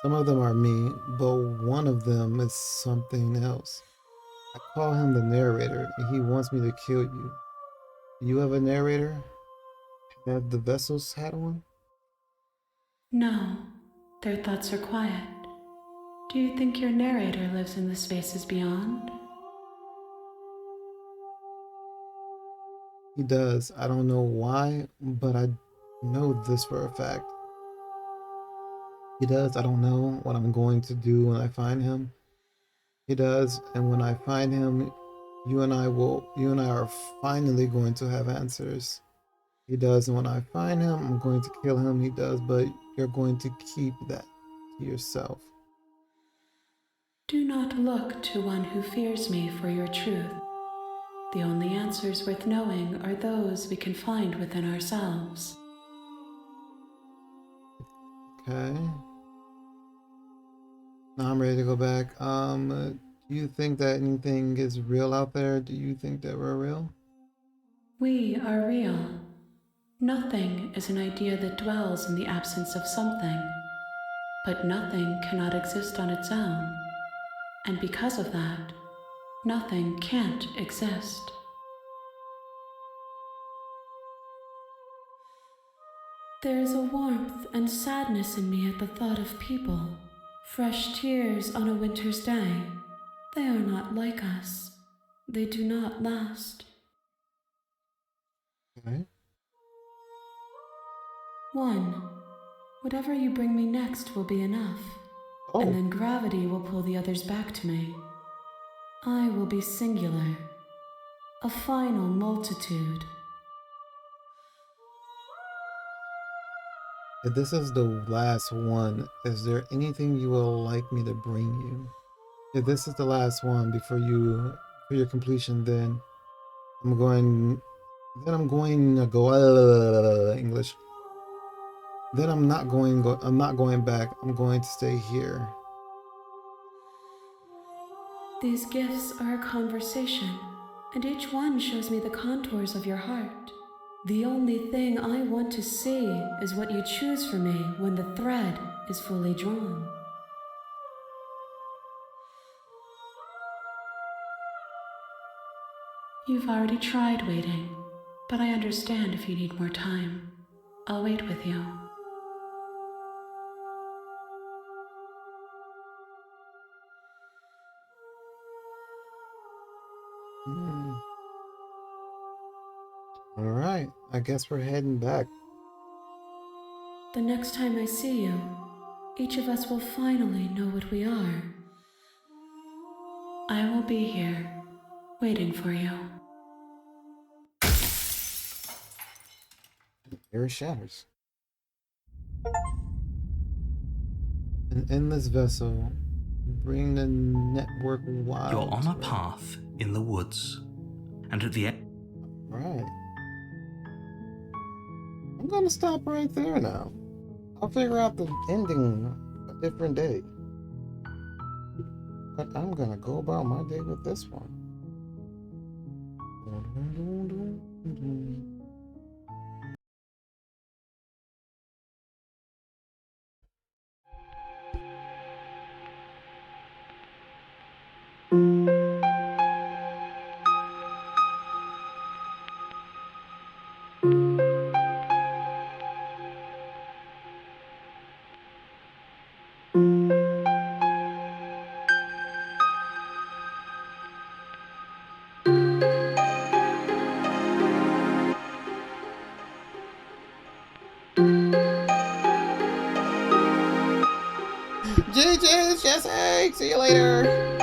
Some of them are me, but one of them is something else. I call him the narrator, and he wants me to kill you. Do you have a narrator? Have the vessels had one? No, their thoughts are quiet. Do you think your narrator lives in the spaces beyond? He does. I don't know why, but I know this for a fact. He does. I don't know what I'm going to do when I find him. He does, and when I find him, you and I are finally going to have answers. He does, and when I find him, I'm going to kill him. He does, but you're going to keep that to yourself. Do not look to one who fears me for your truth. The only answers worth knowing are those we can find within ourselves. Okay. Now I'm ready to go back. Do you think that anything is real out there? Do you think that we're real? We are real. Nothing is an idea that dwells in the absence of something. But nothing cannot exist on its own. And because of that, nothing can't exist. There is a warmth and sadness in me at the thought of people. Fresh tears on a winter's day. They are not like us. They do not last. Okay. One, whatever you bring me next will be enough. Oh. And then gravity will pull the others back to me. I will be singular. A final multitude. If this is the last one, is there anything you will like me to bring you? If this is the last one for your completion, then I'm going to go English. Then I'm not going back. I'm going to stay here. These gifts are a conversation, and each one shows me the contours of your heart. The only thing I want to see is what you choose for me when the thread is fully drawn. You've already tried waiting, but I understand if you need more time. I'll wait with you. All right, I guess we're heading back. The next time I see you, each of us will finally know what we are. I will be here, waiting for you. Air shatters. An endless vessel. Bring the network wild. You're on a path in the woods, and at the end. Right. I'm gonna stop right there now. I'll figure out the ending a different day. But I'm gonna go about my day with this one. GG's, Jesse! See you later!